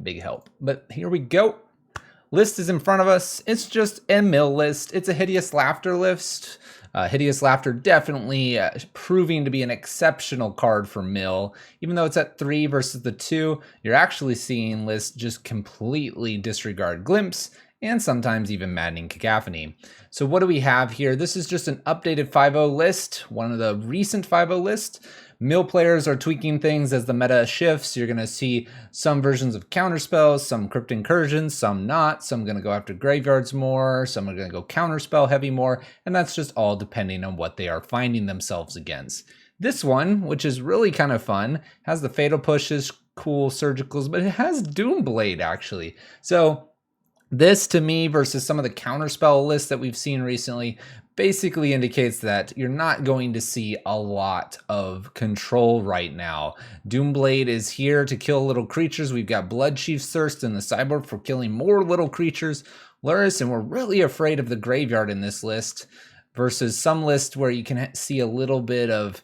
big help. But here we go. List is in front of us. It's just a mill list. It's a Hideous Laughter list. Hideous Laughter definitely proving to be an exceptional card for mill. Even though it's at 3 versus the 2, you're actually seeing lists just completely disregard Glimpse and sometimes even Maddening Cacophony. So what do we have here? This is just an updated 5.0 list, one of the recent 5.0 lists. Mill players are tweaking things as the meta shifts. You're going to see some versions of counterspells, some crypt incursions, some not. Some going to go after graveyards more, some are going to go counterspell heavy more, and that's just all depending on what they are finding themselves against. This one, which is really kind of fun, has the Fatal Pushes, cool Surgicals, but it has Doomblade actually. So this, to me, versus some of the counterspell lists that we've seen recently, basically indicates that you're not going to see a lot of control right now. Doomblade is here to kill little creatures. We've got Bloodchief's Thirst in the sideboard for killing more little creatures. Lurrus, and we're really afraid of the graveyard in this list, versus some lists where you can see a little bit of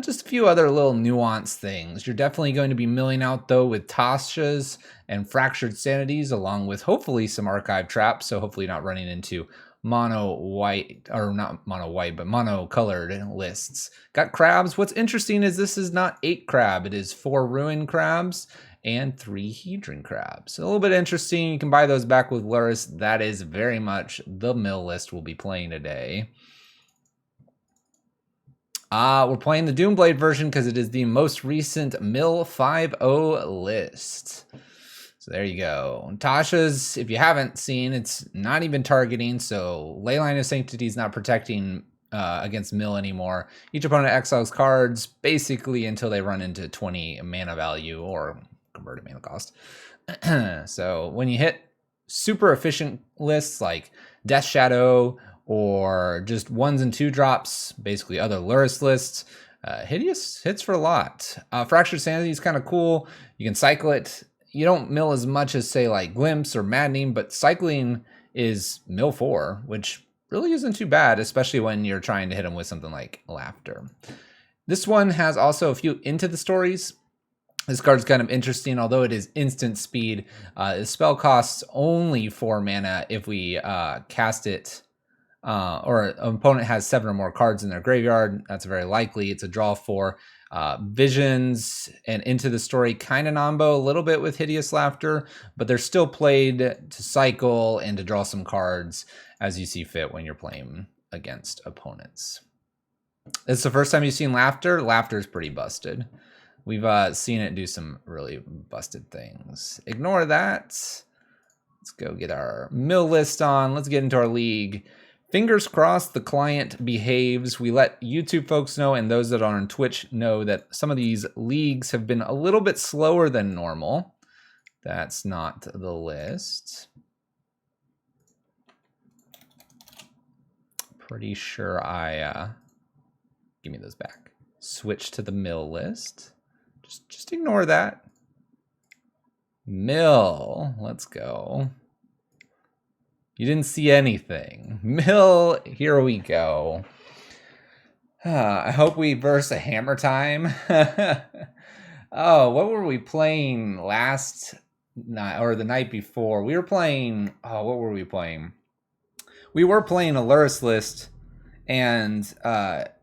just a few other little nuanced things. You're definitely going to be milling out, though, with Tasha's and Fractured Sanities, along with hopefully some Archive Traps, so hopefully not running into mono white, or not mono white, but mono colored lists. Got crabs. What's interesting is this is not 8 crab. It is 4 Ruin crabs and 3 Hedron crabs. A little bit interesting. You can buy those back with Lurrus. That is very much the mill list we'll be playing today. We're playing the Doomblade version because it is the most recent Mill 5.0 list. So there you go. Tasha's, if you haven't seen, it's not even targeting, so Leyline of Sanctity is not protecting against Mill anymore. Each opponent exiles cards basically until they run into 20 mana value or converted mana cost. So when you hit super efficient lists like Death Shadow, or just 1s and 2 drops, basically other Lurrus lists, Hideous hits for a lot. Fractured Sanity is kind of cool. You can cycle it. You don't mill as much as, say, like Glimpse or Maddening, but cycling is mill 4, which really isn't too bad, especially when you're trying to hit them with something like Laughter. This one has also a few Into the Stories. This card's kind of interesting, although it is instant speed. The spell costs only 4 mana if we cast it, or an opponent has 7 or more cards in their graveyard. That's very likely. It's a draw 4. Visions and Into the Story kind of nombo a little bit with Hideous Laughter, but they're still played to cycle and to draw some cards as you see fit when you're playing against opponents. It's the first time you've seen Laughter. Laughter is pretty busted. We've seen it do some really busted things. Ignore that. Let's go get our mill list on. Let's get into our league. Fingers crossed the client behaves. We let YouTube folks know and those that are on Twitch know that some of these leagues have been a little bit slower than normal. That's not the list. Pretty sure I, give me those back. Switch to the mill list. Just ignore that. Mill, let's go. You didn't see anything. Mill, here we go. I hope we verse a Hammer Time. Oh, what were we playing last night, or the night before? We were playing, oh, what were we playing? We were playing a Lurrus list, and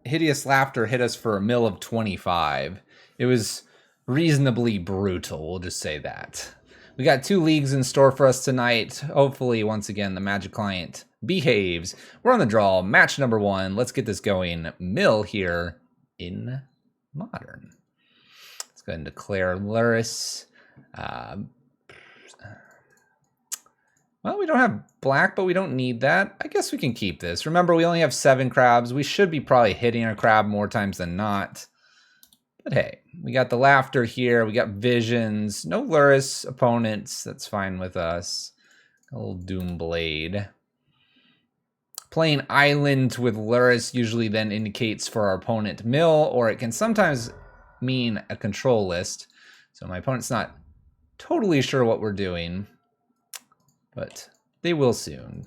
Hideous Laughter hit us for a mill of 25. It was reasonably brutal, we'll just say that. We got 2 leagues in store for us tonight. Hopefully, once again, the Magic client behaves. We're on the draw. Match number 1. Let's get this going. Mill here in Modern. Let's go ahead and declare Lurrus. Well, we don't have black, but we don't need that. I guess we can keep this. Remember, we only have 7 crabs. We should be probably hitting a crab more times than not. But hey, we got the Laughter here. We got Visions. No Lurrus opponents. That's fine with us. A little Doomblade. Playing Island with Lurrus usually then indicates for our opponent mill, or it can sometimes mean a control list. So my opponent's not totally sure what we're doing, but they will soon.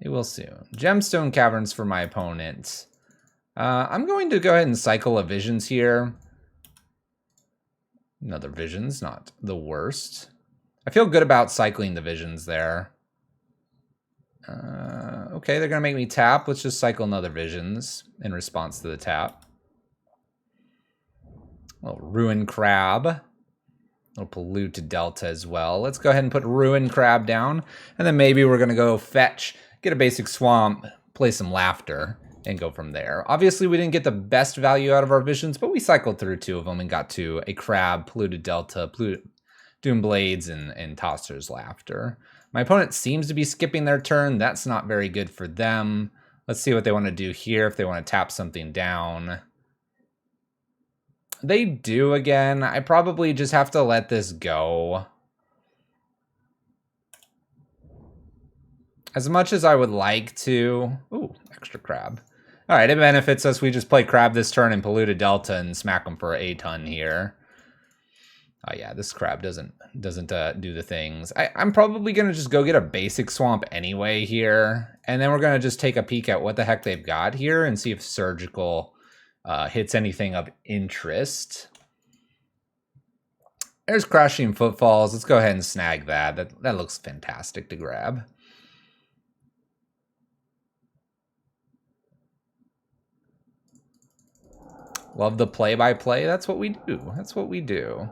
They will soon. Gemstone Caverns for my opponent. I'm going to go ahead and cycle a Visions here. Another Visions, not the worst. I feel good about cycling the visions there. Okay, they're going to make me tap. Let's just cycle another visions in response to the tap. Little Ruin Crab. Little Polluted Delta as well. Let's go ahead and put Ruin Crab down. And then maybe we're going to go fetch, get a basic swamp, play some Laughter, and go from there. Obviously, we didn't get the best value out of our visions, but we cycled through 2 of them and got to a Crab, Polluted Delta, Doom Blades, and Tosser's Laughter. My opponent seems to be skipping their turn. That's not very good for them. Let's see what they want to do here, if they want to tap something down. They do again. I probably just have to let this go. As much as I would like to... Ooh, extra crab. All right, it benefits us. We just play crab this turn and Polluted Delta and smack them for a ton here. Oh yeah, this crab doesn't do the things. I'm probably going to just go get a basic swamp anyway here. And then we're going to just take a peek at what the heck they've got here and see if Surgical hits anything of interest. There's Crashing Footfalls. Let's go ahead and snag that. That looks fantastic to grab. Love the play-by-play. That's what we do. That's what we do.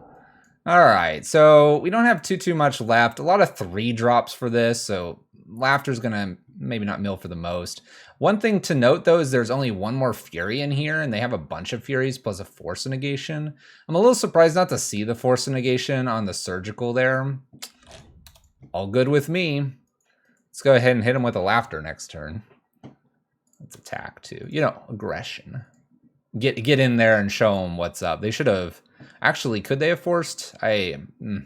All right, so we don't have too much left. A lot of 3 drops for this, so Laughter's gonna maybe not mill for the most. One thing to note though is there's only 1 more Fury in here, and they have a bunch of Furies plus a Force of Negation. I'm a little surprised not to see the Force of Negation on the Surgical there. All good with me. Let's go ahead and hit him with a Laughter next turn. Let's attack too. You know, aggression. Get in there and show them what's up. They should have... Actually, could they have forced?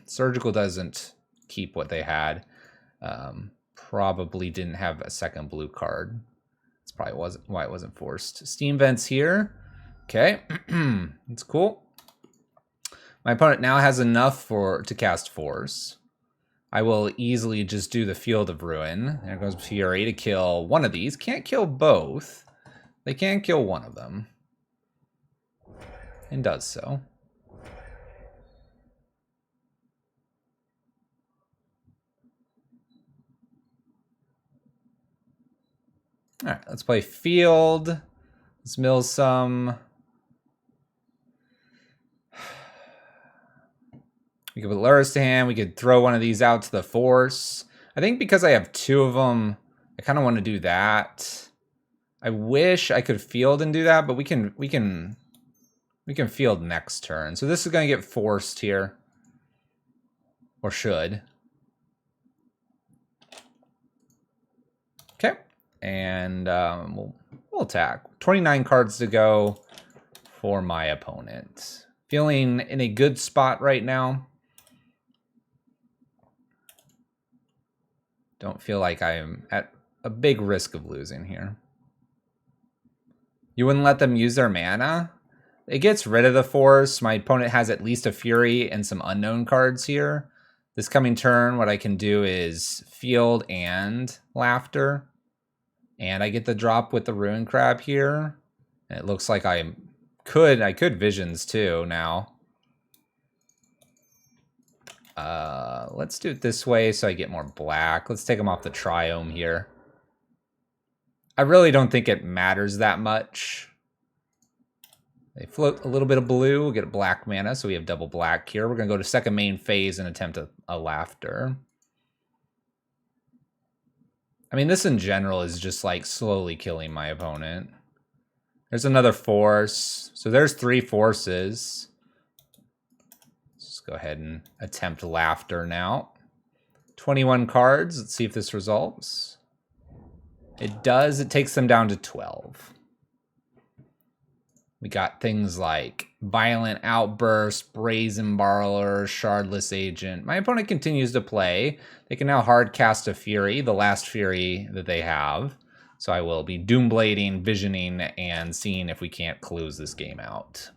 Surgical doesn't keep what they had. Probably didn't have a second blue card. That's probably why it wasn't forced. Steam Vents here. Okay, that's cool. My opponent now has enough to cast Force. I will easily just do the Field of Ruin. There goes Fury to kill one of these. Can't kill both. They can kill one of them. And does so. All right, let's play Field. Let's mill some. We could put Lurrus to hand. We could throw one of these out to the Force. I think because I have 2 of them, I kind of want to do that. I wish I could Field and do that, but we can Field next turn. So this is going to get forced here. Or should. Okay. And we'll attack. 29 cards to go for my opponent. Feeling in a good spot right now. Don't feel like I'm at a big risk of losing here. You wouldn't let them use their mana? It gets rid of the Force. My opponent has at least a Fury and some unknown cards here. This coming turn, what I can do is Field and Laughter. And I get the drop with the Ruin Crab here. And it looks like I could Visions too now. Let's do it this way so I get more black. Let's take them off the Triome here. I really don't think it matters that much. They float a little bit of blue. We'll get a black mana, so we have double black here. We're going to go to second main phase and attempt a Laughter. I mean, this in general is just like slowly killing my opponent. There's another Force. So there's 3 Forces. Let's go ahead and attempt Laughter now. 21 cards. Let's see if this resolves. It does. It takes them down to 12. We got things like Violent Outburst, Brazen Barler, Shardless Agent. My opponent continues to play. They can now hard cast a Fury, the last Fury that they have. So I will be Doomblading, Visioning, and seeing if we can't close this game out.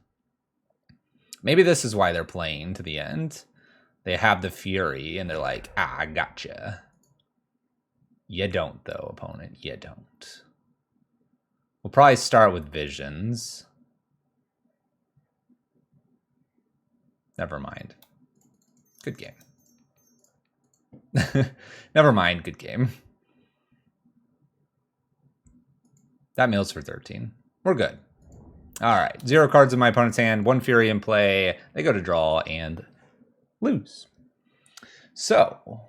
Maybe this is why they're playing to the end. They have the Fury, and they're like, I gotcha. You don't, though, opponent. You don't. We'll probably start with Visions. Never mind. Good game. Never mind, good game. That mill's for 13. We're good. All right, 0 cards in my opponent's hand, 1 Fury in play. They go to draw and lose. So,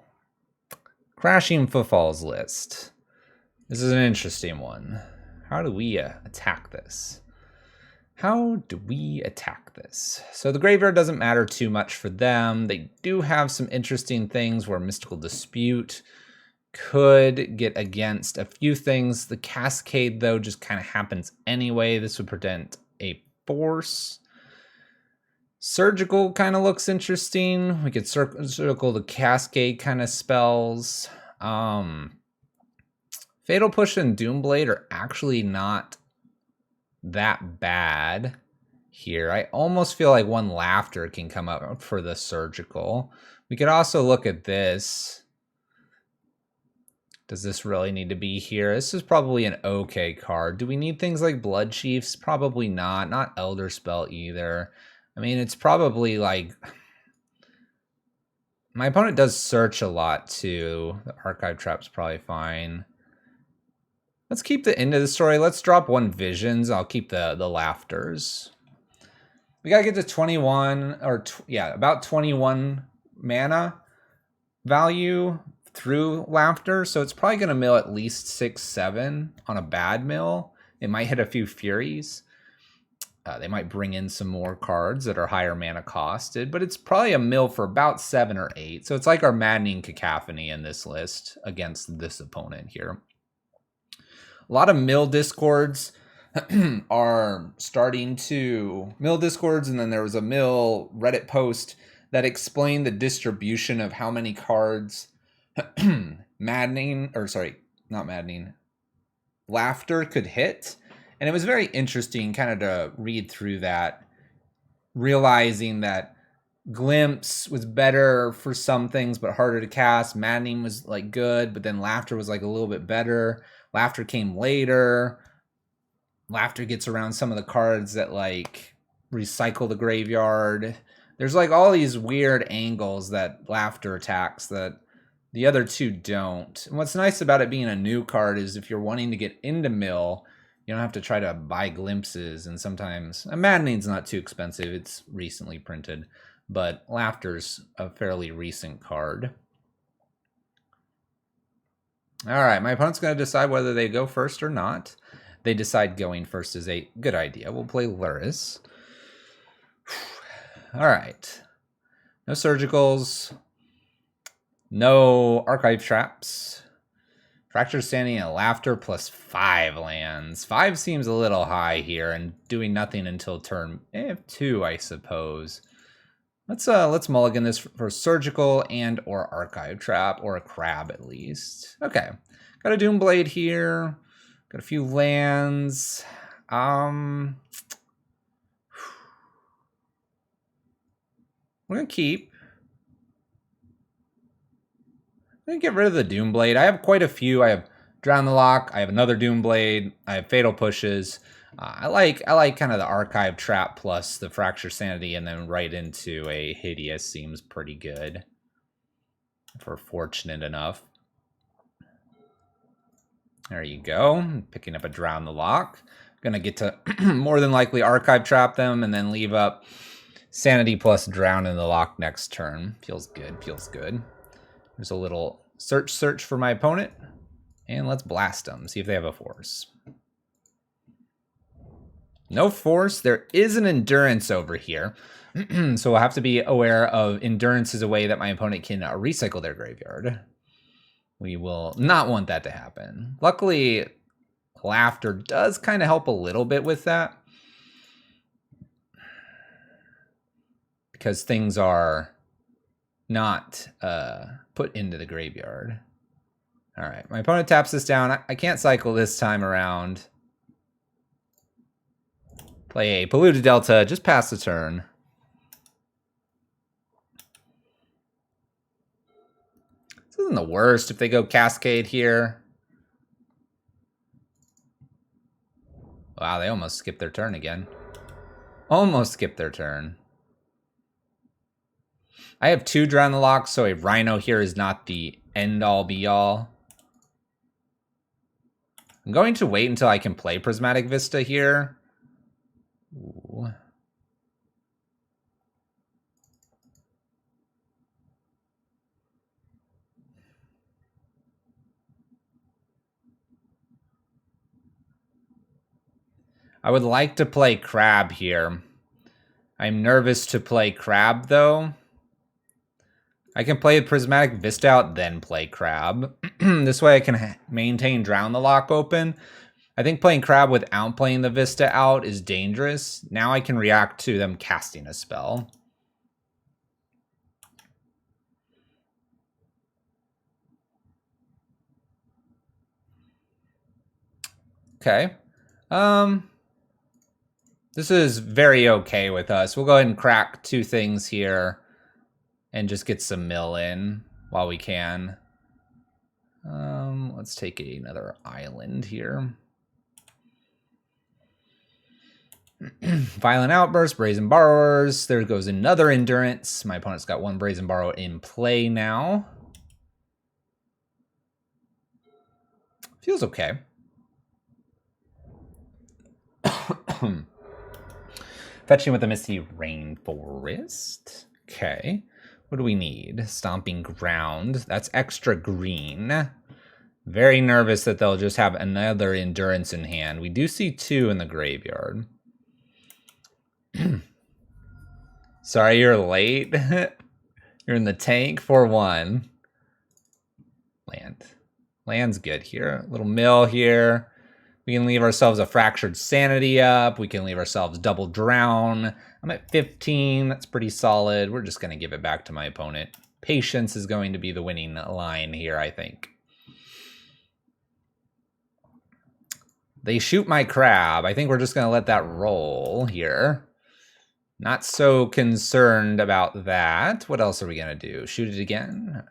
Crashing Footfalls list. This is an interesting one. How do we attack this? How do we attack this? So the graveyard doesn't matter too much for them. They do have some interesting things where Mystical Dispute could get against a few things. The Cascade, though, just kind of happens anyway. This would prevent a force. Surgical kind of looks interesting. We could circle the Cascade kind of spells. Fatal Push and Doomblade are actually not that bad here. I almost feel like 1 Laughter can come up for the surgical. We could also look at this. Does this really need to be here? This is probably an okay card. Do we need things like Blood Chiefs? Probably not. Not Elder Spell either. I mean, it's probably like... My opponent does search a lot too. The Archive Trap's probably fine. Let's keep the end of the story. Let's drop 1 Visions. I'll keep the Laughters. We gotta get to 21, or about 21 mana value through Laughter, so it's probably going to mill at least 6, 7 on a bad mill. It might hit a few Furies. They might bring in some more cards that are higher mana costed, but it's probably a mill for about 7 or 8. So it's like our Maddening Cacophony in this list against this opponent here. A lot of mill discords are starting to mill discords, and then there was a mill Reddit post that explained the distribution of how many cards Laughter could hit. And it was very interesting kind of to read through that, realizing that Glimpse was better for some things but harder to cast. Maddening was like good, but then Laughter was like a little bit better. Laughter came later. Laughter gets around some of the cards that like recycle the graveyard. There's like all these weird angles that Laughter attacks that the other two don't. And what's nice about it being a new card is if you're wanting to get into mill, you don't have to try to buy Glimpses. And sometimes Maddening's not too expensive. It's recently printed, but Laughter's a fairly recent card. All right, my opponent's going to decide whether they go first or not. They decide going first is a good idea. We'll play Luris. All right. No surgicals. No Archive Traps. Fractured Sanity and Laughter plus 5 lands. 5 seems a little high here, and doing nothing until turn 2, I suppose. Let's mulligan this for Surgical and or Archive Trap, or a Crab at least. Okay, got a Doomblade here. Got a few lands. We're gonna keep. I'm gonna get rid of the Doomblade. I have quite a few. I have Drown the Lock. I have another Doomblade. I have Fatal Pushes. I like kind of the Archive Trap plus the Fracture Sanity, and then right into a Hideous seems pretty good if we're fortunate enough. There you go. Picking up a Drown the Lock. Gonna get to more than likely Archive Trap them and then leave up Sanity plus Drown in the Lock next turn. Feels good, feels good. There's a little search for my opponent. And let's blast them, see if they have a force. No force. There is an Endurance over here. So we'll have to be aware of Endurance is a way that my opponent can recycle their graveyard. We will not want that to happen. Luckily, Laughter does kind of help a little bit with that, because things are not put into the graveyard. All right, my opponent taps this down. I can't cycle this time around. Play a Polluted Delta, just pass the turn. This isn't the worst if they go Cascade here. Wow, they almost skipped their turn again. Almost skipped their turn. I have 2 Drown the Lock, so a Rhino here is not the end all be all. I'm going to wait until I can play Prismatic Vista here. Ooh. I would like to play Crab here. I'm nervous to play Crab, though. I can play Prismatic Vista out, then play Crab. This way I can maintain Drown the Lock open. I think playing Crab without playing the Vista out is dangerous. Now I can react to them casting a spell. Okay. This is very okay with us. We'll go ahead and crack 2 things here and just get some mill in while we can. Let's take another island here. Violent Outburst, Brazen Borrowers. There goes another Endurance. My opponent's got 1 Brazen Borrower in play now. Feels okay. Fetching with a Misty Rainforest. Okay. What do we need? Stomping Ground. That's extra green. Very nervous that they'll just have another Endurance in hand. We do see 2 in the graveyard. Sorry you're late. You're in the tank for 1. Land. Land's good here. Little mill here. We can leave ourselves a Fractured Sanity up. We can leave ourselves Double Drown. I'm at 15. That's pretty solid. We're just going to give it back to my opponent. Patience is going to be the winning line here, I think. They shoot my Crab. I think we're just going to let that roll here. Not so concerned about that. What else are we going to do? Shoot it again?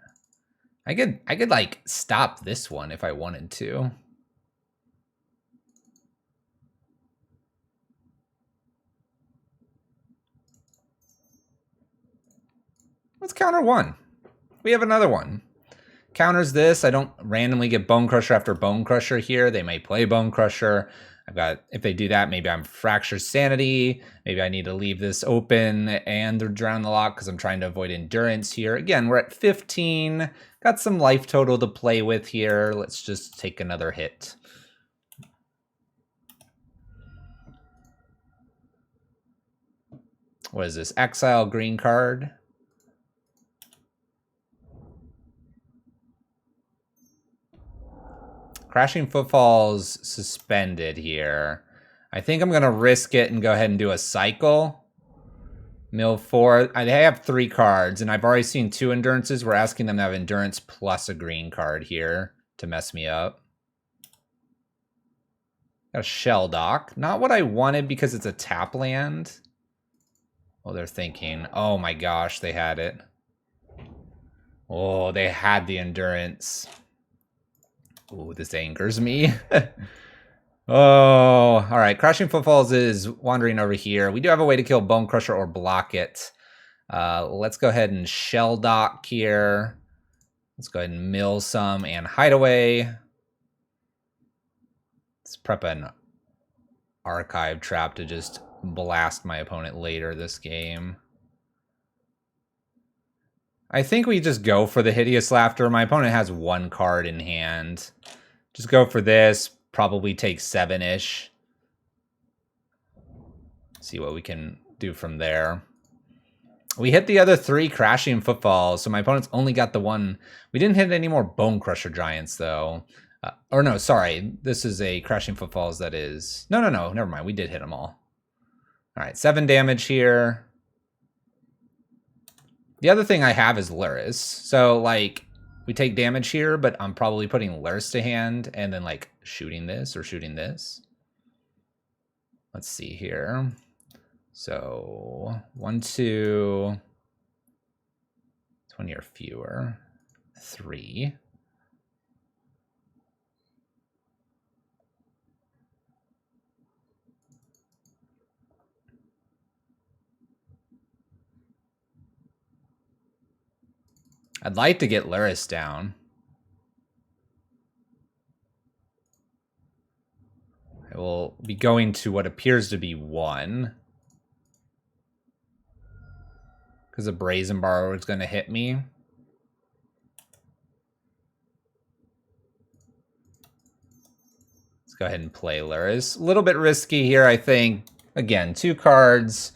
I could like stop this one if I wanted to. Let's counter 1. We have another one. Counters this. I don't randomly get Bone Crusher after Bone Crusher here. They may play Bone Crusher. I've got, if they do that, maybe I'm Fracture Sanity. Maybe I need to leave this open and Drown the Lock because I'm trying to avoid Endurance here. Again, we're at 15. Got some life total to play with here. Let's just take another hit. What is this? Exile green card. Crashing Footfalls suspended here. I think I'm going to risk it and go ahead and do a cycle. Mill 4. I have 3 cards, and I've already seen 2 Endurances. We're asking them to have Endurance plus a green card here to mess me up. Got a Shell Dock. Not what I wanted because it's a tap land. Oh, they're thinking. Oh my gosh, they had it. Oh, they had the Endurance. Ooh, this angers me. Oh, all right. Crashing Footfalls is wandering over here. We do have a way to kill Bone Crusher or block it. Let's go ahead and Shell Dock here. Let's go ahead and mill some and Hideaway. Let's prep an Archive Trap to just blast my opponent later this game. I think we just go for the Hideous Laughter. My opponent has 1 card in hand. Just go for this. Probably take 7-ish. See what we can do from there. We hit the other 3 Crashing Footfalls, so my opponent's only got the 1. We didn't hit any more Bone Crusher Giants, though. Or no, sorry. This is a Crashing Footfalls that is... No, never mind. We did hit them all. All right, 7 damage here. The other thing I have is Luris. So, like, we take damage here, but I'm probably putting Luris to hand and then, like, shooting this or shooting this. Let's see here. So, 1, 2, 20 or fewer. 3. I'd like to get Luris down. be going to what appears to be 1. Because a Brazen Borrower is going to hit me. Let's go ahead and play Luris. A little bit risky here, I think. Again, 2 cards.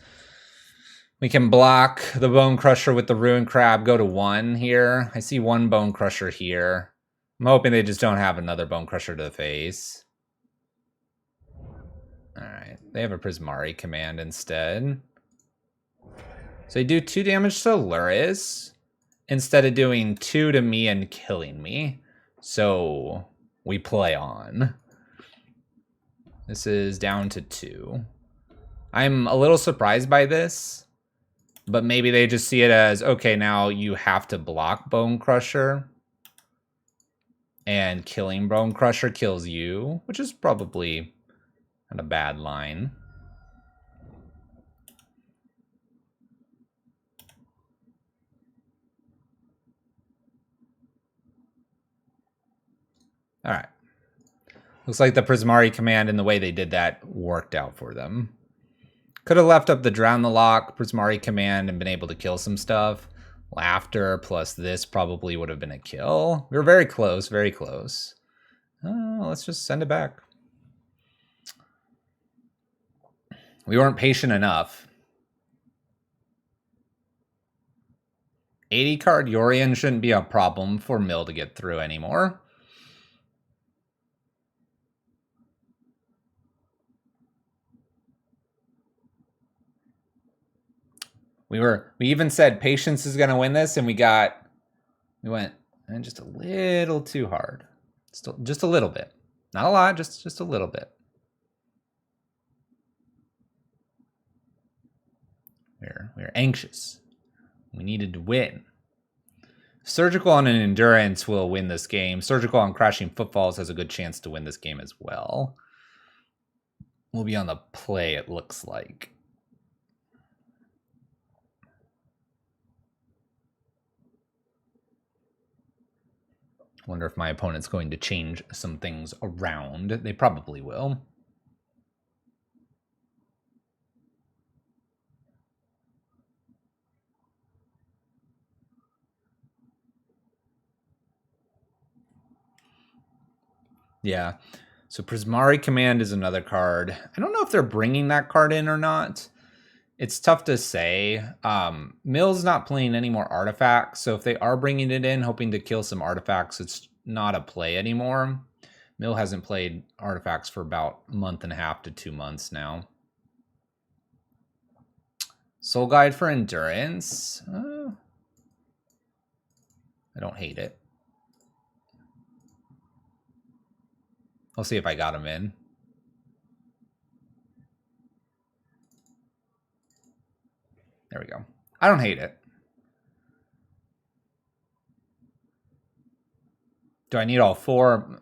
We can block the Bone Crusher with the Ruin Crab, go to 1 here. I see 1 Bone Crusher here. I'm hoping they just don't have another Bone Crusher to the face. Alright, they have a Prismari command instead. So they do 2 damage to Luris instead of doing 2 to me and killing me. So we play on. This is down to 2. I'm a little surprised by this, but maybe they just see it as, okay, now you have to block Bone Crusher, and killing Bone Crusher kills you, which is probably not a bad line. All right. Looks like the Prismari command and the way they did that worked out for them. Could have left up the Drown the Lock, Prismari command, and been able to kill some stuff. Laughter plus this probably would have been a kill. We were very close, very close. Let's just send it back. We weren't patient enough. 80 card Yorion shouldn't be a problem for Mill to get through anymore. We even said patience is going to win this, and we went just a little too hard. Still, just a little bit. Not a lot, just a little bit. We're anxious. We needed to win. Surgical on an Endurance will win this game. Surgical on Crashing Footfalls has a good chance to win this game as well. We'll be on the play, it looks like. Wonder if my opponent's going to change some things around. They probably will. Yeah. So Prismari Command is another card. I don't know if they're bringing that card in or not. It's tough to say. Mill's not playing any more artifacts, so if they are bringing it in, hoping to kill some artifacts, it's not a play anymore. Mill hasn't played artifacts for about a month and a half to 2 months now. Soul Guide for Endurance. I don't hate it. I'll see if I got him in. There we go. I don't hate it. Do I need all 4?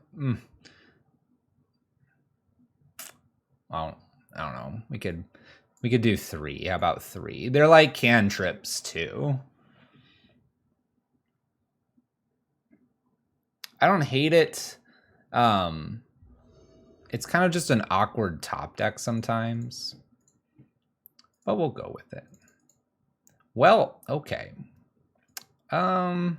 Well, I don't know. We could do 3. How about 3? They're like cantrips too. I don't hate it. It's kind of just an awkward top deck sometimes, but we'll go with it. Well, okay. I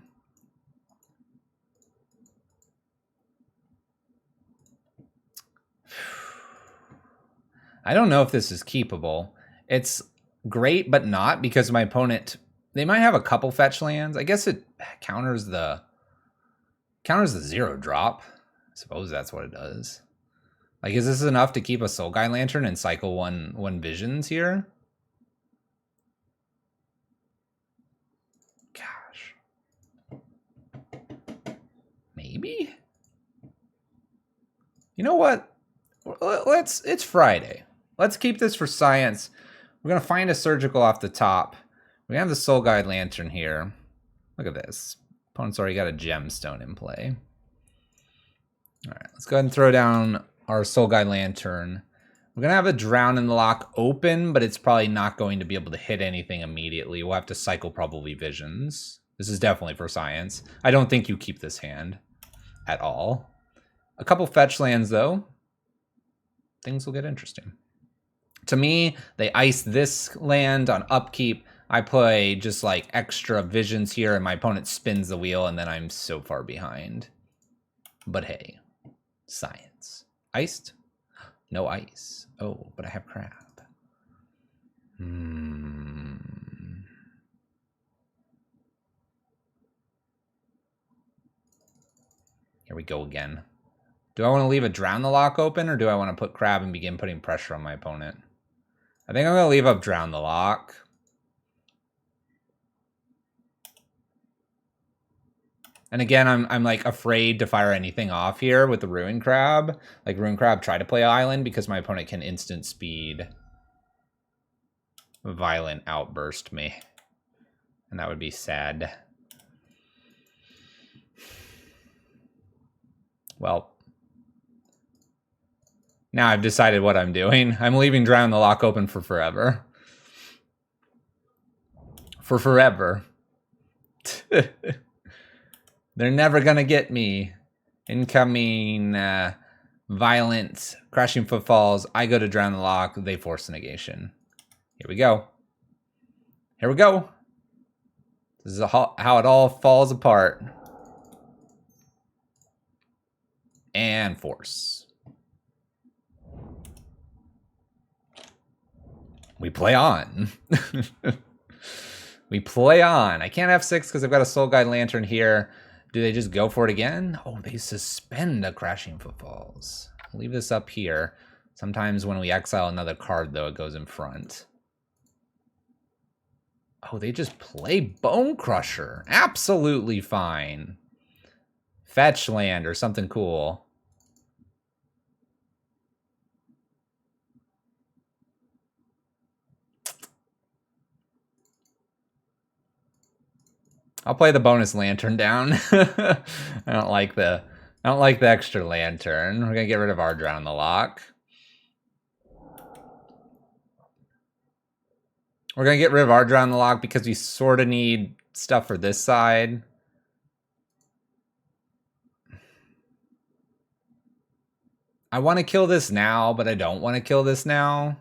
don't know if this is keepable. It's great, but not, because my opponent, they might have a couple fetch lands. I guess it counters the 0 drop. I suppose that's what it does. Like, is this enough to keep a Soul Guide Lantern and cycle one visions here? Gosh. Maybe? You know what? It's Friday. Let's keep this for science. We're going to find a surgical off the top. We have the Soul Guide Lantern here. Look at this. Opponent's already got a gemstone in play. All right, let's go ahead and throw down our Soul Guide Lantern. We're going to have a Drown in the Lock open, but it's probably not going to be able to hit anything immediately. We'll have to cycle probably visions. This is definitely for science. I don't think you keep this hand at all. A couple fetch lands, though. things will get interesting. To me, they ice this land on upkeep. I play just like extra visions here, and my opponent spins the wheel, and then I'm so far behind. But hey, science. Iced? No ice. Oh, but I have crab. Here we go again. Do I want to leave a Drown the Lock open, or do I want to put crab and begin putting pressure on my opponent? I think I'm going to leave up Drown the Lock. And again, I'm like afraid to fire anything off here with the Ruin Crab. Like Ruin Crab try to play Island because my opponent can instant speed Violent Outburst me. And that would be sad. Well, now I've decided what I'm doing. I'm leaving Drown the Lock open for forever. For forever. They're never gonna get me. Incoming Violent Crashing Footfalls. I go to Drown the Lock. They force a negation. Here we go. Here we go. This is how it all falls apart. And force. We play on. We play on. I can't have 6 because I've got a Soul Guide Lantern here. Do they just go for it again? Oh, they suspend a Crashing Footfalls. Leave this up here. Sometimes when we exile another card, though, it goes in front. Oh, they just play Bone Crusher. Absolutely fine. Fetch land or something cool. I'll play the bonus lantern down. I don't like the extra lantern. We're gonna get rid of our Drown the Lock. We're gonna get rid of our Drown the Lock because we sort of need stuff for this side. I want to kill this now, but I don't want to kill this now.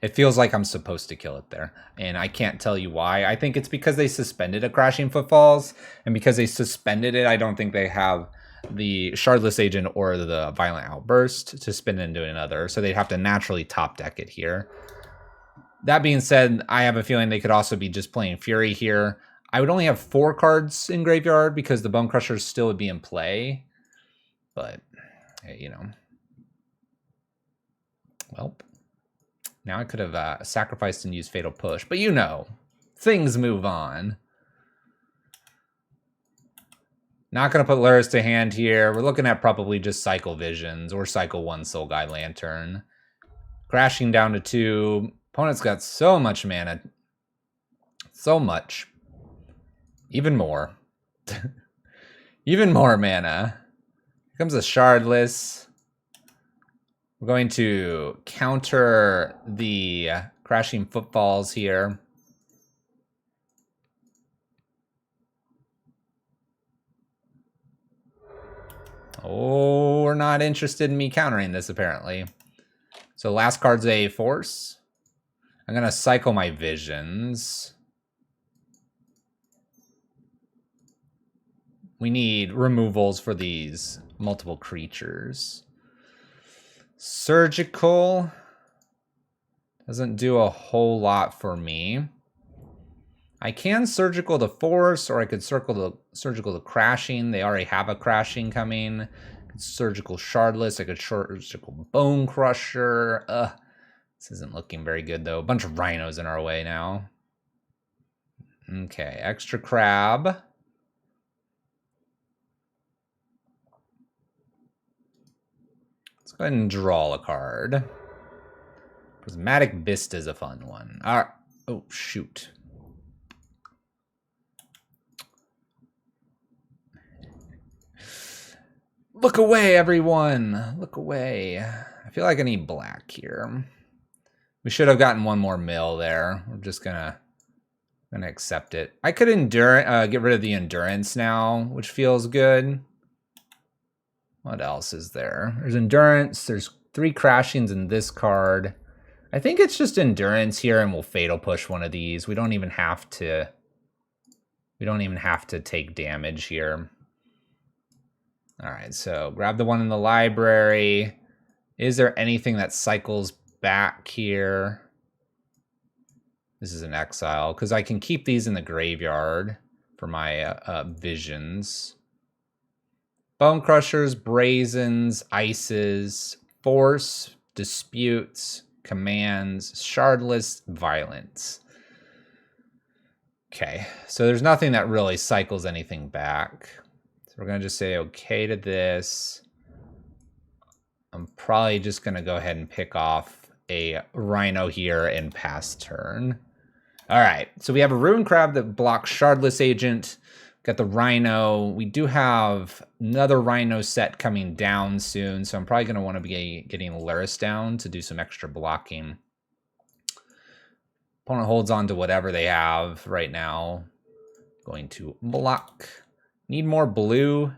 It feels like I'm supposed to kill it there, and I can't tell you why. I think it's because they suspended a Crashing Footfalls, and because they suspended it, I don't think they have the Shardless Agent or the Violent Outburst to spin into another, so they'd have to naturally top deck it here. That being said, I have a feeling they could also be just playing Fury here. I would only have 4 cards in graveyard because the Bone Crushers still would be in play, but, you know. Well, now I could have sacrificed and used Fatal Push, but you know, things move on. Not going to put Luris to hand here. We're looking at probably just Cycle Visions or Cycle 1 Soul Guide Lantern. Crashing down to 2. Opponent's got so much mana. So much. Even more. Even more mana. Here comes a Shardless. We're going to counter the Crashing Footfalls here. Oh, we're not interested in me countering this, apparently. So last card's a Force. I'm going to cycle my Visions. We need removals for these multiple creatures. Surgical doesn't do a whole lot for me. I can Surgical the Force, or I could Surgical the Crashing. They already have a Crashing coming. Surgical Shardless. I could Surgical Bone Crusher. This isn't looking very good, though. A bunch of Rhinos in our way now. Okay, extra Crab. Let's go ahead and draw a card. Prismatic Vista is a fun one. All right. Oh, shoot. Look away, everyone. Look away. I feel like I need black here. We should have gotten one more mill there. We're just gonna I'm gonna accept it. I could get rid of the endurance now, which feels good. What else is there? There's endurance. There's 3 crashings in this card. I think it's just endurance here, and we'll fatal push one of these. We don't even have to. We don't even have to take damage here. All right, so grab the one in the library. Is there anything that cycles back here? This is an exile, because I can keep these in the graveyard for my visions. Bone Crushers, Brazens, Ices, Force, Disputes, Commands, Shardless, Violence. Okay, so there's nothing that really cycles anything back. So we're going to just say okay to this. I'm probably just going to go ahead and pick off a Rhino here and pass turn. All right, so we have a Ruin Crab that blocks Shardless Agent. Got the Rhino. We do have another Rhino set coming down soon, so I'm probably going to want to be getting Luris down to do some extra blocking. Opponent holds on to whatever they have right now. Going to block. Need more blue. I'm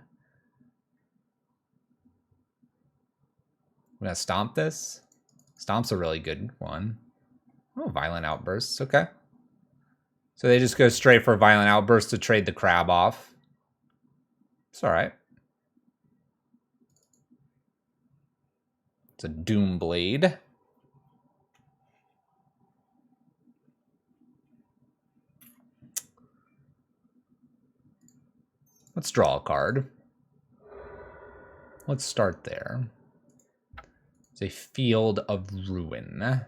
going to stomp this. Stomp's a really good one. Oh, Violent Outbursts. Okay. So they just go straight for Violent Outburst to trade the crab off. It's all right. It's a Doomblade. Let's draw a card. Let's start there. It's a Field of Ruin.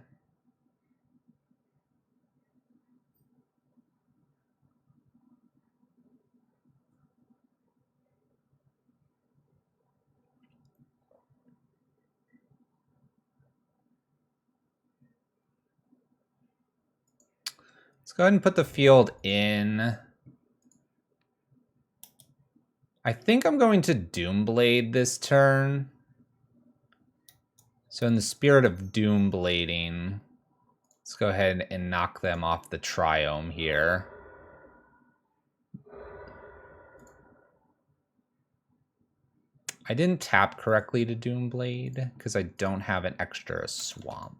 Let's go ahead and put the field in. I think I'm going to Doomblade this turn. So in the spirit of Doomblading, let's go ahead and knock them off the Triome here. I didn't tap correctly to Doomblade because I don't have an extra swamp.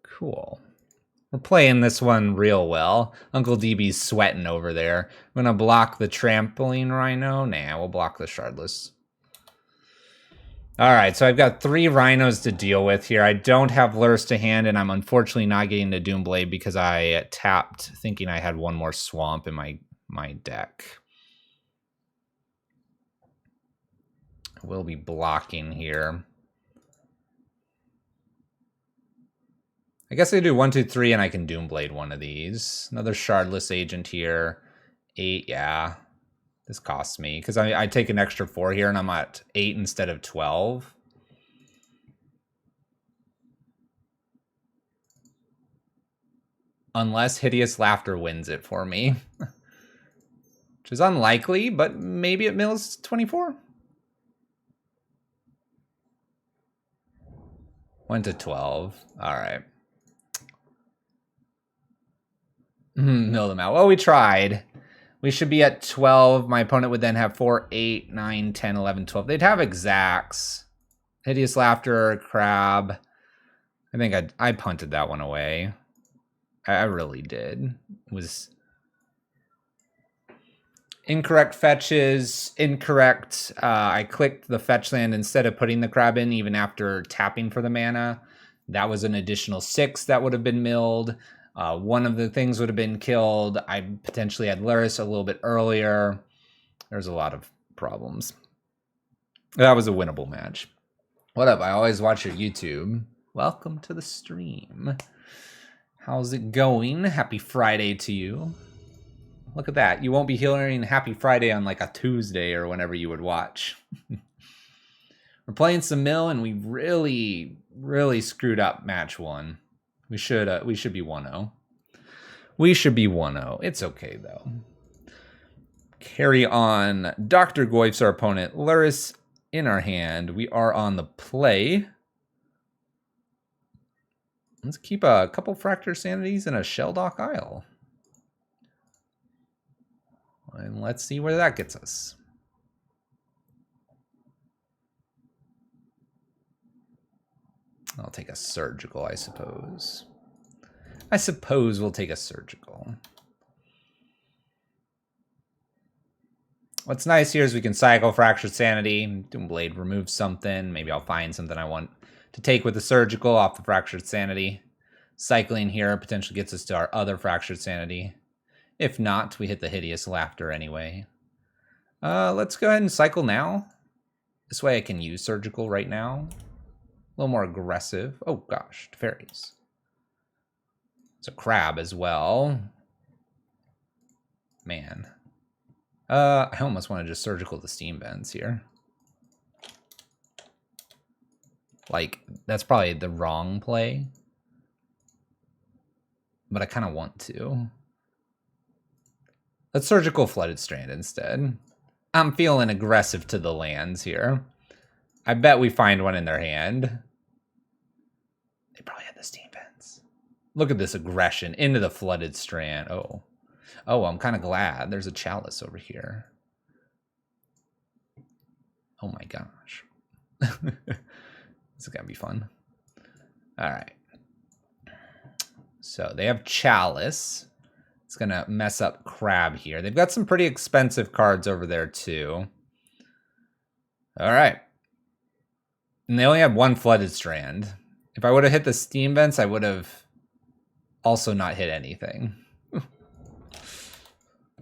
Cool. We're playing this one real well. Uncle DB's sweating over there. I'm going to block the Trampoline Rhino. Nah, we'll block the Shardless. All right, so I've got 3 Rhinos to deal with here. I don't have Luris to hand, and I'm unfortunately not getting the Doomblade because I tapped thinking I had one more swamp in my deck. We'll be blocking here. I guess I do 1, 2, 3, and I can Doomblade one of these. Another Shardless Agent here. 8, yeah. This costs me, because I take an extra 4 here, and I'm at 8 instead of 12. Unless Hideous Laughter wins it for me. Which is unlikely, but maybe it mills 24. 1 to 12. All right. Mill them out. Well, we tried. We should be at 12. My opponent would then have 4, 8, 9, 10, 11, 12. They'd have exacts. Hideous Laughter, Crab. I think I punted that one away. I really did. It was incorrect fetches, incorrect. I clicked the fetch land instead of putting the crab in, even after tapping for the mana. That was an additional 6 that would have been milled. One of the things would have been killed. I potentially had Luris a little bit earlier. There's a lot of problems. That was a winnable match. What up? I always watch your YouTube. Welcome to the stream. How's it going? Happy Friday to you. Look at that. You won't be hearing Happy Friday on like a Tuesday or whenever you would watch. We're playing some mill, and we really, really screwed up match 1. We should be 1-0. We should be 1-0. It's okay, though. Carry on. Dr. Goif's our opponent. Luris in our hand. We are on the play. Let's keep a couple Fractured Sanities and a Shelldock Isle. And let's see where that gets us. I'll take a Surgical, I suppose. I suppose we'll take a Surgical. What's nice here is we can cycle Fractured Sanity. Doom Blade removes something. Maybe I'll find something I want to take with the Surgical off the Fractured Sanity. Cycling here potentially gets us to our other Fractured Sanity. If not, we hit the Hideous Laughter anyway. Let's go ahead and cycle now. This way I can use Surgical right now. A little more aggressive. Oh gosh, fairies. It's a crab as well. Man. I almost want to just Surgical the Steam Vents here. Like, that's probably the wrong play. But I kind of want to. Let's Surgical Flooded Strand instead. I'm feeling aggressive to the lands here. I bet we find one in their hand. They probably had the Steam Vents. Look at this aggression into the Flooded Strand. Oh. Oh, I'm kind of glad. There's a Chalice over here. Oh my gosh. This is going to be fun. All right. So they have Chalice. It's going to mess up Crab here. They've got some pretty expensive cards over there too. All right. And they only have one Flooded Strand. If I would have hit the Steam Vents, I would have also not hit anything.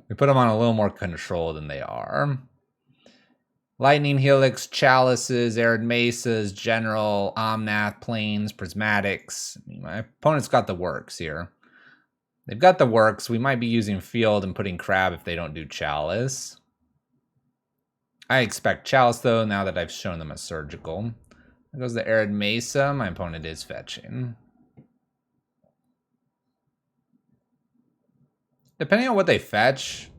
We put them on a little more control than they are. Lightning Helix, Chalices, Arid Mesas, General, Omnath, Plains, Prismatics. I mean, my opponent's got the works here. They've got the works. We might be using Field and putting Crab if they don't do Chalice. I expect Chalice, though, now that I've shown them a Surgical. There goes the Arid Mesa. My opponent is fetching. Depending on what they fetch,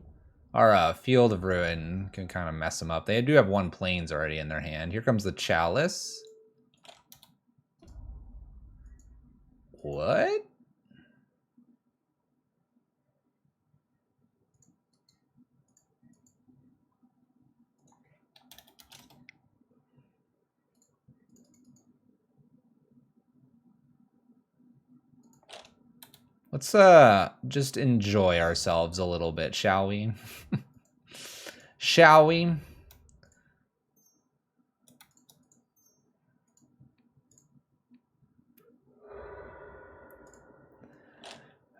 our Field of Ruin can kind of mess them up. They do have one Plains already in their hand. Here comes the Chalice. What? Let's just enjoy ourselves a little bit, shall we? Shall we?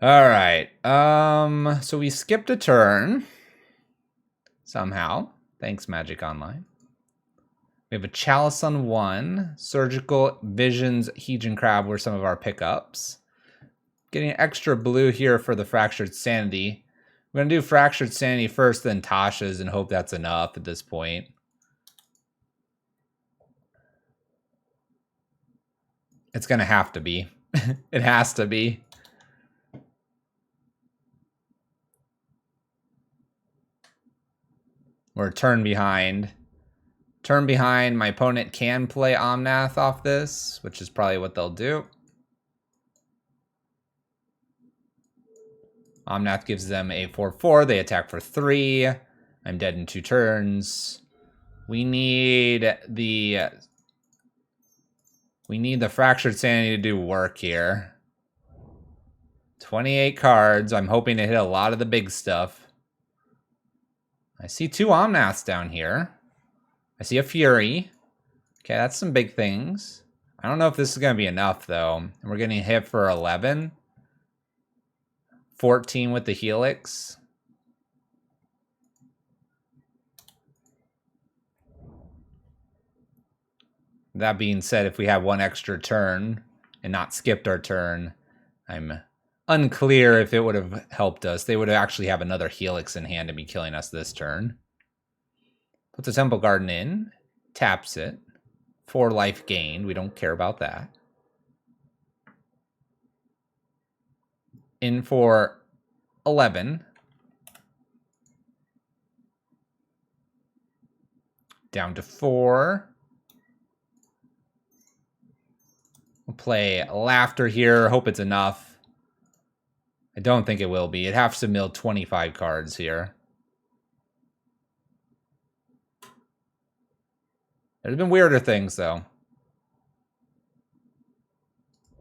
All right. So we skipped a turn somehow. Thanks, Magic Online. We have a Chalice on 1. Surgical, Visions, Hedron Crab were some of our pickups. Getting extra blue here for the Fractured Sanity. We're going to do Fractured Sanity first, then Tasha's, and hope that's enough at this point. It's going to have to be. It has to be. We're a turn behind. Turn behind. My opponent can play Omnath off this, which is probably what they'll do. Omnath gives them a 4/4. They attack for 3. I'm dead in 2 turns. We need the Fractured Sanity to do work here. 28 cards. I'm hoping to hit a lot of the big stuff. I see 2 Omnaths down here. I see a Fury. Okay, that's some big things. I don't know if this is going to be enough, though. And we're getting hit for 11. 14 with the Helix. That being said, if we have one extra turn and not skipped our turn, I'm unclear if it would have helped us. They would actually have another Helix in hand and be killing us this turn. Puts a Temple Garden in, taps it. 4 life gained. We don't care about that. In for 11. Down to 4. We'll play Laughter here. Hope it's enough. I don't think it will be. It has to mill 25 cards here. There's been weirder things, though.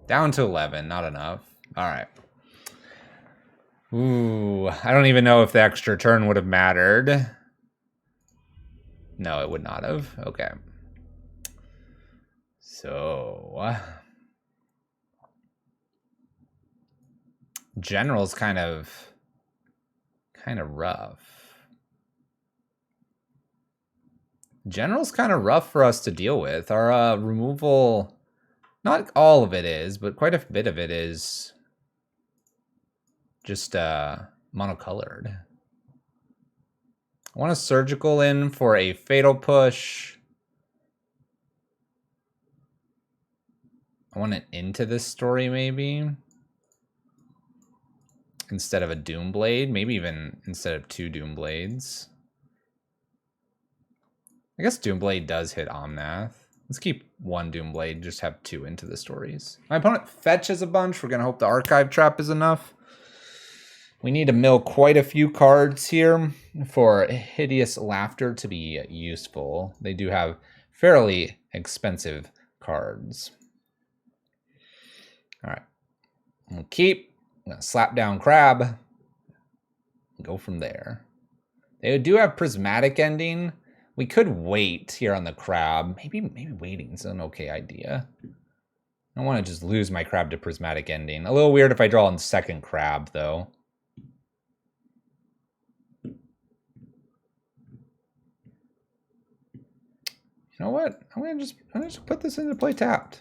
Down to 11. Not enough. All right. Ooh, I don't even know if the extra turn would have mattered. No, it would not have. Okay. So... General's kind of rough. General's kind of rough for us to deal with. Our removal, not all of it is, but quite a bit of it is just monocolored. I want a surgical in for a fatal push. I want it into this story maybe. Instead of a Doomblade, maybe even instead of 2 Doomblades. I guess Doomblade does hit Omnath. Let's keep 1 Doomblade, just have 2 into the stories. My opponent fetches a bunch. We're going to hope the Archive Trap is enough. We need to mill quite a few cards here for Hideous Laughter to be useful. They do have fairly expensive cards. All right. We'll keep. I'm going to slap down Crab. Go from there. They do have Prismatic Ending. We could wait here on the Crab. Maybe waiting is an okay idea. I don't want to just lose my Crab to Prismatic Ending. A little weird if I draw in second Crab, though. You know what? I'm gonna just put this into play tapped.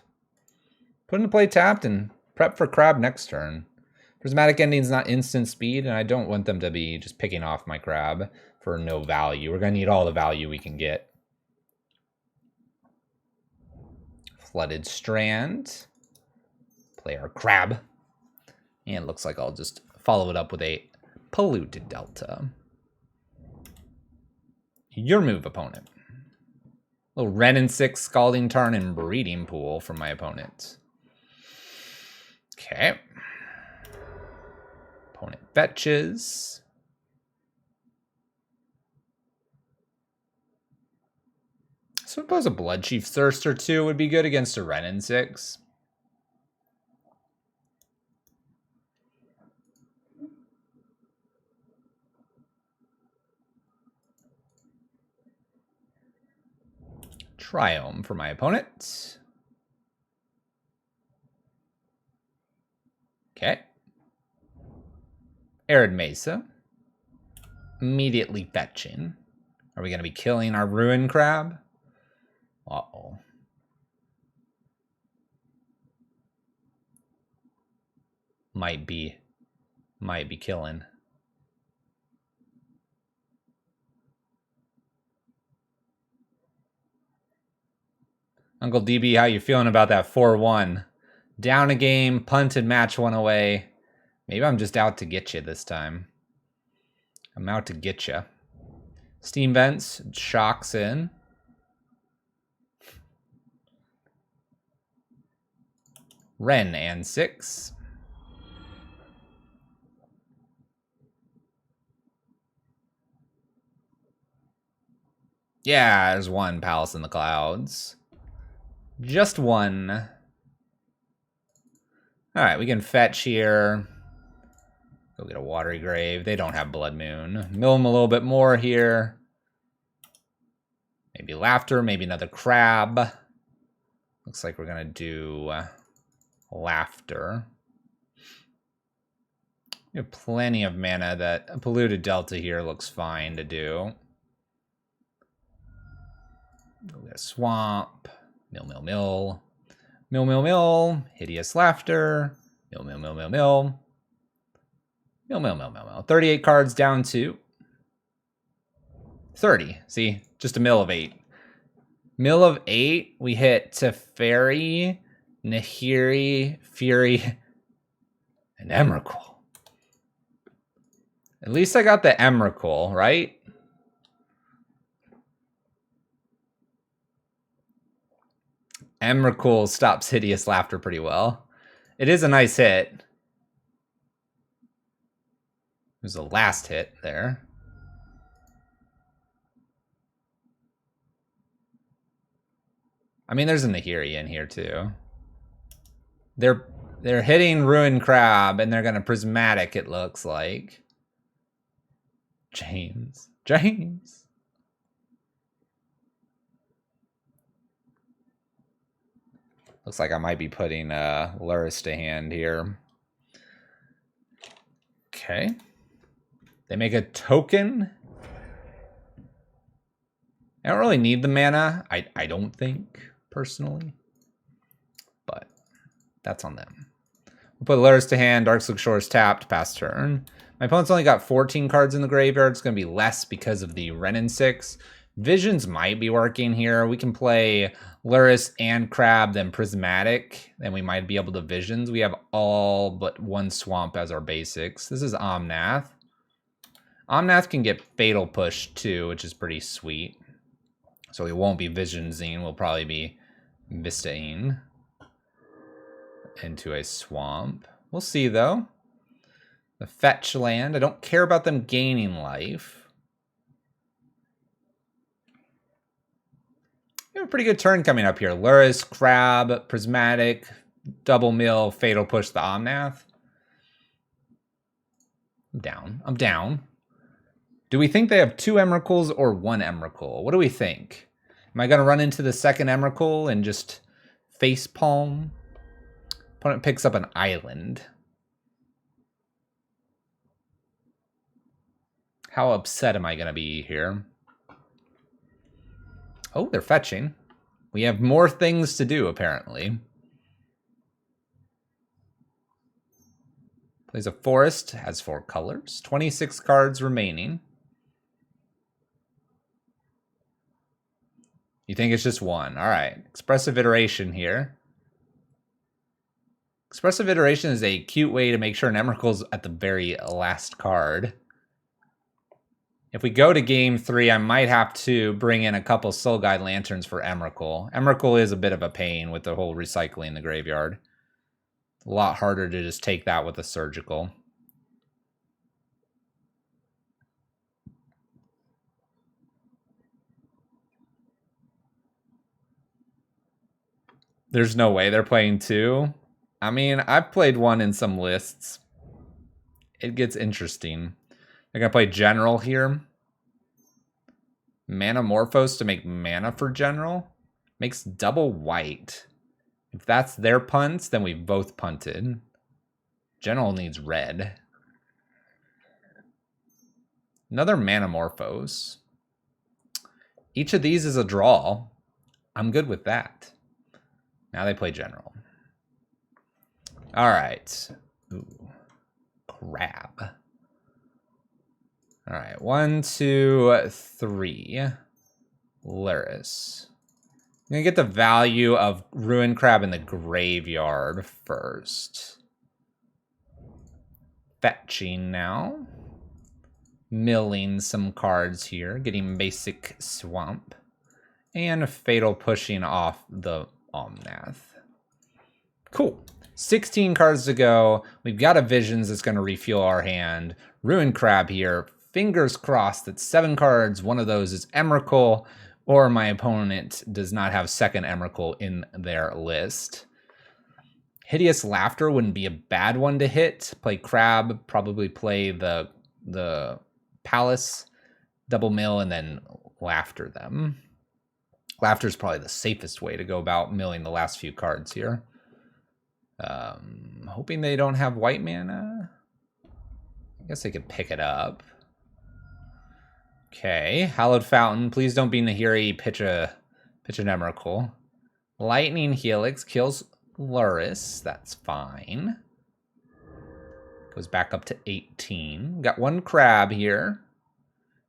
Put into play tapped and prep for Crab next turn. Prismatic Ending is not instant speed, and I don't want them to be just picking off my Crab for no value. We're going to need all the value we can get. Flooded Strand. Play our Crab. And it looks like I'll just follow it up with a Polluted Delta. Your move, opponent. A little Wrenn and 6 Scalding Tarn and Breeding Pool from my opponent. Okay. Opponent fetches. So I suppose a Bloodchief Thirst or 2 would be good against a Wrenn and 6. Triome for my opponent. Okay. Arid Mesa. Immediately fetching. Are we going to be killing our Ruin Crab? Uh-oh. Might be killing. Uncle DB, how you feeling about that 4-1? Down a game, punted match 1 away. Maybe I'm just out to get you this time. I'm out to get you. Steam Vents, shocks in. Wrenn and 6. Yeah, there's 1 Palace in the Clouds. Just 1. All right, we can fetch here. Go get a Watery Grave. They don't have Blood Moon. Mill them a little bit more here. Maybe Laughter, maybe another Crab. Looks like we're going to do Laughter. We have plenty of mana. That a Polluted Delta here looks fine to do. Go get a Swamp. Mill, mill, mill. Mill, mill, mill. Hideous Laughter. Mill, mill, mill, mill, mill. Mill, mill, mill, mill, mill. 38 cards down to 30. See? Just a mill of 8. Mill of 8. We hit Teferi, Nahiri, Fury, and Emrakul. At least I got the Emrakul, right? Emrakul stops Hideous Laughter pretty well. It is a nice hit. It was the last hit there. I mean, there's a Nahiri in here too. They're hitting Ruin Crab, and they're going to Prismatic, it looks like. James. Looks like I might be putting Luris to hand here. Okay. They make a token. I don't really need the mana, I don't think, personally. But that's on them. We'll put Luris to hand, Darkslick Shores tapped, pass turn. My opponent's only got 14 cards in the graveyard. It's going to be less because of the Renin 6. Visions might be working here. We can play Luris and Crab, then Prismatic. Then we might be able to Visions. We have all but one Swamp as our basics. This is Omnath. Omnath can get Fatal Push too, which is pretty sweet. So we won't be Visionsing. We'll probably be Vistaing into a Swamp. We'll see though. The fetch land. I don't care about them gaining life. We have a pretty good turn coming up here. Luris, Crab, Prismatic, Double Mill, Fatal Push the Omnath. I'm down. Do we think they have 2 Emrakuls or 1 Emrakul? What do we think? Am I going to run into the second Emrakul and just facepalm? Opponent picks up an island. How upset am I going to be here? Oh, they're fetching. We have more things to do, apparently. Plays a forest, has 4 colors. 26 cards remaining. You think it's just 1. All right. Expressive Iteration here. Expressive Iteration is a cute way to make sure an Emrakul's at the very last card. If we go to game 3, I might have to bring in a couple Soul Guide Lanterns for Emrakul. Emrakul is a bit of a pain with the whole recycling the graveyard. A lot harder to just take that with a Surgical. There's no way they're playing 2. I mean, I've played 1 in some lists. It gets interesting. They're going to play General here. Manamorphose to make mana for General. Makes double white. If that's their punts, then we've both punted. General needs red. Another Manamorphose. Each of these is a draw. I'm good with that. Now they play General. All right. Ooh. Crab. All right, 1, 2, 3. Luris. I'm gonna get the value of Ruin Crab in the graveyard first. Fetching now. Milling some cards here. Getting basic Swamp. And Fatal Pushing off the Omnath. Cool. 16 cards to go. We've got a Visions that's going to refuel our hand. Ruin Crab here. Fingers crossed that 7 cards, one of those is Emrakul, or my opponent does not have second Emrakul in their list. Hideous Laughter wouldn't be a bad one to hit. Play Crab, probably play the Palace, Double Mill, and then Laughter them. Laughter is probably the safest way to go about milling the last few cards here. Hoping they don't have white mana. I guess they could pick it up. Okay, Hallowed Fountain. Please don't be Nahiri. Pitch an Emrakul. Lightning Helix kills Luris. That's fine. Goes back up to 18. Got 1 Crab here.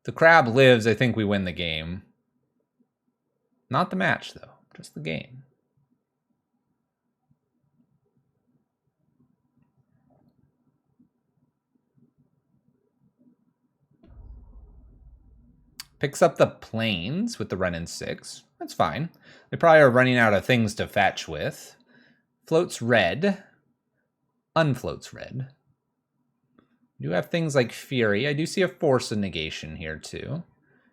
The Crab lives. I think we win the game. Not the match, though. Just the game. Picks up the plains with the Wrenn and 6. That's fine. They probably are running out of things to fetch with. Floats red. Unfloats red. We do have things like Fury. I do see a Force of Negation here too.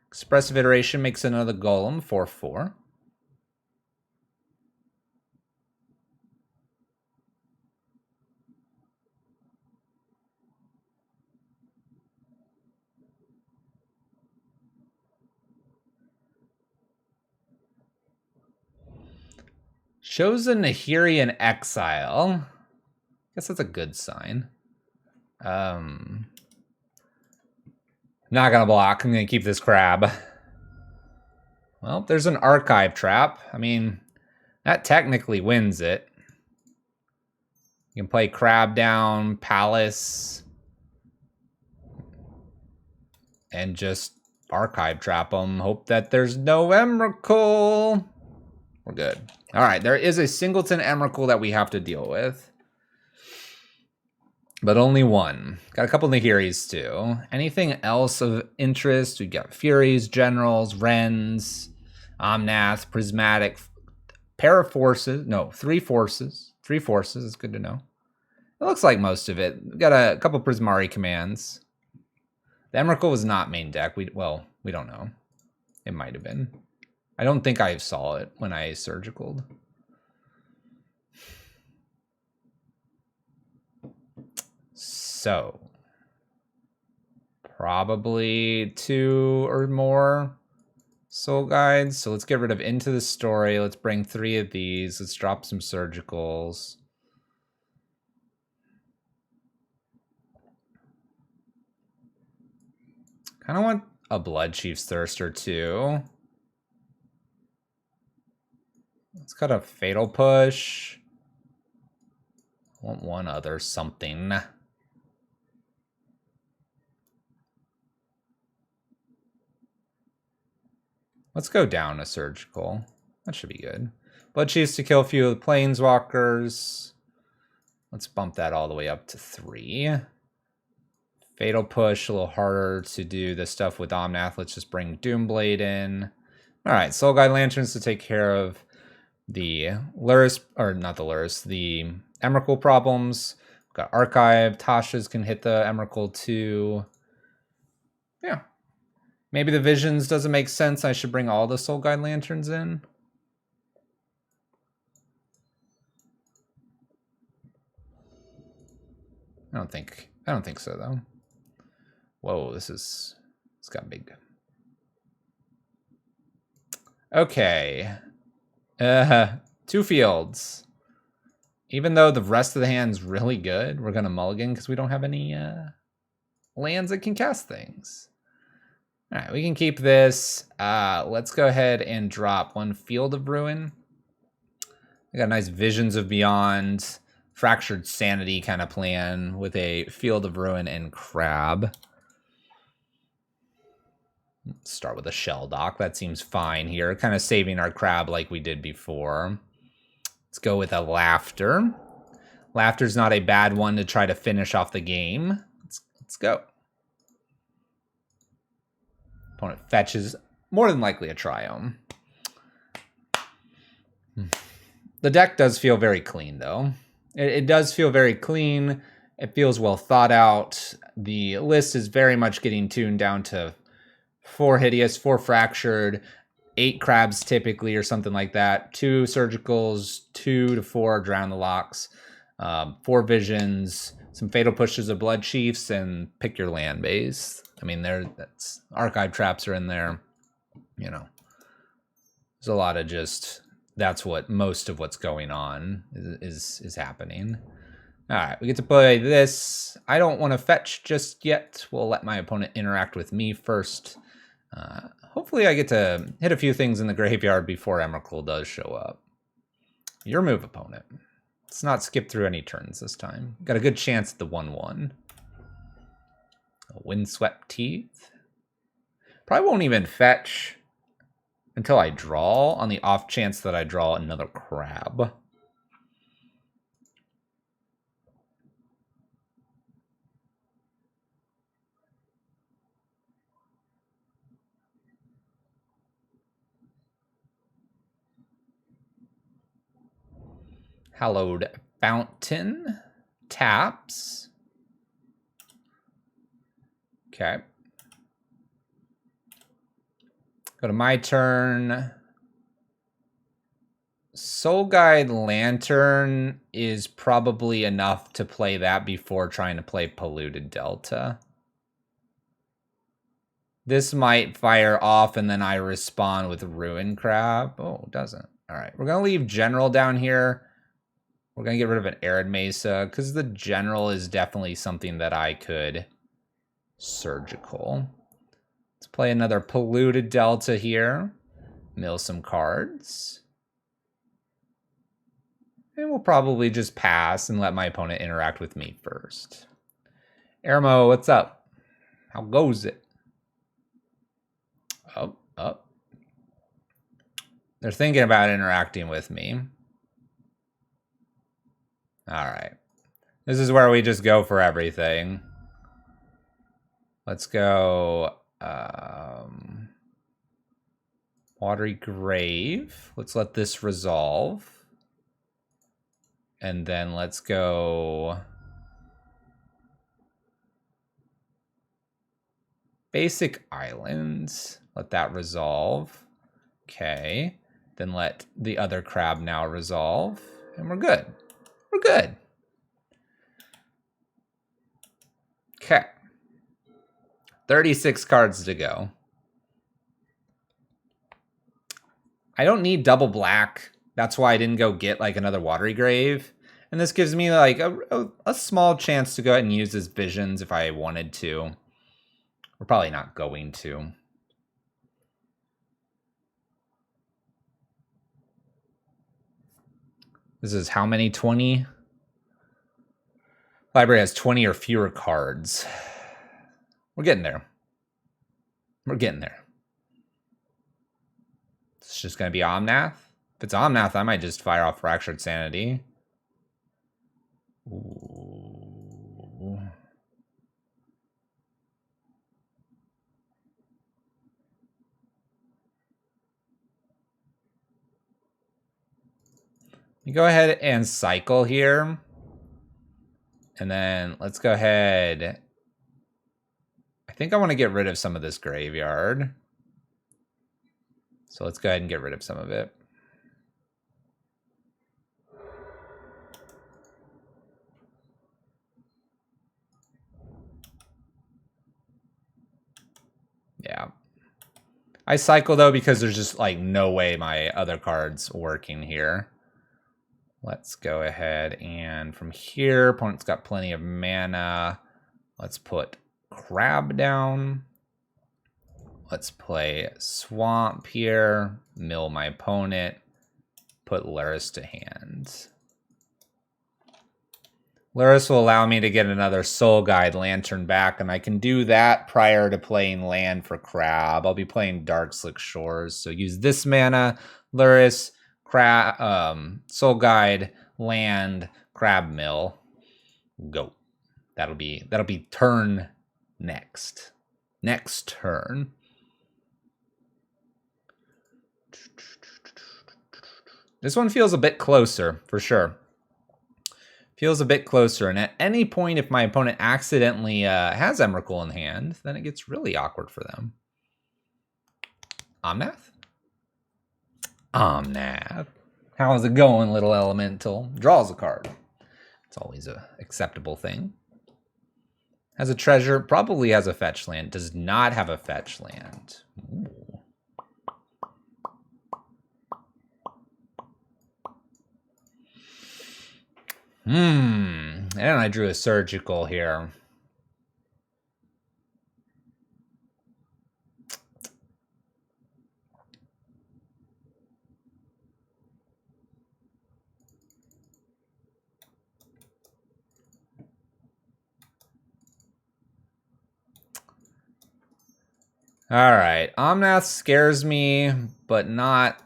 Expressive Iteration makes another Golem, 4/4. Shows a Nahiri in exile. Guess that's a good sign. Not gonna block. I'm gonna keep this crab. Well, there's an archive trap. I mean, that technically wins it. You can play crab down, palace, and just archive trap them. Hope that there's no Emrakul. We're good. All right, there is a singleton Emrakul that we have to deal with. But only one. Got a couple Nahiris too. Anything else of interest? We got Furies, Generals, Wrens, Omnath, Prismatic, pair of forces. No, 3 forces. 3 forces is good to know. It looks like most of it. We got a couple Prismari commands. The Emrakul was not main deck. We don't know. It might have been. I don't think I saw it when I surgicaled. So, probably 2 or more soul guides. So let's get rid of Into the Story. Let's bring 3 of these. Let's drop some surgicals. Kind of want a Blood Chief's Thirster too. Let's cut a Fatal Push. I want one other something. Let's go down a surgical. That should be good. Blood Chiefs to kill a few of the planeswalkers. Let's bump that all the way up to 3. Fatal Push, a little harder to do the stuff with Omnath. Let's just bring Doomblade in. All right, Soul Guide Lanterns to take care of the Luris, or not the Luris, the Emrakul problems. We've got Archive. Tasha's can hit the Emrakul too. Yeah. Maybe the Visions doesn't make sense. I should bring all the Soul Guide Lanterns in. I don't think so though. Whoa, it's got big. Okay. 2 fields. Even though the rest of the hand's really good, we're gonna mulligan because we don't have any lands that can cast things. All right, we can keep this. Let's go ahead and drop 1 Field of Ruin. I got a nice Visions of Beyond, Fractured Sanity kind of plan with a Field of Ruin and Crab. Let's start with a Shell Dock. That seems fine here. Kind of saving our Crab like we did before. Let's go with a Laughter. Laughter's not a bad one to try to finish off the game. Let's go. Opponent fetches, more than likely a Triome. The deck does feel very clean, though. It does feel very clean. It feels well thought out. The list is very much getting tuned down to 4 Hideous, 4 Fractured, 8 Crabs typically, or something like that. 2 Surgicals, 2 to 4 Drown the Locks, 4 Visions, some Fatal Pushes of Blood Chiefs, and pick your land base. I mean, that's Archive Traps are in there. You know, there's a lot of just, that's what most of what's going on is happening. All right, we get to play this. I don't want to fetch just yet. We'll let my opponent interact with me first. Hopefully I get to hit a few things in the graveyard before Emrakul does show up. Your move, opponent. Let's not skip through any turns this time. Got a good chance at the 1/1. Windswept Teeth. Probably won't even fetch until I draw, on the off chance that I draw another Crab. Hallowed Fountain. Taps. Okay. Go to my turn. Soul Guide Lantern is probably enough to play that before trying to play Polluted Delta. This might fire off and then I respond with Ruin Crab. Oh, it doesn't. All right, we're going to leave General down here. We're going to get rid of an Arid Mesa because the General is definitely something that I could surgical. Let's play another Polluted Delta here. Mill some cards. And we'll probably just pass and let my opponent interact with me first. Ermo, what's up? How goes it? Up. They're thinking about interacting with me. All right. This is where we just go for everything. Let's go Watery Grave. Let's let this resolve. And then let's go Basic Islands. Let that resolve. Okay. Then let the other crab now resolve. And we're good. We're good. Okay. 36 cards to go. I don't need double black. That's why I didn't go get like another Watery Grave. And this gives me like a small chance to go ahead and use his visions if I wanted to. We're probably not going to. This is how many? 20? Library has 20 or fewer cards. We're getting there. We're getting there. It's just going to be Omnath. If it's Omnath, I might just fire off Fractured Sanity. Ooh. You go ahead and cycle here. And then let's go ahead. I think I want to get rid of some of this graveyard. So let's go ahead and get rid of some of it. Yeah. I cycle though because there's just like no way my other card's working here. Let's go ahead and from here, opponent's got plenty of mana. Let's put Crab down. Let's play Swamp here, mill my opponent, put Luris to hand. Luris will allow me to get another Soul Guide Lantern back, and I can do that prior to playing land for Crab. I'll be playing Dark Slick Shores, so use this mana, Luris, Crab, Soul Guide, land, Crab mill, go. That'll be turn next. Next turn. This one feels a bit closer, for sure. Feels a bit closer, and at any point, if my opponent accidentally has Emrakul in hand, then it gets really awkward for them. Omnath? Omnath. How's it going, little elemental? Draws a card. It's always a acceptable thing. Has a treasure, probably has a fetch land. Does not have a fetch land. Ooh. And I drew a surgical here. All right, Omnath scares me, but not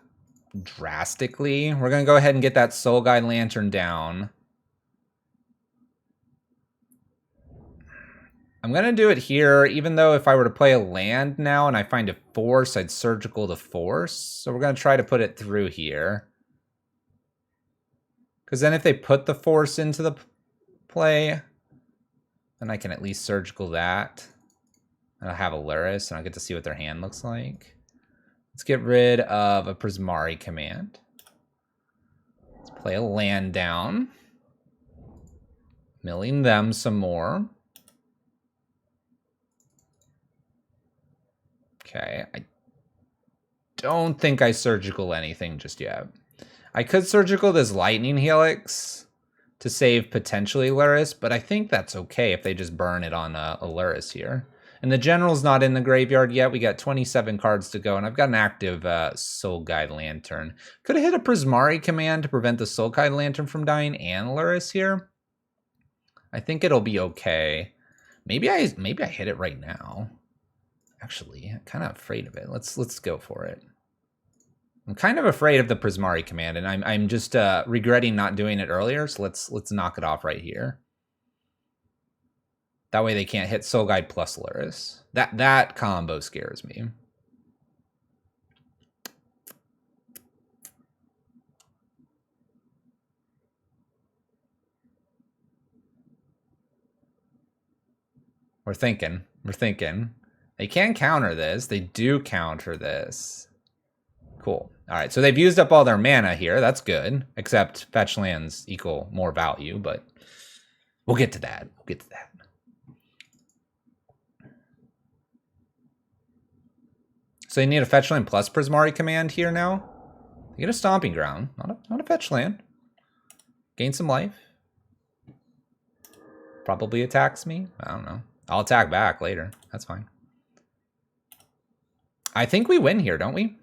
drastically. We're going to go ahead and get that Soul Guide Lantern down. I'm going to do it here, even though if I were to play a land now and I find a force, I'd surgical the force. So we're going to try to put it through here. Because then if they put the force into the play, then I can at least surgical that. And I'll have a Luris, and I'll get to see what their hand looks like. Let's get rid of a Prismari command. Let's play a land down. Milling them some more. Okay, I don't think I surgical anything just yet. I could surgical this Lightning Helix to save potentially Luris, but I think that's okay if they just burn it on a Luris here. And the General's not in the graveyard yet. We got 27 cards to go, and I've got an active Soul Guide Lantern. Could have hit a Prismari command to prevent the Soul Guide Lantern from dying and Luris here. I think it'll be okay. Maybe I hit it right now. Actually, I'm kind of afraid of it. Let's go for it. I'm kind of afraid of the Prismari command, and I'm just regretting not doing it earlier. So let's knock it off right here. That way they can't hit Soul Guide plus Luris. That combo scares me. We're thinking. They can counter this. They do counter this. Cool. All right, so they've used up all their mana here. That's good. Except fetch lands equal more value, but we'll get to that. So they need a fetch land plus Prismari command here now. They get a Stomping Ground, not a fetch land. Gain some life. Probably attacks me. I don't know. I'll attack back later. That's fine. I think we win here, don't we?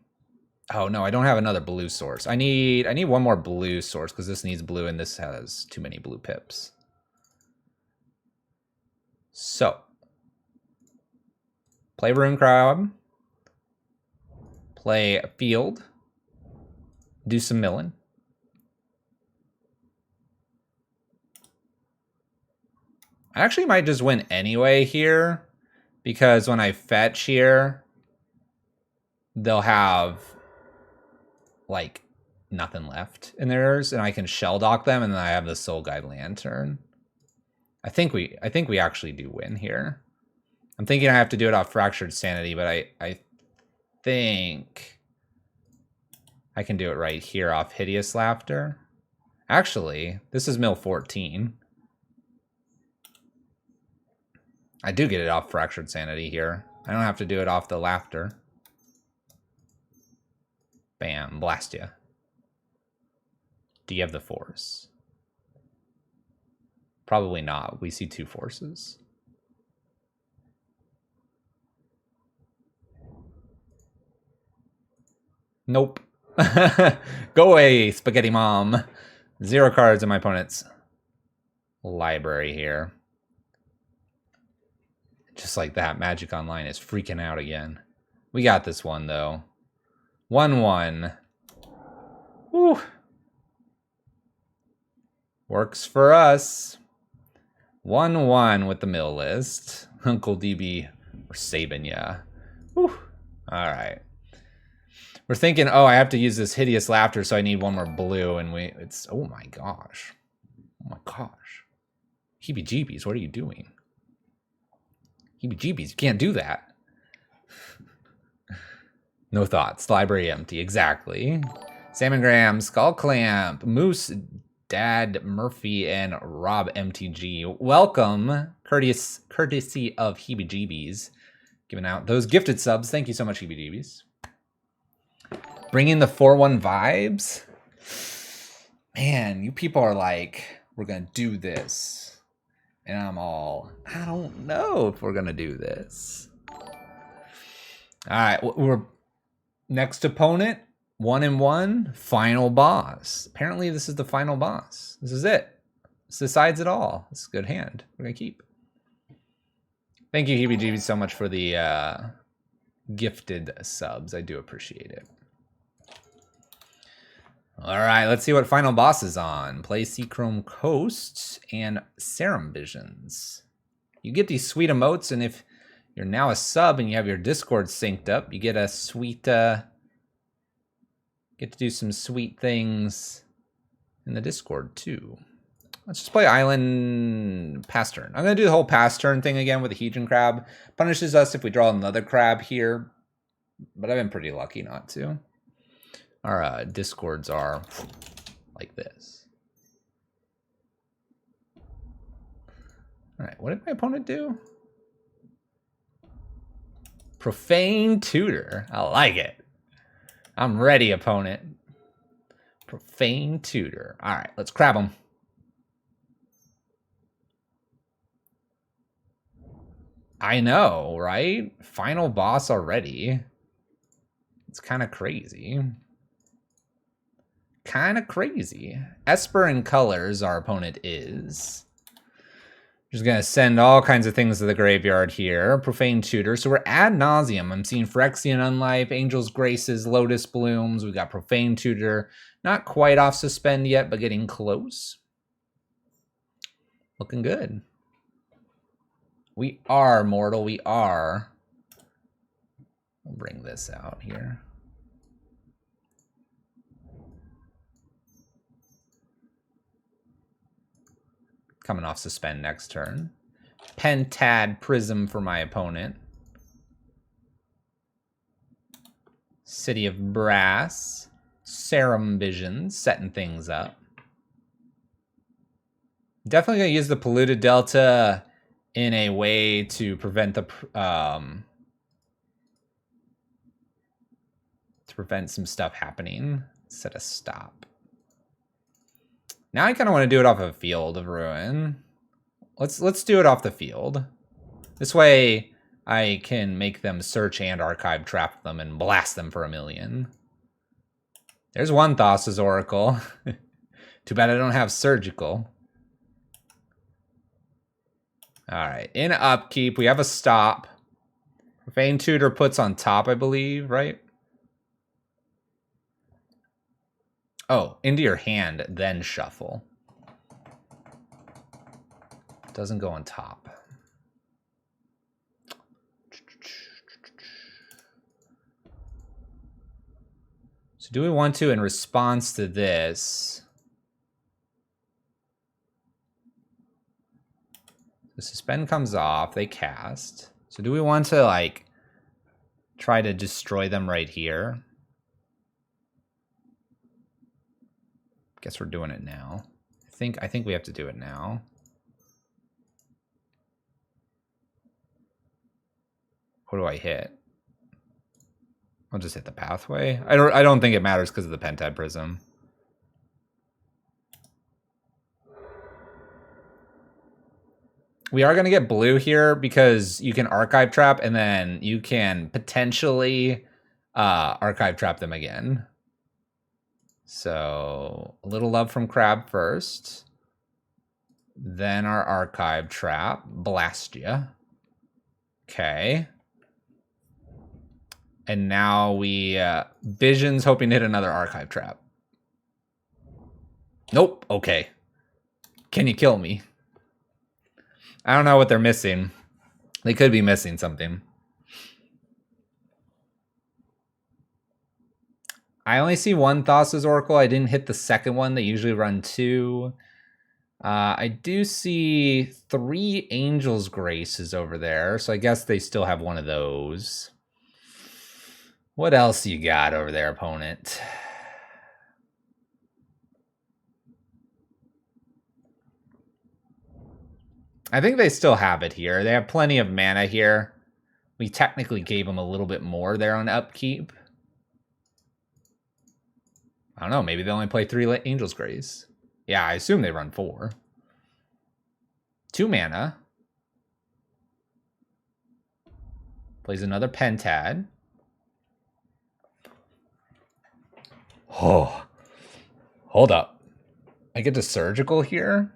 Oh no, I don't have another blue source. I need one more blue source because this needs blue and this has too many blue pips. So play Rune Crab. Play Field. Do some milling. I actually might just win anyway here because when I fetch here, they'll have like nothing left in theirs, and I can shell dock them, and then I have the Soul Guide Lantern. I think we actually do win here. I'm thinking I have to do it off Fractured Sanity, but I think I can do it right here off Hideous Laughter. Actually, this is mill 14. I do get it off Fractured Sanity here. I don't have to do it off the Laughter. Bam, blast ya. Do you have the force? Probably not. We see two forces. Nope. Go away, Spaghetti Mom. 0 cards in my opponent's library here. Just like that, Magic Online is freaking out again. We got this one, though. 1-1. Woo. Works for us. 1-1 with the mill list. Uncle DB, we're saving ya. Woo. All right. We're thinking, oh, I have to use this Hideous Laughter, so I need one more blue, and it's, oh my gosh. Oh my gosh. Heebie-jeebies, what are you doing? Heebie-jeebies, you can't do that. No thoughts, library empty, exactly. Salmon Graham, Skull Clamp, Moose, Dad, Murphy, and Rob MTG. Welcome, courtesy of Heebie-jeebies. Giving out those gifted subs. Thank you so much, Heebie-jeebies. Bringing the 4-1 vibes. Man, you people are like, we're going to do this. And I'm all, I don't know if we're going to do this. All right, we're next opponent, 1-1, final boss. Apparently this is the final boss. This is it. This decides it all. This is a good hand. We're going to keep. Thank you, Heebie-jeebies, so much for the gifted subs. I do appreciate it. All right, let's see what final boss is on. Play Seachrome Coast and Serum Visions. You get these sweet emotes, and if you're now a sub and you have your Discord synced up, you get a sweet, get to do some sweet things in the Discord too. Let's just play island pass turn. I'm going to do the whole pass turn thing again with the Hedron crab. Punishes us if we draw another crab here, but I've been pretty lucky not to. Our Discords are like this. All right, what did my opponent do? Profane Tutor. I like it. I'm ready, opponent. Profane Tutor. All right, let's crab him. I know, right? Final boss already. It's kind of crazy. Kind of crazy. Esper in colors, our opponent is. Just gonna send all kinds of things to the graveyard here. Profane Tutor. So we're ad nauseum. I'm seeing Phyrexian Unlife, Angel's Graces, Lotus Blooms. We've got Profane Tutor. Not quite off suspend yet, but getting close. Looking good. We are mortal. We are. We'll bring this out here. Coming off suspend next turn. Pentad Prism for my opponent. City of Brass. Serum Visions, setting things up. Definitely going to use the Polluted Delta in a way to prevent the to prevent some stuff happening. Set a stop. Now I kind of want to do it off a Field of Ruin. Let's do it off the field. This way I can make them search and archive trap them and blast them for 1,000,000. There's one Thassa's Oracle. Too bad I don't have Surgical. All right, in upkeep, we have a stop. Profane Tutor puts on top, I believe, right? Oh, into your hand, then shuffle. Doesn't go on top. So do we want to, in response to this... The suspend comes off, they cast. So do we want to, like, try to destroy them right here? Guess we're doing it now. I think we have to do it now. What do I hit? I'll just hit the pathway. I don't think it matters because of the Pentad Prism. We are going to get blue here because you can archive trap and then you can potentially archive trap them again. So a little love from Crab first. Then our archive trap. Blast ya. Okay. And now we Visions hoping to hit another archive trap. Nope. Okay. Can you kill me? I don't know what they're missing. They could be missing something. I only see one Thassa's Oracle. I didn't hit the second one. They usually run 2. I do see 3 Angel's Graces over there. So I guess they still have one of those. What else you got over there, opponent? I think they still have it here. They have plenty of mana here. We technically gave them a little bit more there on upkeep. I don't know. Maybe they only play 3 Angel's Grace. Yeah, I assume they run 4. 2 mana. Plays another Pentad. Oh. Hold up. I get to Surgical here?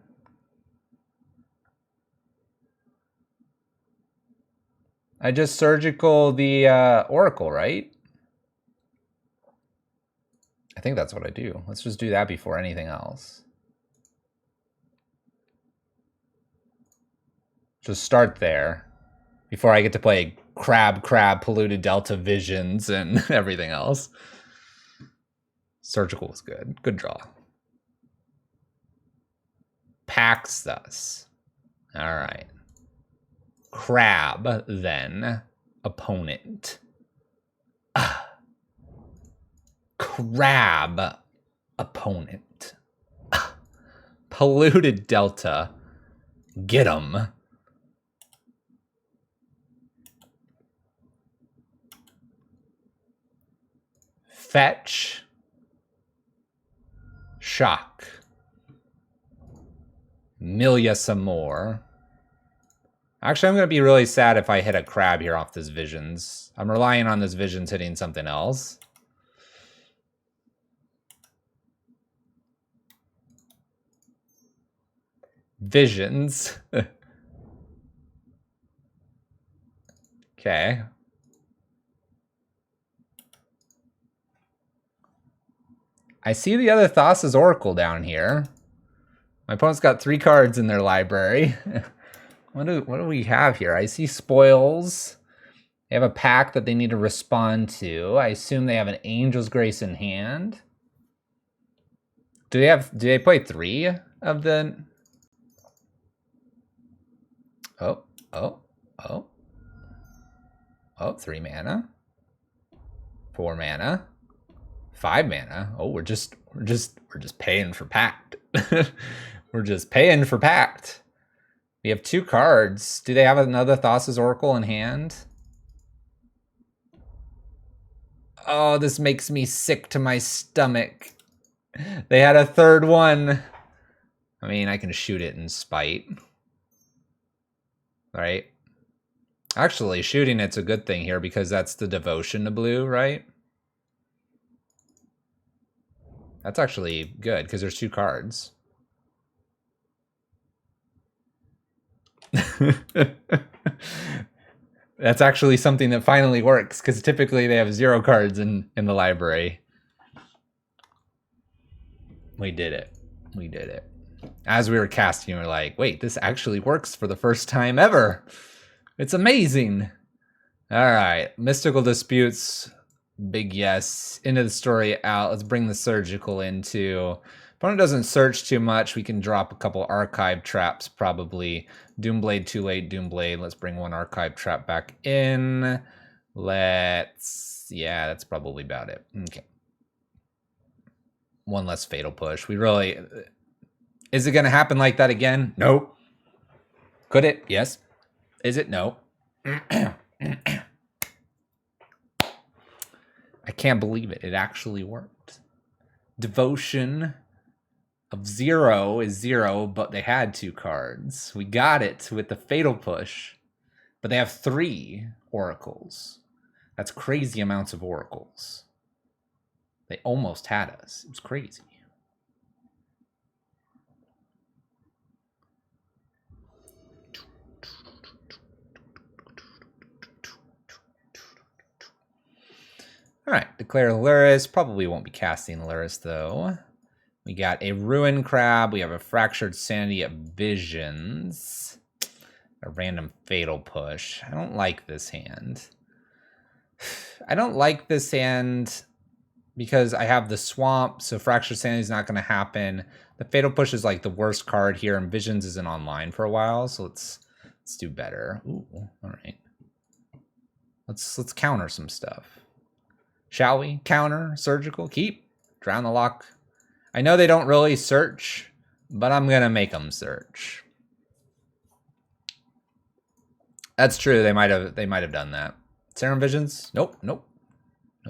I just Surgical the Oracle, right? I think that's what I do. Let's just do that before anything else. Just start there before I get to play Crab, Polluted Delta Visions, and everything else. Surgical was good. Good draw. packs us. All right. Crab, then. Opponent. Crab. Opponent. Polluted Delta. Get 'em. Fetch. Shock. Milia some more. Actually, I'm going to be really sad if I hit a crab here off this Visions. I'm relying on this Visions hitting something else. Visions. Okay. I see the other Thassa's Oracle down here. My opponent's got 3 cards in their library. What do we have here? I see Spoils. They have a pack that they need to respond to. I assume they have an Angel's Grace in hand. Do they play 3 of the... Oh, 3 mana. 4 mana. 5 mana. Oh, we're just paying for Pact. We're just paying for Pact. We have 2 cards. Do they have another Thassa's Oracle in hand? Oh, this makes me sick to my stomach. They had a 3rd one. I mean, I can shoot it in spite. Right? Actually, shooting it's a good thing here because that's the devotion to blue, right? That's actually good because there's 2 cards. That's actually something that finally works because typically they have 0 cards in the library. We did it. We did it. As we were casting, we were like, wait, this actually works for the first time ever. It's amazing. All right. Mystical Disputes. Big yes. Into the story out. Let's bring the surgical into. Opponent doesn't search too much. We can drop a couple archive traps probably. Doomblade too late. Doomblade. Let's bring 1 archive trap back in. Yeah, that's probably about it. Okay. 1 less fatal push. We really... Is it going to happen like that again? Nope. Could it? Yes. Is it? No. I can't believe it. It actually worked. Devotion of 0 is 0, but they had 2 cards. We got it with the fatal push, but they have 3 oracles. That's crazy amounts of oracles. They almost had us. It was crazy. All right, declare Luris. Probably won't be casting Luris, though. We got a Ruin Crab. We have a Fractured Sanity of Visions. A random Fatal Push. I don't like this hand. I don't like this hand because I have the Swamp, so Fractured Sanity is not going to happen. The Fatal Push is like the worst card here, and Visions isn't online for a while, so let's do better. Ooh, all right. Let's counter some stuff. Shall we? Counter, surgical, keep, drown the lock. I know they don't really search, but I'm gonna make them search. That's true. They might have done that. Serum Visions? Nope. No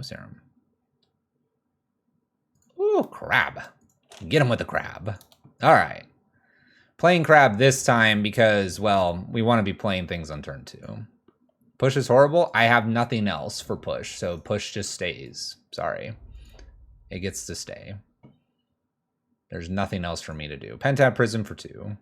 serum. Ooh, crab. Get him with the crab. All right. Playing crab this time because, well, we want to be playing things on turn 2. Push is horrible. I have nothing else for push, so push just stays. Sorry. It gets to stay. There's nothing else for me to do. Pentad Prison for 2.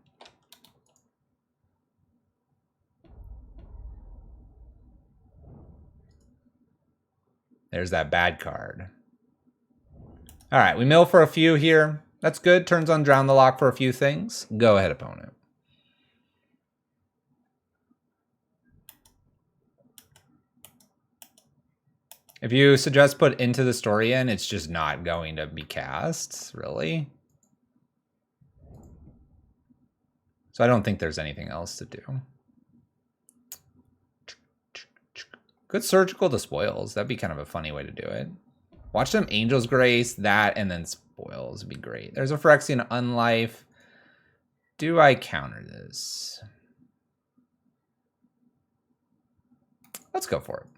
There's that bad card. All right, we mill for a few here. That's good. Turns on Drown the Lock for a few things. Go ahead, opponent. If you suggest put Into the Story in, it's just not going to be cast, really. So I don't think there's anything else to do. Good surgical to spoils. That'd be kind of a funny way to do it. Watch them Angel's Grace, that, and then spoils would be great. There's a Phyrexian Unlife. Do I counter this? Let's go for it.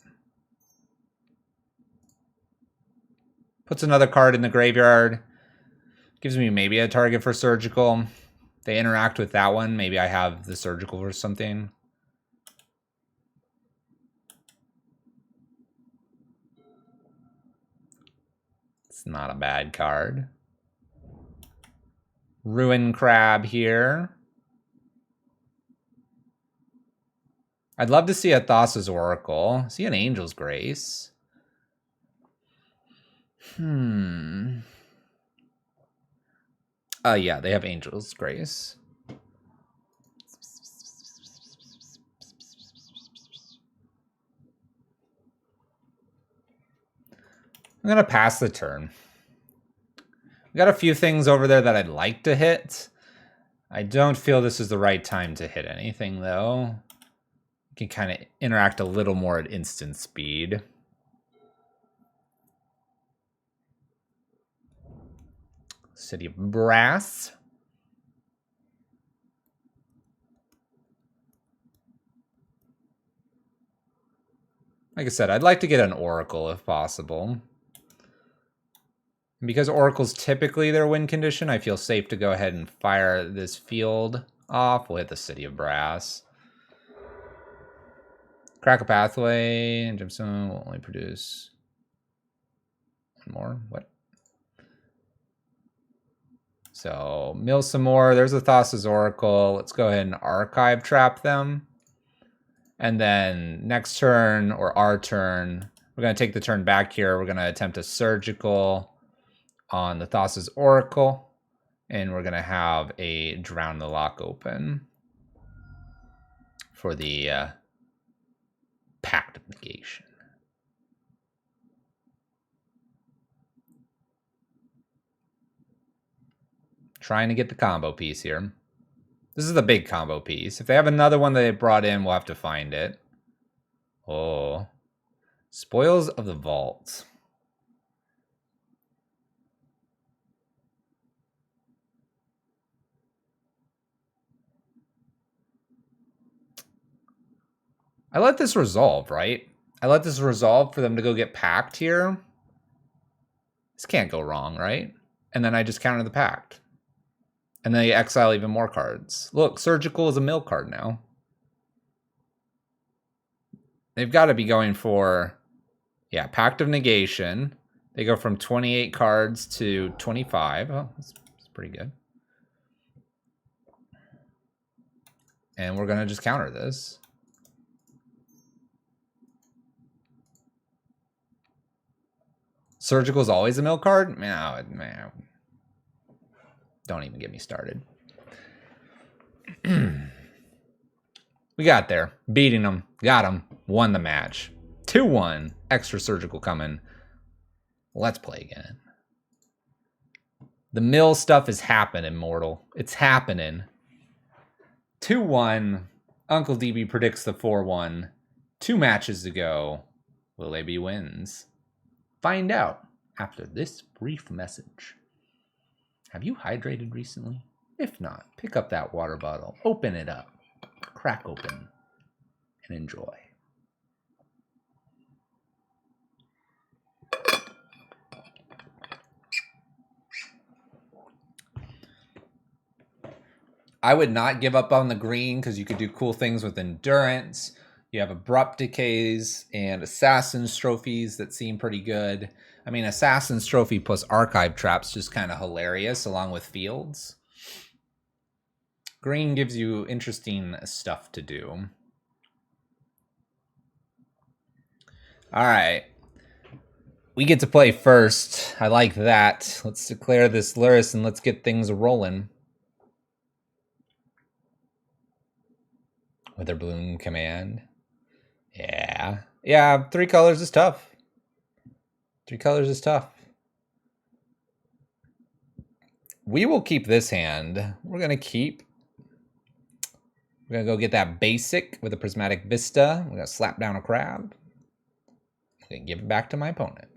Puts another card in the graveyard. Gives me maybe a target for surgical. They interact with that one. Maybe I have the surgical or something. It's not a bad card. Ruin Crab here. I'd love to see a Thassa's Oracle. See an Angel's Grace. Yeah, they have Angel's Grace. I'm going to pass the turn. We got a few things over there that I'd like to hit. I don't feel this is the right time to hit anything, though. You can kind of interact a little more at instant speed. City of Brass. Like I said, I'd like to get an Oracle if possible. And because Oracle's typically their win condition, I feel safe to go ahead and fire this field off. We'll hit the City of Brass. Crack a Pathway, and Gemstone will only produce one more. What? So, mill some more. There's a Thassa's Oracle. Let's go ahead and archive trap them. And then next turn, or our turn, we're going to take the turn back here. We're going to attempt a surgical on the Thassa's Oracle. And we're going to have a Drown the Lock open for the Pact of Negation. Trying to get the combo piece here. This is the big combo piece. If they have another one that they brought in, we'll have to find it. Oh. Spoils of the Vault. I let this resolve, right? I let this resolve for them to go get packed here. This can't go wrong, right? And then I just counter the pact. And then they exile even more cards. Look, Surgical is a mill card now. They've got to be going for, yeah, Pact of Negation. They go from 28 cards to 25. Oh, that's pretty good. And we're going to just counter this. Surgical is always a mill card? No, man. Don't even get me started. We got there. Beating them. Got them. Won the match. 2-1. Extra surgical coming. Let's play again. The mill stuff is happening, mortal. It's happening. 2-1. Uncle DB predicts the 4-1. 2 matches to go. Will they be wins? Find out after this brief message. Have you hydrated recently? If not, pick up that water bottle, open it up, crack open, and enjoy. I would not give up on the green because you could do cool things with endurance. You have abrupt decays and assassin's trophies that seem pretty good. I mean, assassin's trophy plus archive traps just kind of hilarious along with fields. Green gives you interesting stuff to do. All right. We get to play first. I like that. Let's declare this Luris and let's get things rolling. Witherbloom Command. Yeah. Yeah, 3 colors is tough. 3 colors is tough. We will keep this hand. We're going to keep We're gonna go get that basic with a prismatic vista. We're gonna slap down a crab. I'm gonna give it back to my opponent.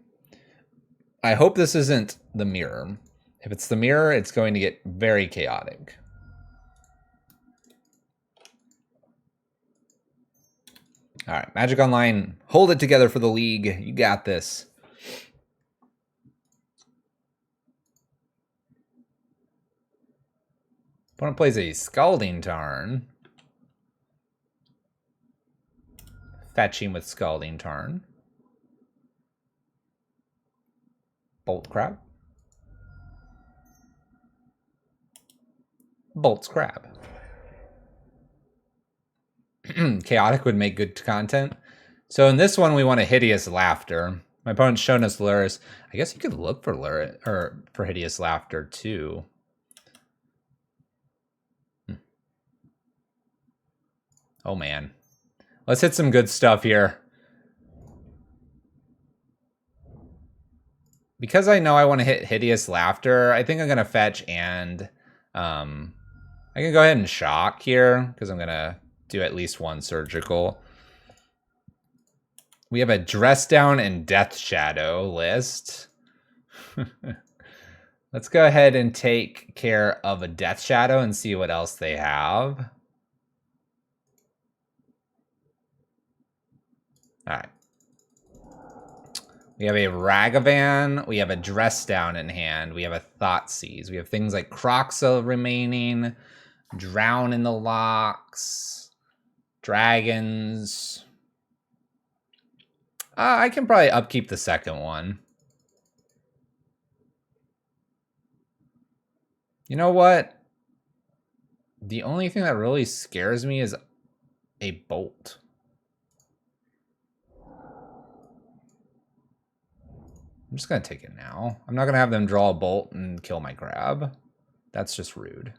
I hope this isn't the mirror. If it's the mirror, it's going to get very chaotic. All right, Magic Online, hold it together for the league. You got this. Opponent plays a Scalding Tarn. Fetching with Scalding Tarn. Bolt Crab. Bolt's Crab. Chaotic would make good content. So in this one, we want a Hideous Laughter. My opponent's shown us Luris. I guess you could look for Luris or for Hideous Laughter too. Oh man. Let's hit some good stuff here. Because I know I want to hit Hideous Laughter, I think I'm going to fetch and I can go ahead and shock here because I'm going to do at least one surgical. We have a Dress Down and Death Shadow list. Let's go ahead and take care of a Death Shadow and see what else they have. All right. We have a Ragavan. We have a Dress Down in hand. We have a Thoughtseize. We have things like Croxa remaining, Drown in the Locks, Dragons. I can probably upkeep the second one. You know what? The only thing that really scares me is a Bolt. I'm just going to take it now. I'm not going to have them draw a Bolt and kill my crab. That's just rude.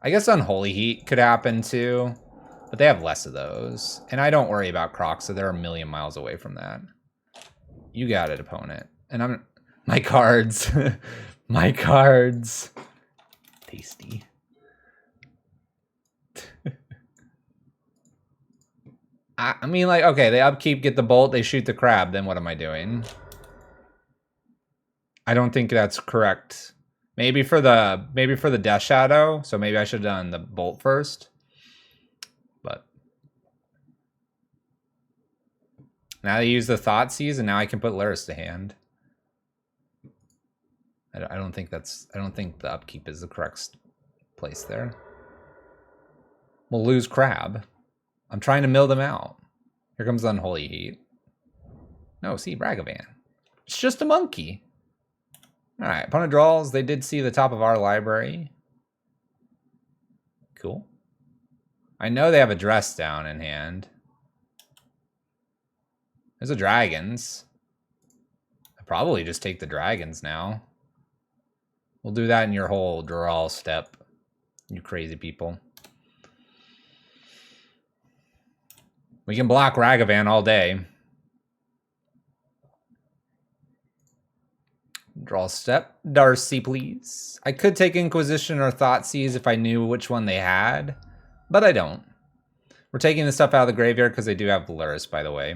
I guess Unholy Heat could happen too, but they have less of those. And I don't worry about Crocs, so they're a million miles away from that. You got it, opponent. And my cards. My cards. Tasty. I mean, like, okay, they upkeep, get the Bolt, they shoot the crab, then what am I doing? I don't think that's correct. Maybe for the Death Shadow, so maybe I should have done the Bolt first. But now they use the Thoughtseize, and now I can put Luris to hand. I don't think the upkeep is the correct place there. We'll lose crab. I'm trying to mill them out. Here comes the Unholy Heat. No, see, Ragavan. It's just a monkey. All right, opponent draws. They did see the top of our library. Cool. I know they have a Dress Down in hand. There's a Dragons. I'll probably just take the Dragons now. We'll do that in your whole draw step, you crazy people. We can block Ragavan all day. Draw step. Darcy, please. I could take Inquisition or Thoughtseize if I knew which one they had, but I don't. We're taking the stuff out of the graveyard because they do have Luris, by the way.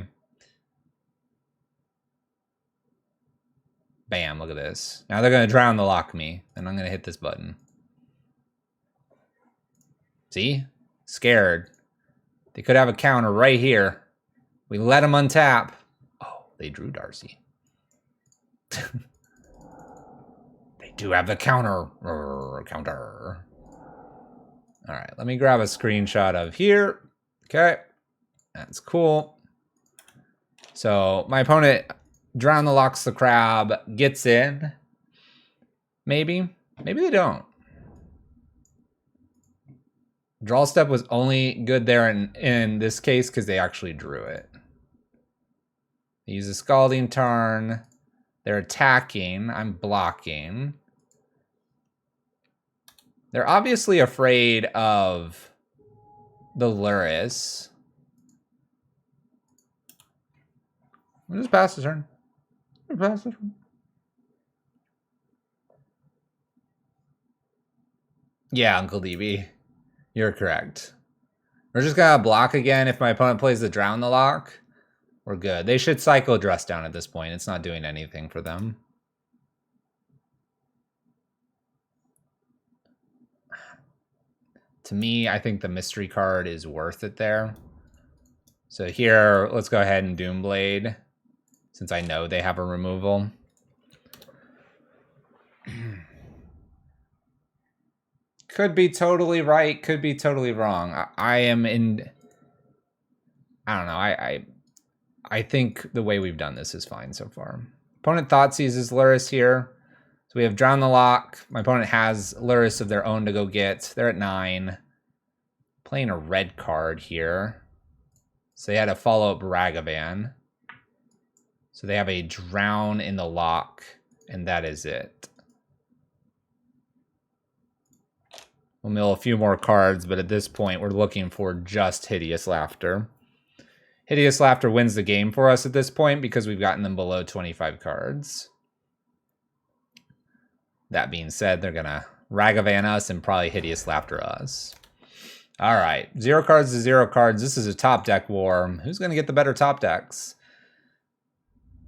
Bam, look at this. Now they're going to drown the lock me, and I'm going to hit this button. See? Scared. They could have a counter right here. We let them untap. Oh, they drew Darcy. They do have the counter. Counter. All right, let me grab a screenshot of here. Okay, that's cool. So my opponent drown the locks the crab, gets in. Maybe they don't. Draw step was only good there in this case because they actually drew it. They use a Scalding Tarn. They're attacking. I'm blocking. They're obviously afraid of the Luris. We'll just pass the turn. Pass the turn. Yeah, Uncle DB. You're correct. We're just gonna block again if my opponent plays the Drown the Lock. We're good. They should cycle Dress Down at this point. It's not doing anything for them. To me, I think the mystery card is worth it there. So here, let's go ahead and Doomblade, since I know they have a removal. Could be totally right, could be totally wrong. I am in... I don't know, I think the way we've done this is fine so far. Opponent Thoughtseize his Luris here. So we have Drown the Lock. My opponent has Luris of their own to go get. They're at 9. Playing a red card here. So they had a follow-up Ragavan. So they have a Drown in the Lock, and that is it. We'll mill a few more cards, but at this point, we're looking for just Hideous Laughter. Hideous Laughter wins the game for us at this point because we've gotten them below 25 cards. That being said, they're going to Ragavan us and probably Hideous Laughter us. All right, 0 cards to 0 cards. This is a top deck war. Who's going to get the better top decks?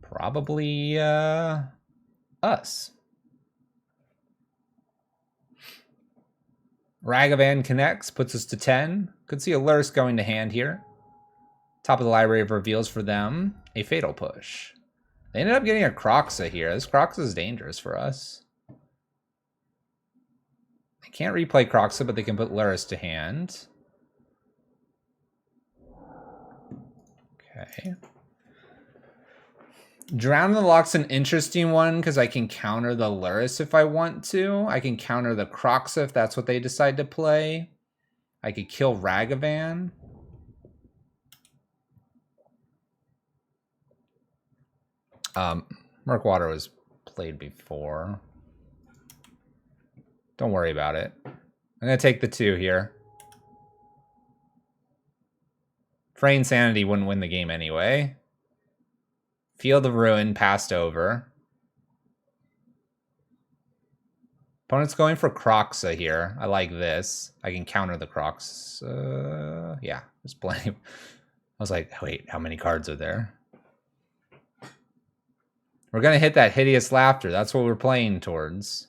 Probably us. Ragavan connects, puts us to 10. Could see a Luris going to hand here. Top of the library of reveals for them. A Fatal Push. They ended up getting a Croxa here. This Croxa is dangerous for us. They can't replay Croxa, but they can put Luris to hand. Okay. Drown in the Lock's an interesting one because I can counter the Luris if I want to. I can counter the Croxa if that's what they decide to play. I could kill Ragavan. Murkwater was played before. Don't worry about it. I'm going to take the 2 here. Fray Insanity wouldn't win the game anyway. Field of Ruin passed over. Opponent's going for Croxa here. I like this. I can counter the Croxa. Yeah, there's plenty. I was like, wait, how many cards are there? We're going to hit that Hideous Laughter. That's what we're playing towards.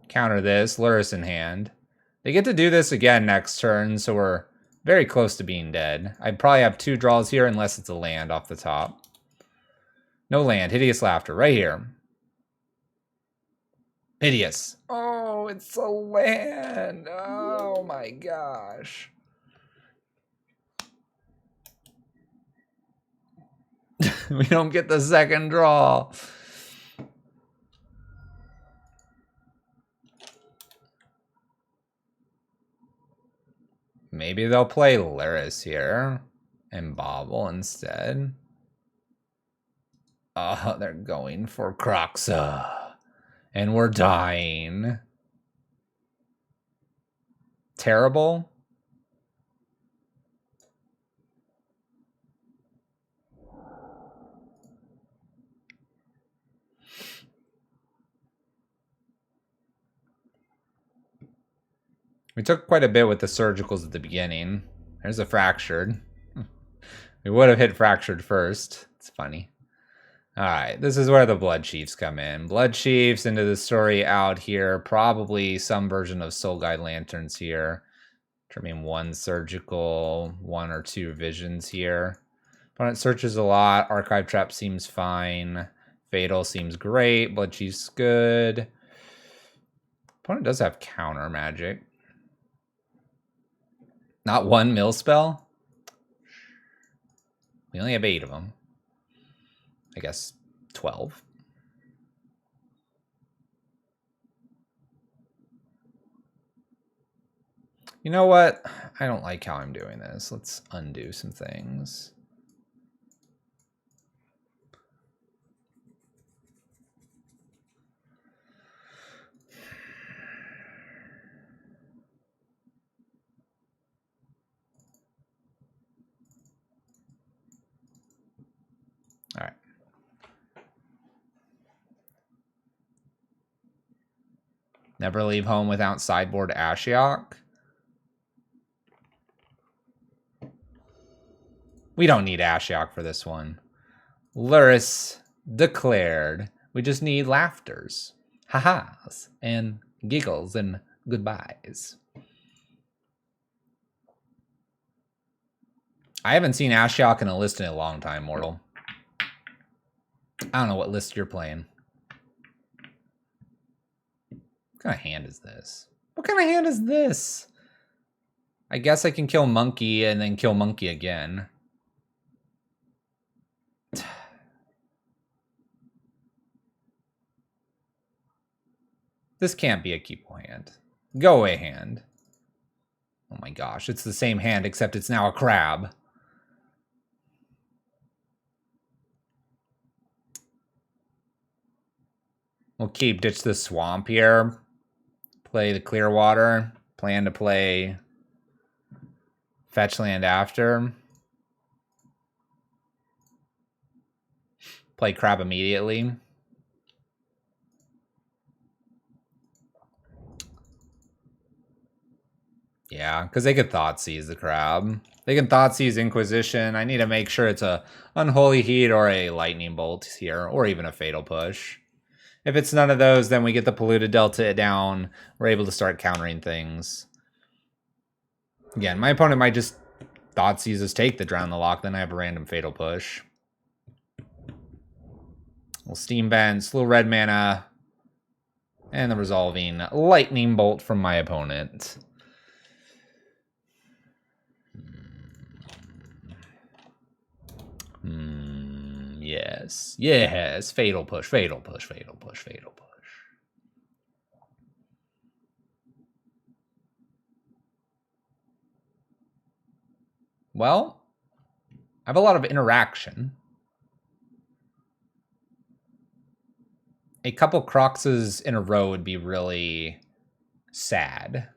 Counter this. Luris in hand. They get to do this again next turn, so we're very close to being dead. I'd probably have 2 draws here unless it's a land off the top. No land. Hideous Laughter right here. Hideous. Oh, it's a land. Oh my gosh. We don't get the second draw. Maybe they'll play Luris here and Bobble instead. Oh, they're going for Croxa. And we're dying. Terrible. We took quite a bit with the surgicals at the beginning. There's a fractured. We would have hit fractured first. It's funny. All right, this is where the Blood Chiefs come in. Blood Chiefs into the story out here. Probably some version of Soul Guide Lanterns here. Trimming 1 surgical, 1 or 2 visions here. Opponent searches a lot. Archive Trap seems fine. Fatal seems great. Blood Chiefs good. Opponent does have counter magic. Not 1 mill spell? We only have 8 of them. I guess 12. You know what? I don't like how I'm doing this. Let's undo some things. All right. Never leave home without sideboard Ashiok. We don't need Ashiok for this one. Luris declared. We just need laughters, ha-has, and giggles and goodbyes. I haven't seen Ashiok in a list in a long time, Mortal. I don't know what list you're playing. What kind of hand is this? What kind of hand is this? I guess I can kill Monkey and then kill Monkey again. This can't be a Keepo hand. Go away hand. Oh my gosh, it's the same hand except it's now a crab. We'll keep ditch the swamp here. Play the Clearwater. Plan to play fetch land after. Play crab immediately. Yeah, because they could Thoughtseize the crab. They can Thoughtseize Inquisition. I need to make sure it's a Unholy Heat or a Lightning Bolt here, or even a Fatal Push. If it's none of those, then we get the Polluted Delta down. We're able to start countering things. Again, my opponent might just Thoughtseize us, take the Drown the Lock, then I have a random Fatal Push. We'll Steam Vents, little red mana, and the resolving Lightning Bolt from my opponent. Yes. Yes. Fatal Push, Fatal Push, Fatal Push, Fatal Push. Well, I have a lot of interaction. A couple Croxes in a row would be really sad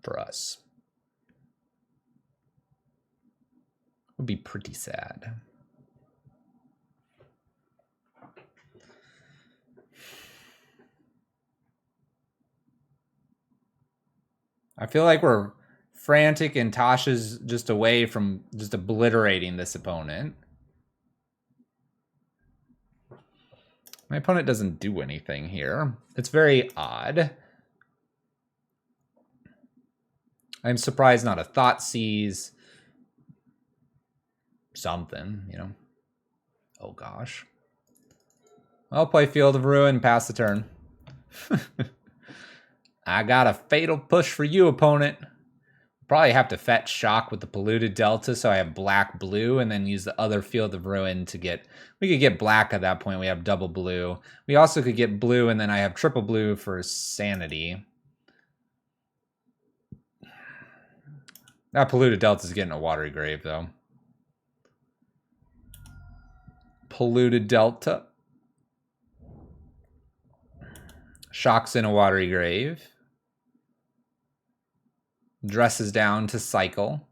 for us. Would be pretty sad. I feel like we're frantic and Tasha's just away from just obliterating this opponent. My opponent doesn't do anything here. It's very odd. I'm surprised not a Thoughtseize. Something, you know. Oh gosh. I'll play Field of Ruin, pass the turn. I got a Fatal Push for you, opponent. Probably have to fetch Shock with the Polluted Delta, so I have black-blue, and then use the other Field of Ruin to get... We could get black at that point. We have double blue. We also could get blue, and then I have triple blue for Sanity. That Polluted Delta is getting a Watery Grave, though. Polluted Delta. Shock's in a Watery Grave. Dresses down to cycle.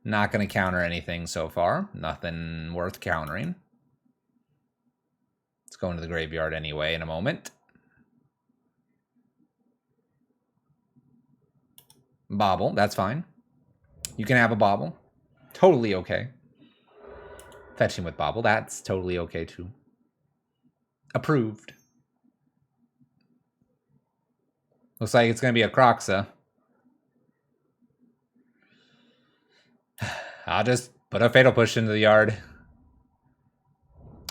Not going to counter anything so far. Nothing worth countering. Let's go into the graveyard anyway in a moment. Bobble, that's fine. You can have a Bobble. Totally okay. Fetching with Bobble, that's totally okay too. Approved. Looks like it's going to be a Croxa. I'll just put a Fatal Push into the yard.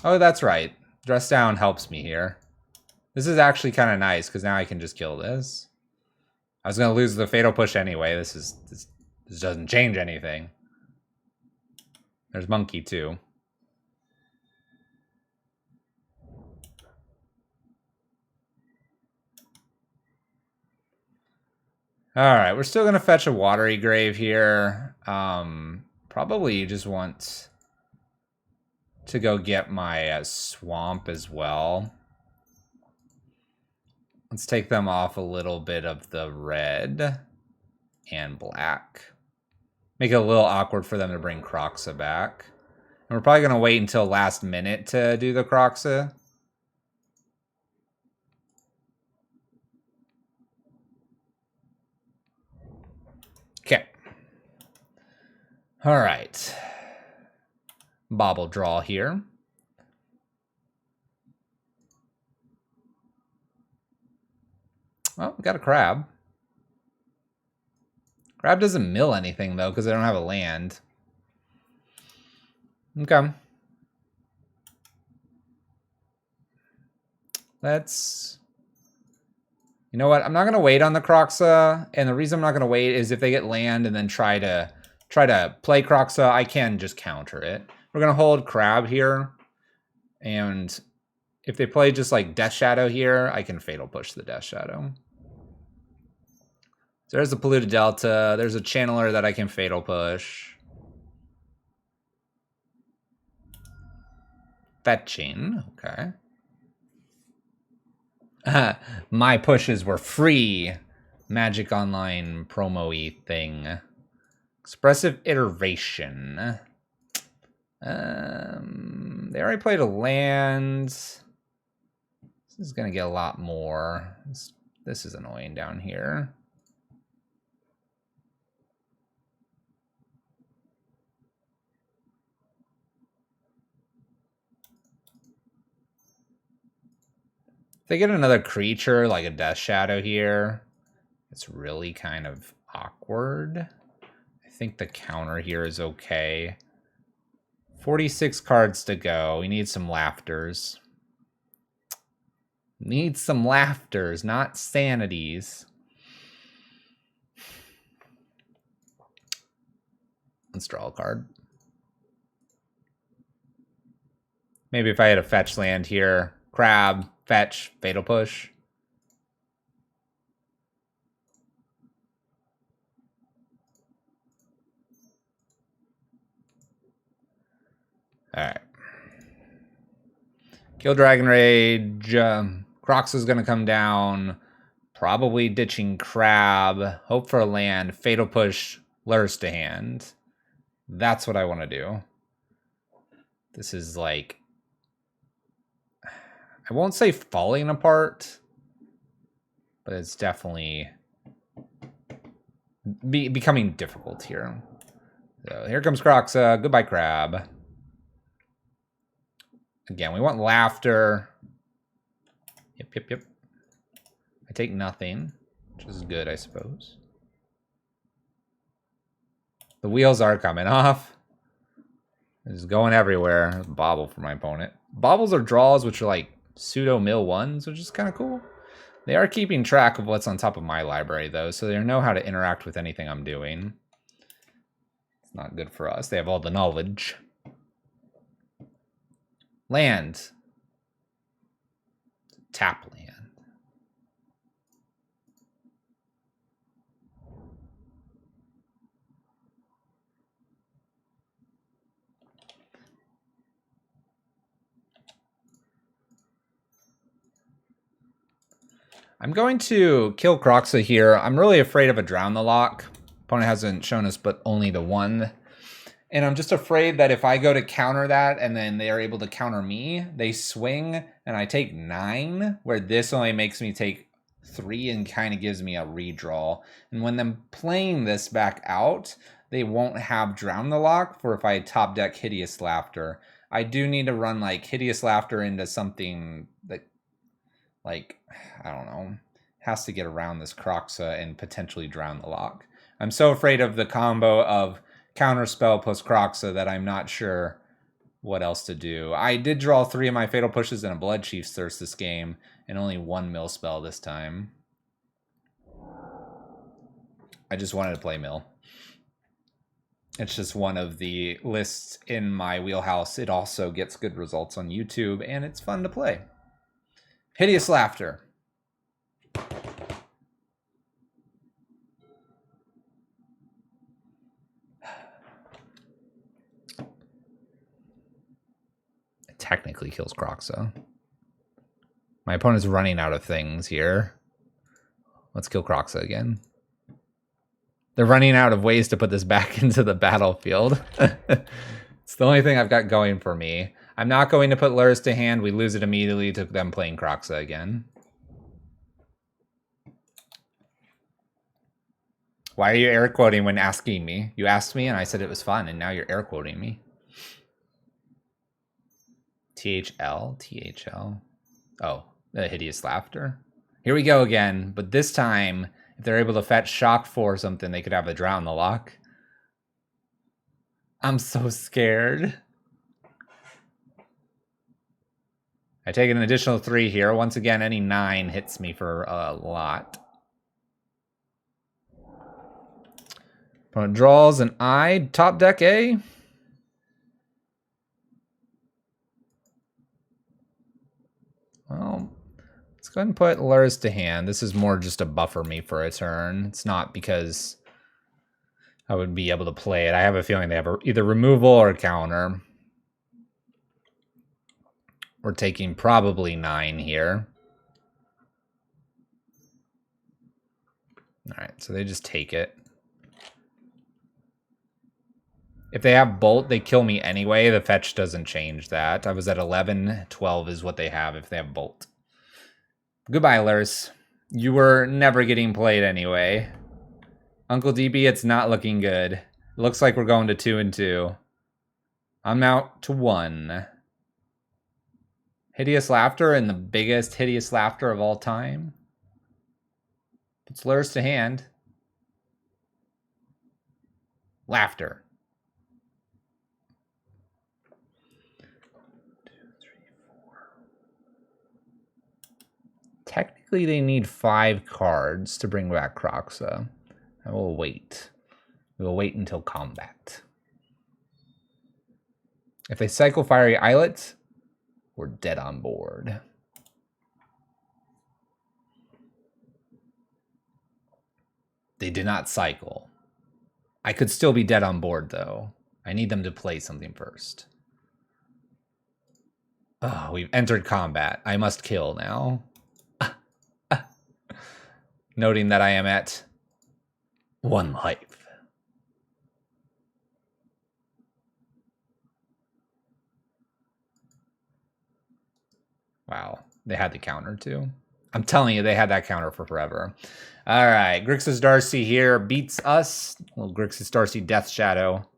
Oh, that's right. Dress down helps me here. This is actually kind of nice, because now I can just kill this. I was going to lose the Fatal Push anyway. This doesn't change anything. There's Monkey, too. Alright, we're still going to fetch a Watery Grave here. Probably just want to go get my Swamp as well. Let's take them off a little bit of the red and black. Make it a little awkward for them to bring Croxa back. And we're probably going to wait until last minute to do the Croxa. All right. Bobble draw here. Oh, we got a crab. Crab doesn't mill anything, though, because they don't have a land. Okay. Let's... You know what? I'm not going to wait on the Croxa, and the reason I'm not going to wait is if they get land and then try to play Croxa, I can just counter it. We're going to hold crab here, and if they play just like Death Shadow here, I can Fatal Push the Death Shadow. So there's a Polluted Delta. There's a Channeler that I can Fatal Push. Fetching, okay. My pushes were free. Magic Online promo-y thing. Expressive Iteration. They already played a land. This is going to get a lot more. This is annoying down here. If they get another creature like a Death Shadow here, it's really kind of awkward. I think the counter here is okay. 46 cards to go. We need some laughters. Need some laughters, not sanities. Let's draw a card. Maybe if I had a fetch land here, crab, fetch, fatal push. All right. Kill Dragon Rage. Crox is going to come down. Probably ditching crab. Hope for a land. Fatal push. Lures to hand. That's what I want to do. This is like... I won't say falling apart, but it's definitely becoming difficult here. So here comes Croxa. Goodbye, crab. Again, we want laughter. Yep. I take nothing, which is good, I suppose. The wheels are coming off. It's going everywhere. Bobble for my opponent. Bobbles are draws, which are like pseudo mill ones, which is kind of cool. They are keeping track of what's on top of my library, though, so they know how to interact with anything I'm doing. It's not good for us. They have all the knowledge. Land. Tap land. I'm going to kill Croxa here. I'm really afraid of a Drown the Lock. Opponent hasn't shown us but only the one. And I'm just afraid that if I go to counter that and then they are able to counter me, they swing and I take 9, where this only makes me take 3 and kind of gives me a redraw. And when them playing this back out, they won't have Drown the Lock for if I top deck Hideous Laughter. I do need to run like Hideous Laughter into something that, like, I don't know, has to get around this Croxa and potentially Drown the Lock. I'm so afraid of the combo of Counterspell plus Croxa that I'm not sure what else to do. I did draw 3 of my Fatal Pushes and a Blood Chief's Thirst this game, and only 1 mill spell this time. I just wanted to play mill. It's just one of the lists in my wheelhouse. It also gets good results on YouTube, and it's fun to play. Hideous Laughter. It technically kills Croxa. My opponent's running out of things here. Let's kill Croxa again. They're running out of ways to put this back into the battlefield. It's the only thing I've got going for me. I'm not going to put Lures to hand. We lose it immediately to them playing Croxa again. Why are you air quoting when asking me? You asked me and I said it was fun, and now you're air quoting me. THL? THL? Oh, the hideous laughter. Here we go again, but this time, if they're able to fetch Shock 4 or something, they could have a Drown the Lock. I'm so scared. I take an additional 3 here. Once again, any 9 hits me for a lot. Opponent draws an I. Top deck A. Well, let's go ahead and put Lurs to hand. This is more just to buffer me for a turn. It's not because I would be able to play it. I have a feeling they have either removal or counter. We're taking probably 9 here. All right, so they just take it. If they have Bolt, they kill me anyway. The fetch doesn't change that. I was at 11. 12 is what they have if they have Bolt. Goodbye, Lurs. You were never getting played anyway. Uncle DB, it's not looking good. It looks like we're going to 2 and 2. I'm out to 1. Hideous laughter and the biggest hideous laughter of all time. Puts Lurs to hand. Laughter. 2, 3, 4. Technically, they need 5 cards to bring back Croxa. I will wait. We will wait until combat. If they cycle Fiery Islet, we're dead on board. They did not cycle. I could still be dead on board, though. I need them to play something first. Oh, we've entered combat. I must kill now. Noting that I am at 1 life. Wow, they had the counter too. I'm telling you, they had that counter for forever. All right, Grixis Darcy here beats us. Little Grixis Darcy Death Shadow.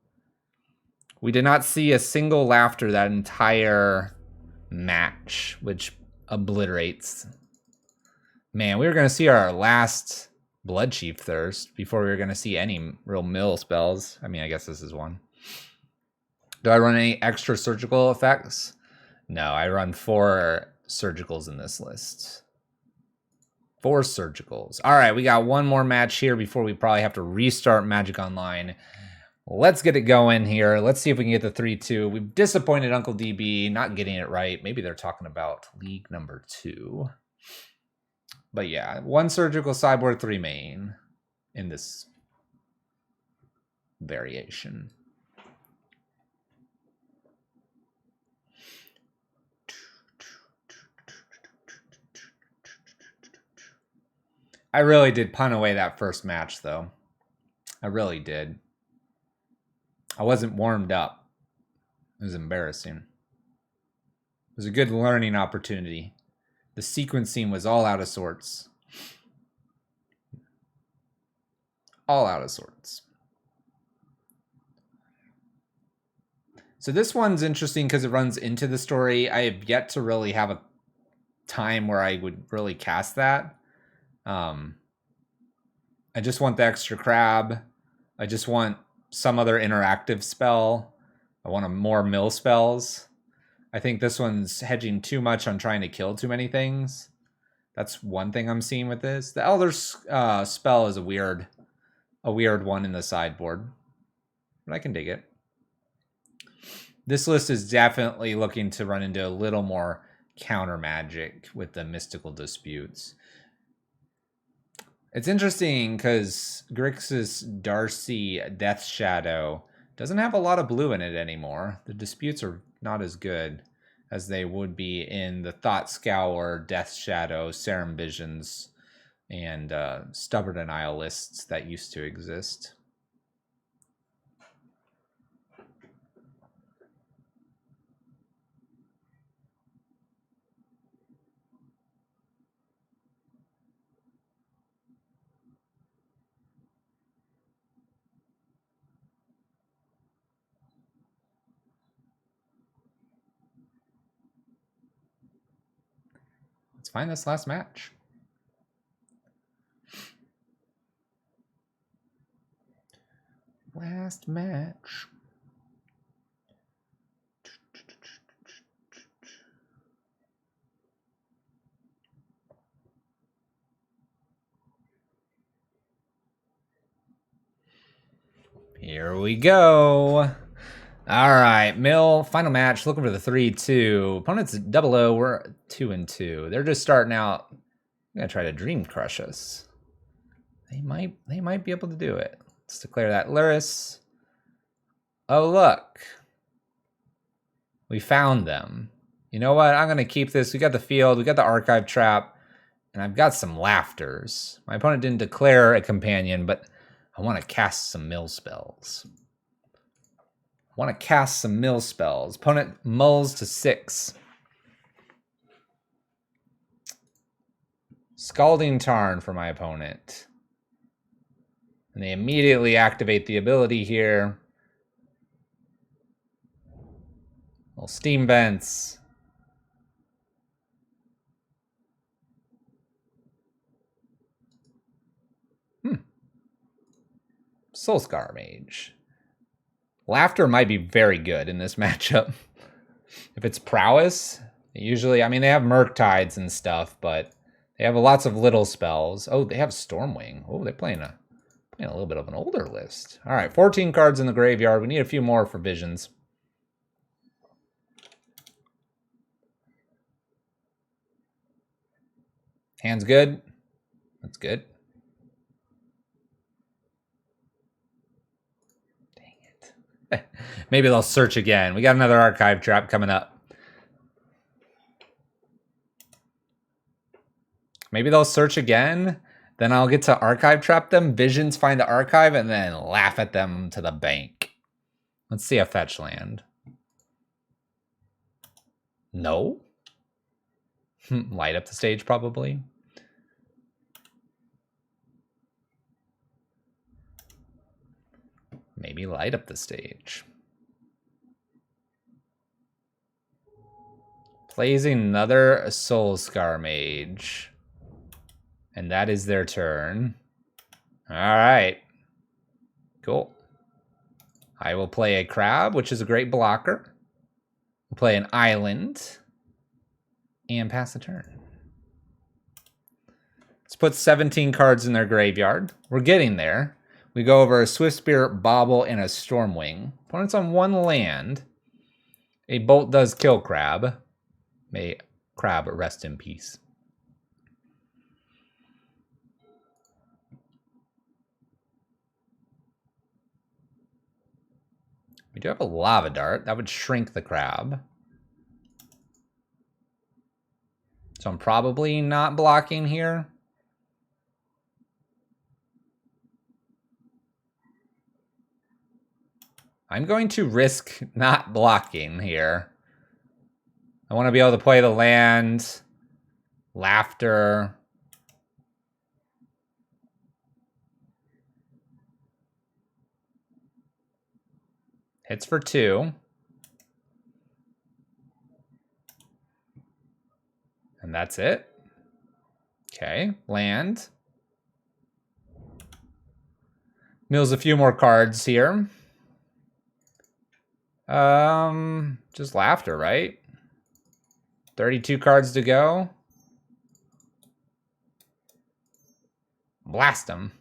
We did not see a single laughter that entire match, which obliterates. Man, we were going to see our last Bloodchief Thirst before we were going to see any real mill spells. I mean, I guess this is one. Do I run any extra surgical effects? No, I run 4 surgicals in this list. 4 surgicals. All right, we got one more match here before we probably have to restart Magic Online. Let's get it going here. Let's see if we can get the 3-2. We've disappointed Uncle DB, not getting it right. Maybe they're talking about league number 2. But yeah, 1 surgical sideboard, 3 main in this variation. I really did punt away that first match, though. I really did. I wasn't warmed up. It was embarrassing. It was a good learning opportunity. The sequencing was all out of sorts. All out of sorts. So this one's interesting because it runs into the story. I have yet to really have a time where I would really cast that. I just want the extra crab. I just want some other interactive spell. I want more mill spells. I think this one's hedging too much on trying to kill too many things. That's one thing I'm seeing with this. The Elder spell is a weird one in the sideboard, but I can dig it. This list is definitely looking to run into a little more counter magic with the mystical disputes. It's interesting because Grixis Darcy Death Shadow doesn't have a lot of blue in it anymore. The disputes are not as good as they would be in the Thought Scour, Death Shadow, Serum Visions, and Stubborn Denial lists that used to exist. Let's find this last match. Last match. Here we go. All right, Mill, final match. Looking for the 3-2. Opponent's 0-0. We're 2-2. They're just starting out. I'm gonna try to dream crush us. They might be able to do it. Let's declare that Luris. Oh look, we found them. You know what? I'm gonna keep this. We got the field. We got the archive trap, and I've got some laughters. My opponent didn't declare a companion, but I want to cast some mill spells. Opponent mulls to 6. Scalding Tarn for my opponent. And they immediately activate the ability here. Little steam vents. Soulscar Mage. Laughter might be very good in this matchup. If it's prowess, usually, I mean, they have Murktides and stuff, but they have lots of little spells. Oh, they have Stormwing. Oh, they're playing a little bit of an older list. All right, 14 cards in the graveyard. We need a few more for visions. Hand's good. That's good. Maybe they'll search again. We got another archive trap coming up. Maybe they'll search again. Then I'll get to archive trap them. Visions find the archive and then laugh at them to the bank. Let's see a fetch land. No. Light up the stage probably. Maybe light up the stage. Plays another Soulscar Mage. And that is their turn. All right. Cool. I will play a crab, which is a great blocker. We'll play an island. And pass the turn. Let's put 17 cards in their graveyard. We're getting there. We go over a Swift Spirit, Bauble, and a Stormwing. Opponent's on 1 land. A Bolt does kill Crab. May Crab rest in peace. We do have a Lava Dart. That would shrink the Crab. So I'm probably not blocking here. I'm going to risk not blocking here. I want to be able to play the land. Laughter. Hits for 2. And that's it. Okay, land. Mills a few more cards here. Just laughter, right? 32 cards to go. Blast them.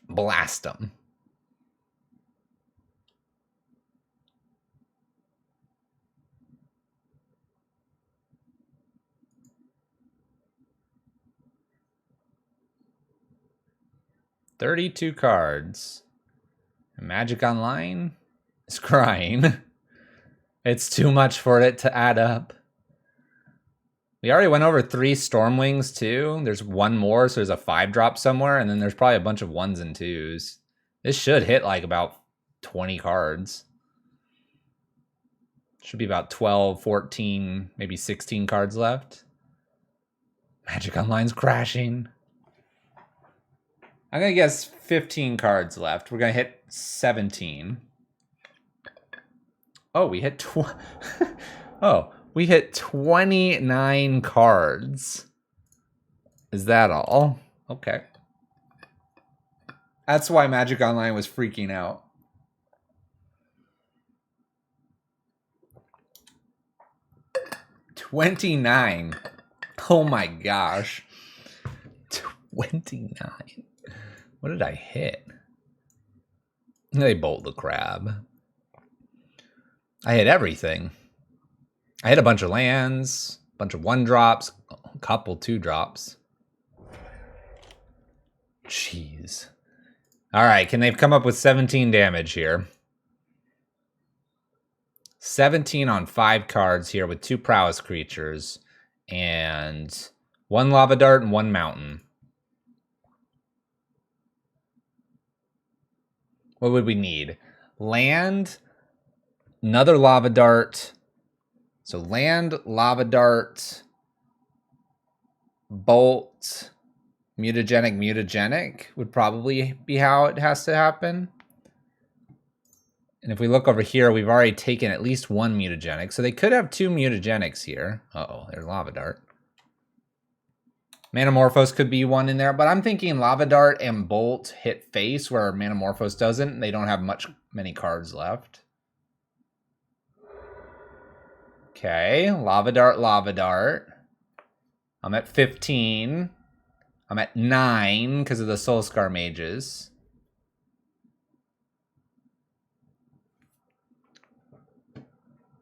Blast them. $32 cards. Magic Online is crying. It's too much for it to add up. We already went over 3 Stormwings too. There's 1 more, so there's a 5-drop somewhere, and then there's probably a bunch of 1s and 2s. This should hit like about 20 cards. Should be about 12, 14, maybe 16 cards left. Magic Online's crashing. I'm going to guess 15 cards left. We're going to hit 17. Oh, we hit Oh, we hit 29 cards. Is that all? Okay. That's why Magic Online was freaking out. $29. Oh my gosh. 29. What did I hit? They bolt the crab. I hit everything. I hit a bunch of lands, a bunch of 1-drops, a couple 2-drops. Jeez. All right, can they come up with 17 damage here? 17 on 5 cards here with 2 prowess creatures and 1 lava dart and 1 mountain. What would we need? Land, another lava dart. So land, lava dart, bolt, mutagenic would probably be how it has to happen. And if we look over here, we've already taken at least 1 mutagenic. So they could have 2 mutagenics here. Uh-oh, there's lava dart. Manamorphose could be one in there, but I'm thinking lava dart and bolt hit face where Manamorphose doesn't. They don't have many cards left. Okay, lava dart. I'm at 15. I'm at 9 because of the Soulscar mages.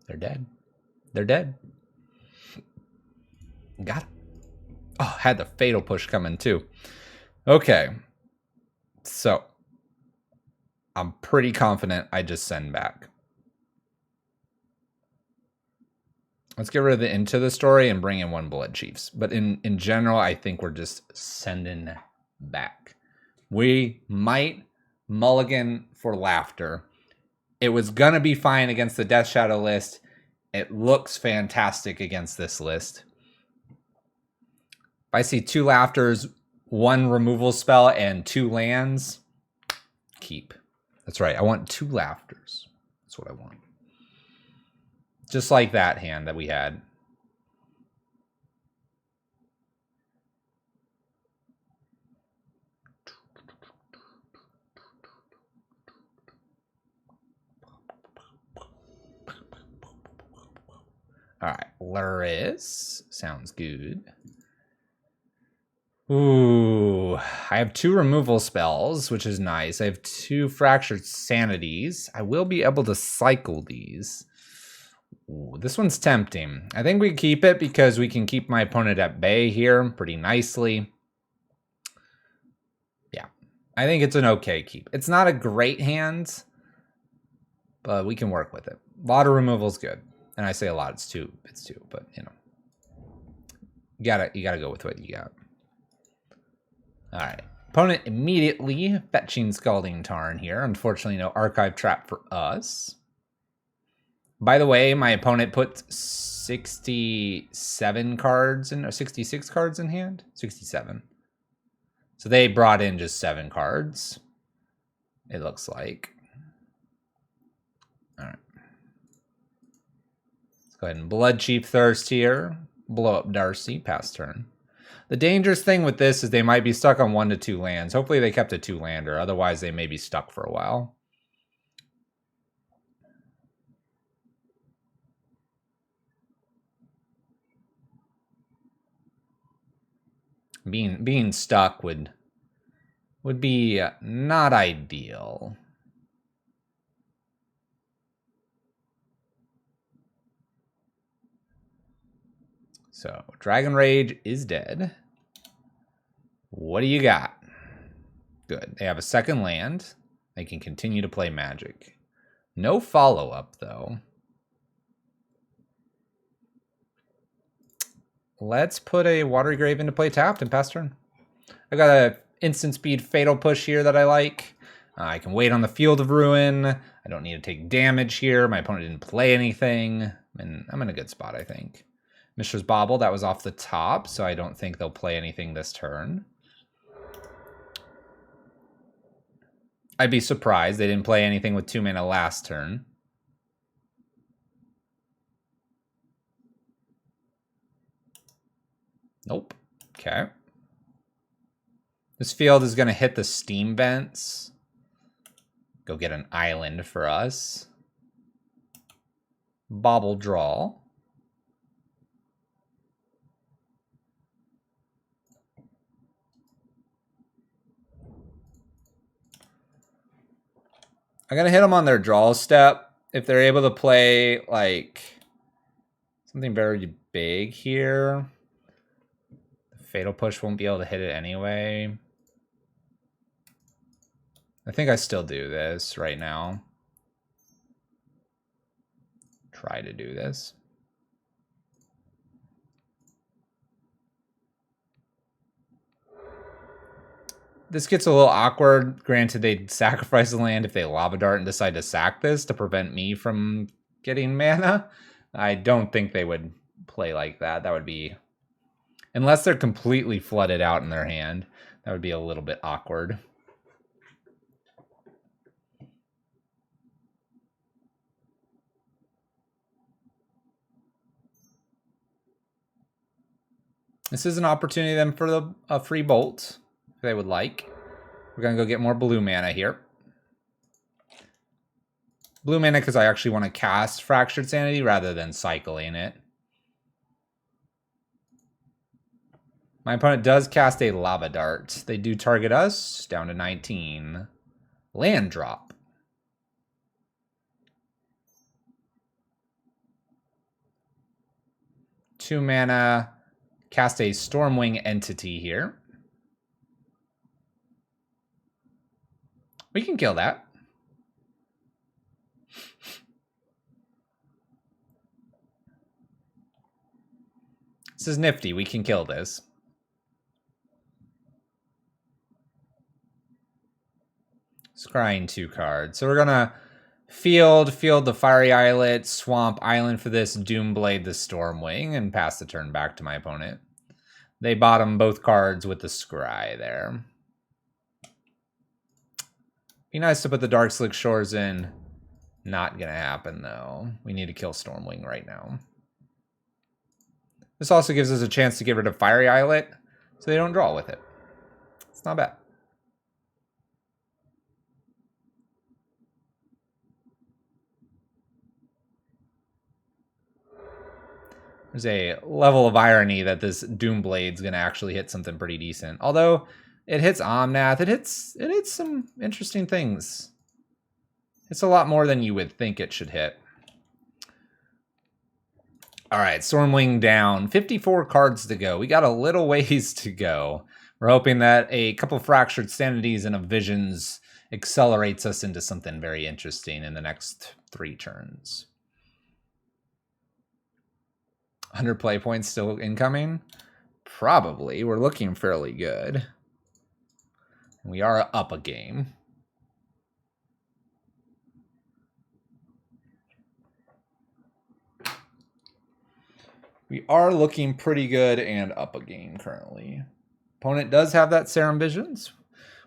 They're dead. They're dead. Got it. Oh, had the fatal push coming too. Okay. So, I'm pretty confident I just send back. Let's get rid of the Into the Story and bring in 1 Blood Chiefs. But in general, I think we're just sending back. We might mulligan for laughter. It was going to be fine against the Death Shadow list. It looks fantastic against this list. If I see 2 laughters, 1 removal spell, and 2 lands, keep. That's right. I want 2 laughters. That's what I want. Just like that hand that we had. All right, Luris. Sounds good. Ooh, I have 2 removal spells, which is nice. I have 2 Fractured Sanities. I will be able to cycle these. Ooh, this one's tempting. I think we keep it because we can keep my opponent at bay here pretty nicely. Yeah, I think it's an okay keep. It's not a great hand, but we can work with it. A lot of removal is good. And I say a lot, it's two, but you know. You gotta go with what you got. All right. Opponent immediately fetching Scalding Tarn here. Unfortunately, no Archive Trap for us. By the way, my opponent put 67 cards in, or 66 cards in hand? 67. So they brought in just 7 cards, it looks like. All right. Let's go ahead and Blood Chief Thirst here. Blow up Darcy, pass turn. The dangerous thing with this is they might be stuck on 1 to 2 lands. Hopefully they kept a 2-lander. Otherwise, they may be stuck for a while. Being stuck would be not ideal. So, Dragon Rage is dead. What do you got? Good. They have a 2nd land. They can continue to play Magic. No follow-up, though. Let's put a Watery Grave into play tapped and pass turn. I got a instant speed Fatal Push here that I like. I can wait on the Field of Ruin. I don't need to take damage here. My opponent didn't play anything. And I'm in a good spot, I think. Mishra's Bauble, that was off the top, so I don't think they'll play anything this turn. I'd be surprised they didn't play anything with 2 mana last turn. Nope. Okay. This field is going to hit the steam vents. Go get an island for us. Bobble draw. I'm going to hit them on their draw step. If they're able to play like something very big here, the Fatal Push won't be able to hit it anyway. I think I still do this right now. Try to do this. This gets a little awkward. Granted, they'd sacrifice the land if they Lava Dart and decide to sack this to prevent me from getting mana. I don't think they would play like that. That would be... Unless they're completely flooded out in their hand, that would be a little bit awkward. This is an opportunity then for a free bolt, if they would like. We're going to go get more blue mana here. Blue mana because I actually want to cast Fractured Sanity rather than cycling it. My opponent does cast a Lava Dart. They do target us, down to 19. Land drop. Two mana, cast a Stormwing Entity here. We can kill that. This is nifty. We can kill this. Scrying 2 cards. So we're going to field the Fiery Islet, swamp Island for this, Doomblade the Stormwing, and pass the turn back to my opponent. They bottom both cards with the Scry there. Be nice to put the Dark Slick Shores in. Not going to happen, though. We need to kill Stormwing right now. This also gives us a chance to get rid of Fiery Islet, so they don't draw with it. It's not bad. There's a level of irony that this Doomblade's going to actually hit something pretty decent. Although, it hits Omnath. It hits some interesting things. It's a lot more than you would think it should hit. All right, Stormwing down. 54 cards to go. We got a little ways to go. We're hoping that a couple Fractured Sanities and a Visions accelerates us into something very interesting in the next 3 turns. 100 play points still incoming? Probably. We're looking fairly good. We are up a game. We are looking pretty good and up a game currently. Opponent does have that Serum Visions.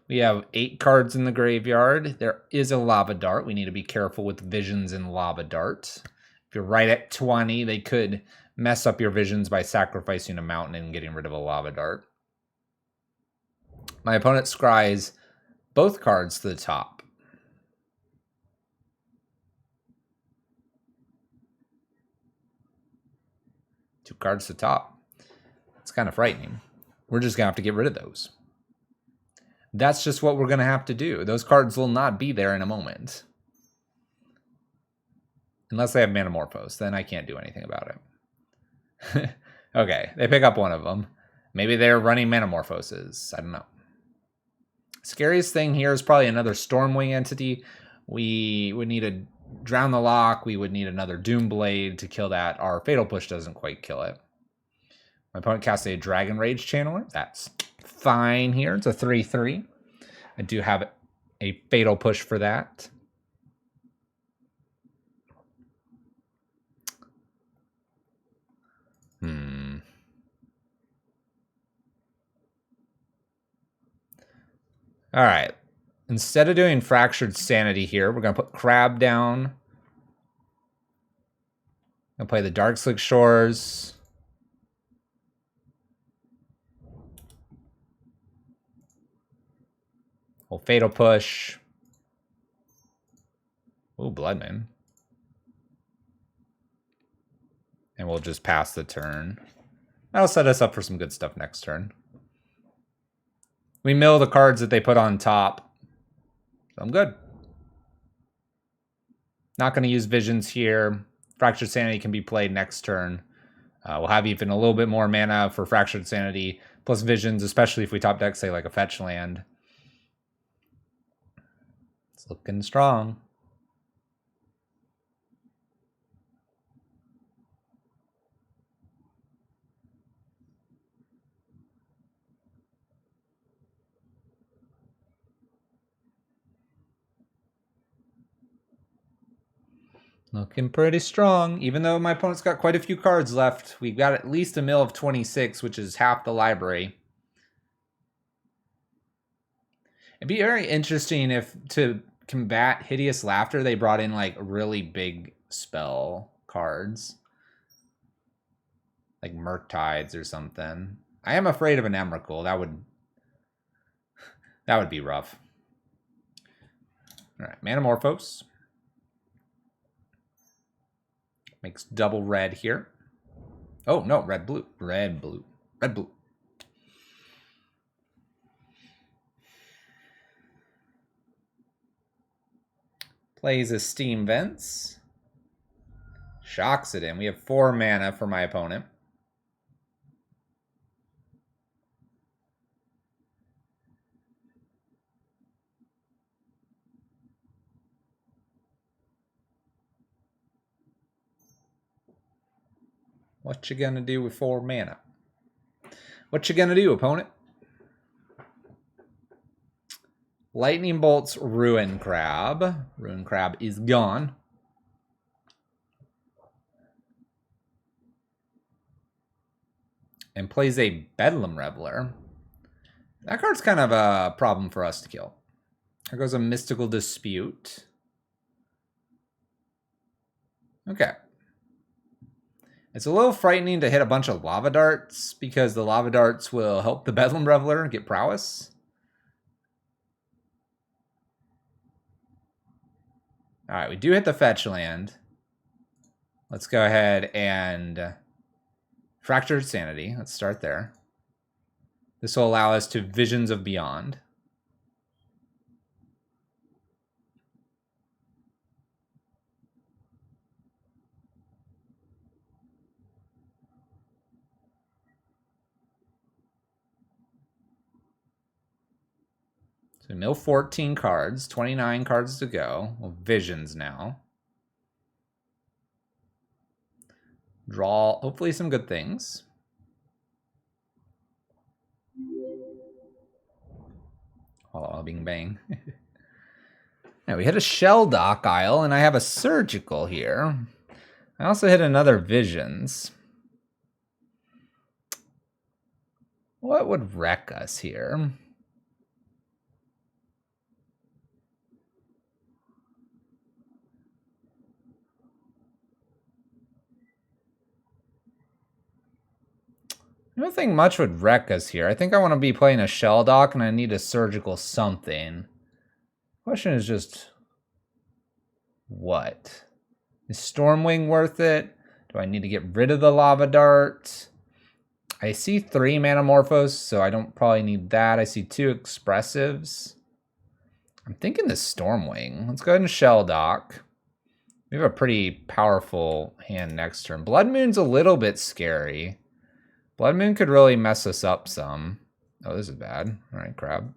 We have 8 cards in the graveyard. There is a Lava Dart. We need to be careful with Visions and Lava Dart. If you're right at 20, they could mess up your Visions by sacrificing a mountain and getting rid of a Lava Dart. My opponent scries both cards to the top. Two cards to the top. It's kind of frightening. We're just going to have to get rid of those. That's just what we're going to have to do. Those cards will not be there in a moment. Unless they have Manamorphose, then I can't do anything about it. Okay, they pick up one of them. Maybe they're running Manamorphoses. I don't know. Scariest thing here is probably another Stormwing entity. We would need to drown the lock. We would need another Doomblade to kill that. Our Fatal Push doesn't quite kill it. My opponent casts a Dragon Rage Channeler. That's fine here. It's a 3/3. I do have a Fatal Push for that. All right. Instead of doing Fractured Sanity here, we're going to put Crab down. I'm going to play the Dark Slick Shores. We'll Fatal Push. Ooh, Blood Moon. And we'll just pass the turn. That'll set us up for some good stuff next turn. We mill the cards that they put on top. So I'm good. Not going to use Visions here. Fractured Sanity can be played next turn. We'll have even a little bit more mana for Fractured Sanity, plus Visions, especially if we top deck, say, like a fetch land. It's looking strong. Looking pretty strong. Even though my opponent's got quite a few cards left, we've got at least a mill of 26, which is half the library. It'd be very interesting if, to combat Hideous Laughter, they brought in, like, really big spell cards. Like Murktides or something. I am afraid of an Emrakul. That would be rough. Alright, Manamorphose. Makes double red here. Oh, no, red, blue. Red, blue. Red, blue. Plays a Steam Vents. Shocks it in. We have 4 mana for my opponent. What you gonna do with 4 mana? What you gonna do, opponent? Lightning Bolt's Ruin Crab. Ruin Crab is gone. And plays a Bedlam Reveler. That card's kind of a problem for us to kill. Here goes a Mystical Dispute. Okay. It's a little frightening to hit a bunch of Lava Darts because the Lava Darts will help the Bedlam Reveler get prowess. Alright, we do hit the fetch land. Let's go ahead and Fractured Sanity. Let's start there. This will allow us to Visions of Beyond. So mill 14 cards, 29 cards to go. Well, Visions now. Draw, hopefully, some good things. Oh, bing bang. Now we hit a Shelldock Isle, and I have a Surgical here. I also hit another Visions. What would wreck us here? I don't think much would wreck us here. I think I want to be playing a Shelldock, and I need a Surgical something. Question is just, what? Is Stormwing worth it? Do I need to get rid of the Lava Dart? I see 3 Manamorphose, so I don't probably need that. I see 2 Expressives. I'm thinking the Stormwing. Let's go ahead and Shelldock. We have a pretty powerful hand next turn. Blood Moon's a little bit scary. Blood Moon could really mess us up some. Oh, this is bad. All right, Crab.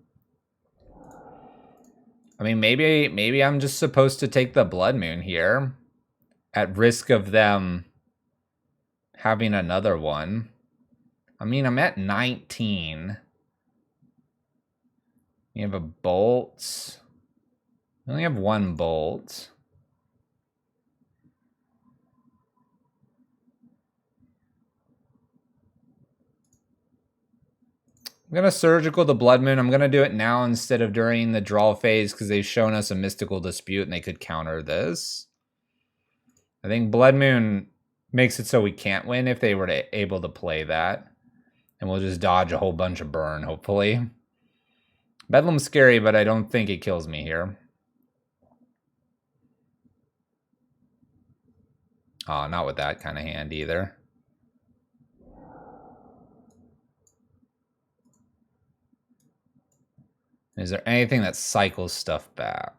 I mean, maybe I'm just supposed to take the Blood Moon here at risk of them having another one. I mean, I'm at 19. We have a Bolt. We only have 1 Bolt. I'm going to Surgical the Blood Moon. I'm going to do it now instead of during the draw phase because they've shown us a Mystical Dispute and they could counter this. I think Blood Moon makes it so we can't win if they were able to play that. And we'll just dodge a whole bunch of burn, hopefully. Bedlam's scary, but I don't think it kills me here. Oh, not with that kind of hand either. Is there anything that cycles stuff back?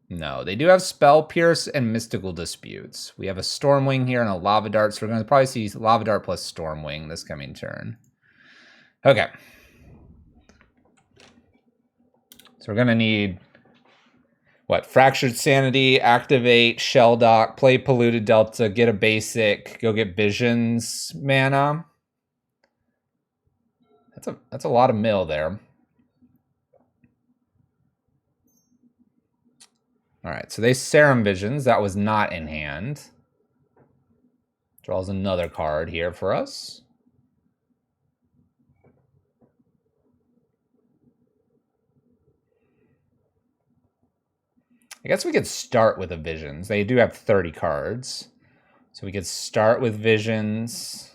No, they do have Spell Pierce and Mystical Disputes. We have a Stormwing here and a Lava Dart, so we're going to probably see Lava Dart plus Stormwing this coming turn. Okay. So we're going to need, what, Fractured Sanity, activate, Shell Dock, play Polluted Delta, get a basic, go get Visions mana. That's a lot of mill there. All right, so they Serum Visions. That was not in hand. Draws another card here for us. I guess we could start with a Visions. They do have 30 cards. So we could start with Visions.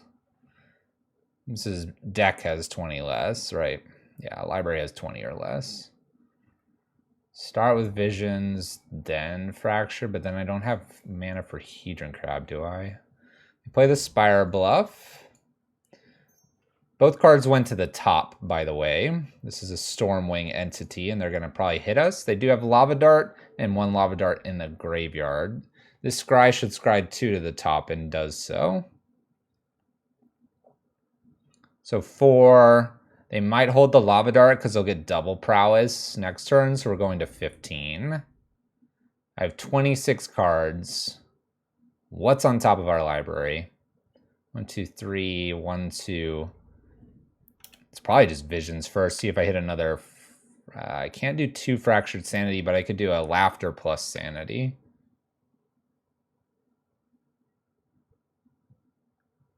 This is deck has 20 less, right? Yeah, library has 20 or less. Start with Visions, then Fracture, but then I don't have mana for Hedron Crab, do I? Play the Spire Bluff. Both cards went to the top, by the way. This is a Stormwing entity, and they're going to probably hit us. They do have Lava Dart and one Lava Dart in the graveyard. This Scry should scry 2 to the top and does so. So 4... They might hold the Lava Dart because they'll get double Prowess next turn, so we're going to 15. I have 26 cards. What's on top of our library? 1, 2, 3, 1, 2. It's probably just Visions first. See if I hit another. I can't do 2 Fractured Sanity, but I could do a Laughter plus Sanity.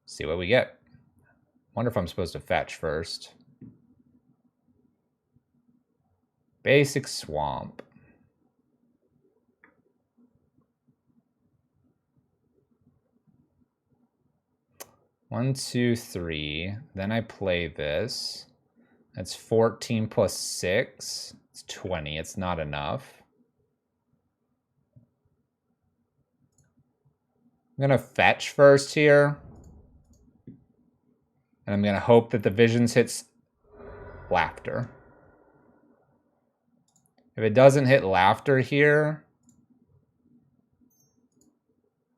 See what we get. Wonder if I'm supposed to fetch first. Basic Swamp. One, 2, 3. Then I play this. That's 14 plus 6. It's 20. It's not enough. I'm going to fetch first here. And I'm going to hope that the Visions hits Laughter. If it doesn't hit Laughter here,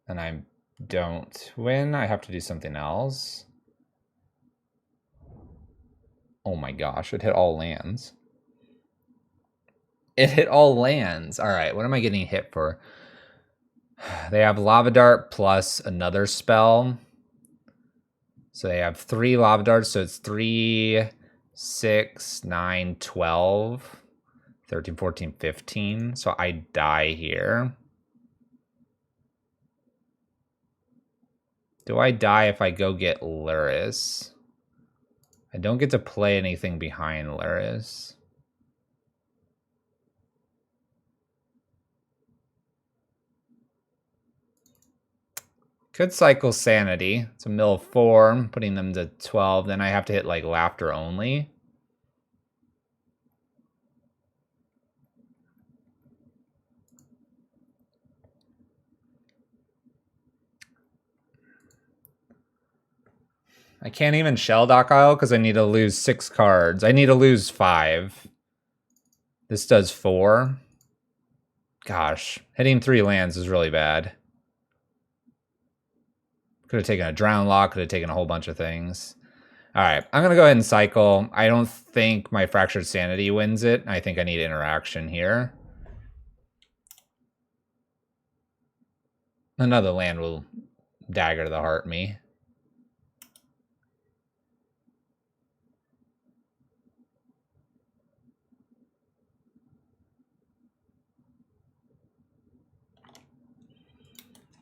then I don't win. I have to do something else. Oh my gosh, it hit all lands. It hit all lands. All right, what am I getting hit for? They have Lava Dart plus another spell. So they have 3 Lava Darts, so it's 3, 6, 9, 12. 13, 14, 15. So I die here. Do I die if I go get Luris? I don't get to play anything behind Luris. Could cycle Sanity. It's a mill of 4, putting them to 12. Then I have to hit like Laughter only. I can't even Shell Dock Isle because I need to lose 6 cards. I need to lose 5. This does 4. Gosh, hitting 3 lands is really bad. Could have taken a Drown Lock, could have taken a whole bunch of things. All right, I'm going to go ahead and cycle. I don't think my Fractured Sanity wins it. I think I need interaction here. Another land will Dagger to the Heart me.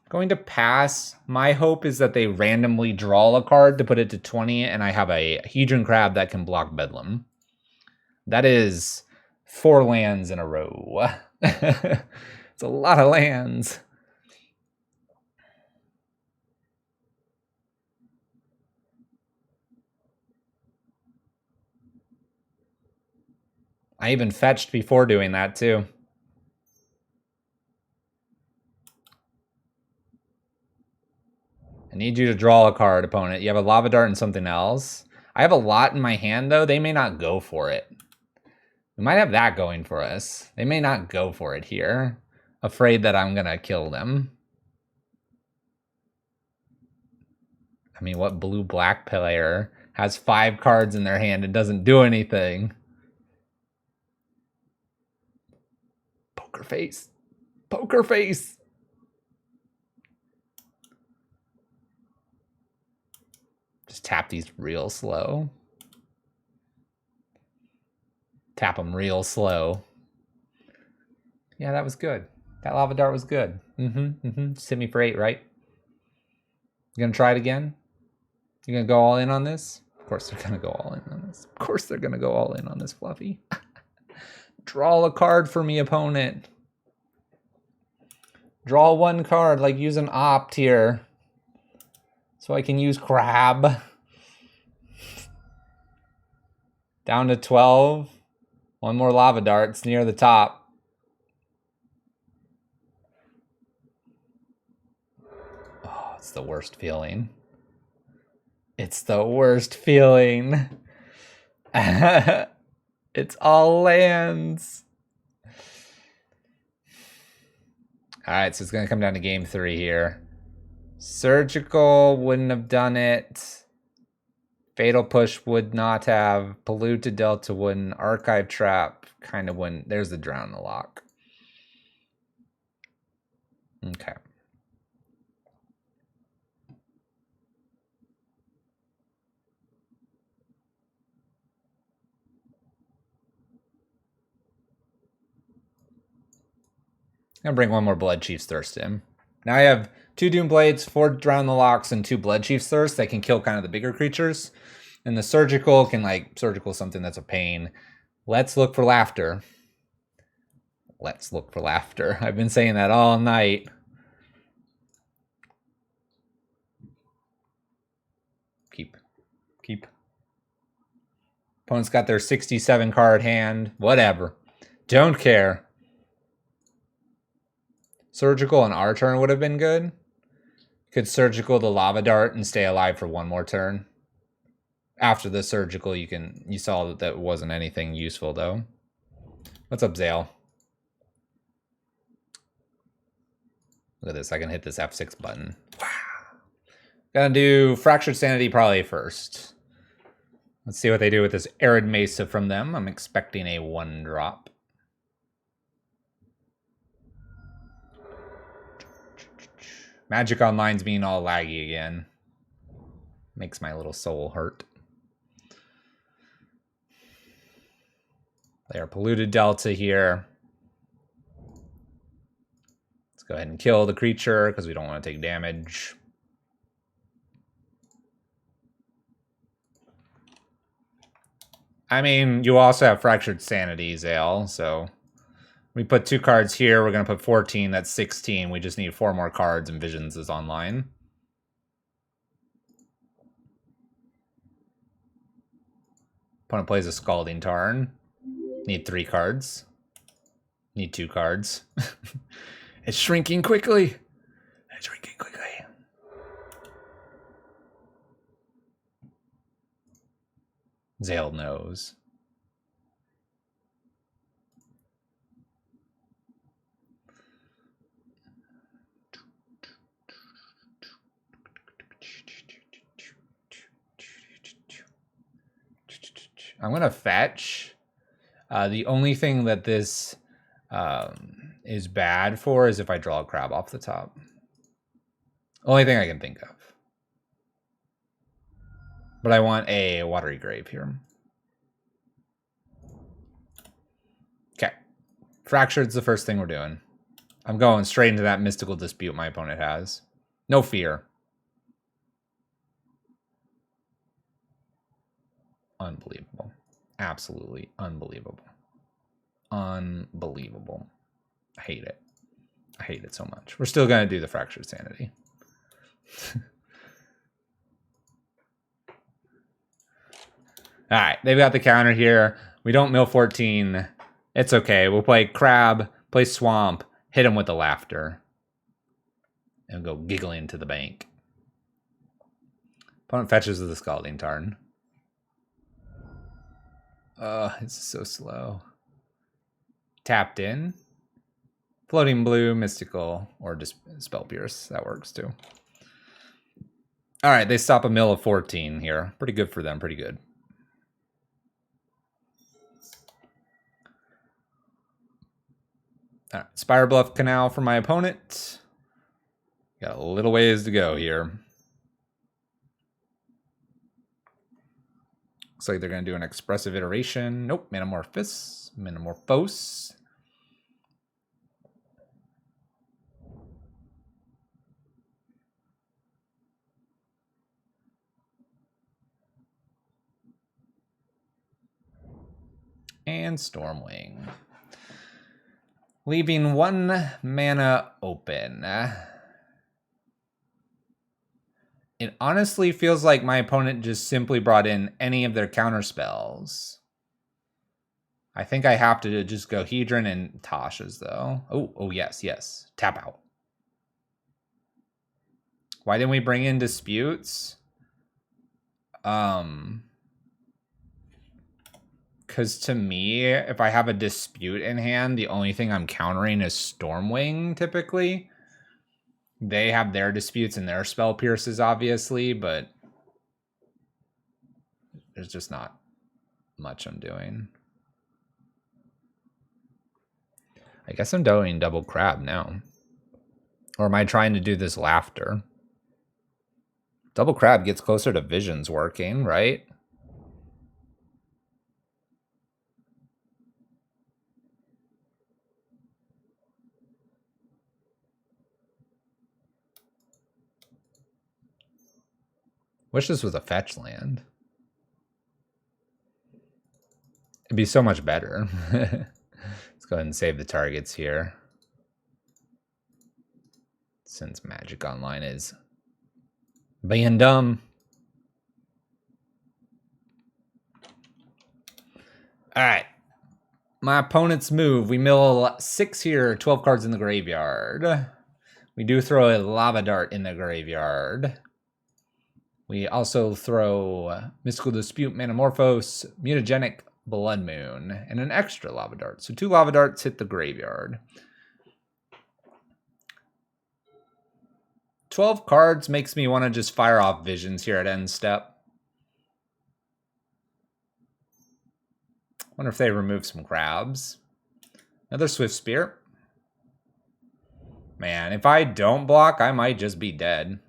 Going to pass. My hope is that they randomly draw a card to put it to 20, and I have a Hedron Crab that can block Bedlam. That is 4 lands in a row. It's a lot of lands. I even fetched before doing that too. I need you to draw a card, opponent. You have a Lava Dart and something else. I have a lot in my hand, though. They may not go for it. We might have that going for us. They may not go for it here. Afraid that I'm going to kill them. I mean, what blue-black player has 5 cards in their hand and doesn't do anything? Poker face. Poker face. Just tap these real slow. Tap them real slow. Yeah, that was good. That Lava Dart was good. Just hit me for 8, right? You gonna try it again? You gonna go all in on this? Of course they're gonna go all in on this. Of course they're gonna go all in on this, Fluffy. Draw a card for me, opponent. Draw 1 card, like use an opt here. So I can use crab. Down to 12. 1 more Lava Dart. It's near the top. Oh, it's the worst feeling. It's the worst feeling. It's all lands. All right, so it's going to come down to game 3 here. Surgical wouldn't have done it. Fatal Push would not have. Polluted Delta wouldn't. Archive Trap kind of wouldn't. There's the Drown the Lock. Okay. I'm gonna bring 1 more Blood Chief's Thirst in. Now I have 2 Doom Blades, 4 Drown the Locks, and 2 Blood Chief's Thirst that can kill kind of the bigger creatures. And the Surgical can, like, Surgical something that's a pain. Let's look for laughter. Let's look for laughter. I've been saying that all night. Keep. Opponent's got their 67 card hand. Whatever. Don't care. Surgical on our turn would have been good. Could Surgical the Lava Dart and stay alive for 1 more turn. After the Surgical, you saw that wasn't anything useful, though. What's up, Zale? Look at this. I can hit this F6 button. Wow. Gonna do Fractured Sanity probably first. Let's see what they do with this Arid Mesa from them. I'm expecting a 1-drop. Magic Online's being all laggy again. Makes my little soul hurt. They are Polluted Delta here. Let's go ahead and kill the creature because we don't want to take damage. I mean, you also have Fractured Sanity, Zale, so we put 2 cards here. We're going to put 14. That's 16. We just need 4 more cards, and Visions is online. Opponent plays a Scalding Tarn. Need 3 cards. Need 2 cards. It's shrinking quickly. It's shrinking quickly. Zale knows. I'm going to fetch. The only thing that this is bad for is if I draw a crab off the top. Only thing I can think of. But I want a Watery Grave here. Okay. Fractured's the first thing we're doing. I'm going straight into that Mystical Dispute my opponent has. No fear. Unbelievable. Absolutely unbelievable. Unbelievable. I hate it. I hate it so much. We're still going to do the Fractured Sanity. All right, they've got the counter here. We don't mill 14. It's okay. We'll play Crab, play Swamp, hit him with the Laughter. And go giggling to the bank. Opponent fetches with the Scalding Tarn. It's so slow. Tapped in. Floating Blue, Mystical, or just Spell Pierce. That works too. All right, they stop a mill of 14 here. Pretty good for them, pretty good. All right, Spire Bluff Canal for my opponent. Got a little ways to go here. Looks like they're going to do an Expressive Iteration. Nope, Metamorphose. And Stormwing. Leaving 1 mana open. It honestly feels like my opponent just simply brought in any of their counter spells. I think I have to just go Hedron and Tasha's though. Oh yes. Tap out. Why didn't we bring in Disputes? Because to me, if I have a Dispute in hand, the only thing I'm countering is Stormwing, typically. They have their Disputes and their Spell Pierces, obviously, but there's just not much I'm doing. I guess I'm doing double Crab now. Or am I trying to do this Laughter? Double Crab gets closer to Visions working, right? Wish this was a fetch land. It'd be so much better. Let's go ahead and save the targets here. Since Magic Online is being dumb. All right. My opponent's move. We mill 6 here, 12 cards in the graveyard. We do throw a Lava Dart in the graveyard. We also throw Mystical Dispute, Metamorphose, Mutagenic, Blood Moon, and an extra Lava Dart. So 2 Lava Darts hit the graveyard. 12 cards makes me want to just fire off Visions here at end step. Wonder if they remove some Crabs. Another Swift Spear. Man, if I don't block, I might just be dead.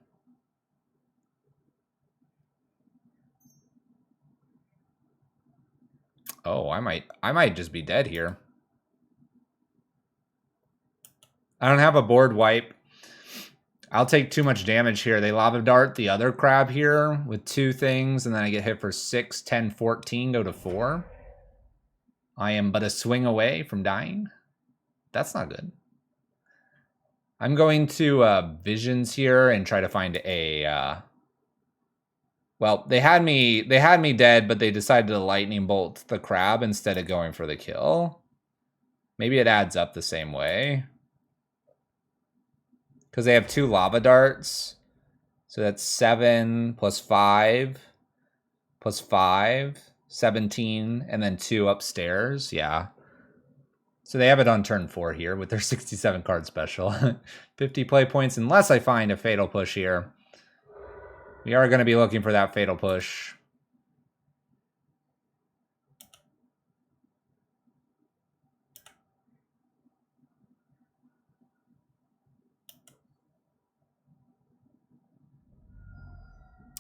Oh, I might just be dead here. I don't have a board wipe. I'll take too much damage here. They Lava Dart the other Crab here with 2 things, and then I get hit for 6, 10, 14, go to 4. I am but a swing away from dying. That's not good. I'm going to Visions here and try to find a... well, they had me dead, but they decided to Lightning Bolt the Crab instead of going for the kill. Maybe it adds up the same way. Because they have 2 Lava Darts. So that's 7 plus 5 plus 5, 17, and then 2 upstairs. Yeah. So they have it on turn 4 here with their 67 card special. 50 play points unless I find a Fatal Push here. We are going to be looking for that Fatal Push.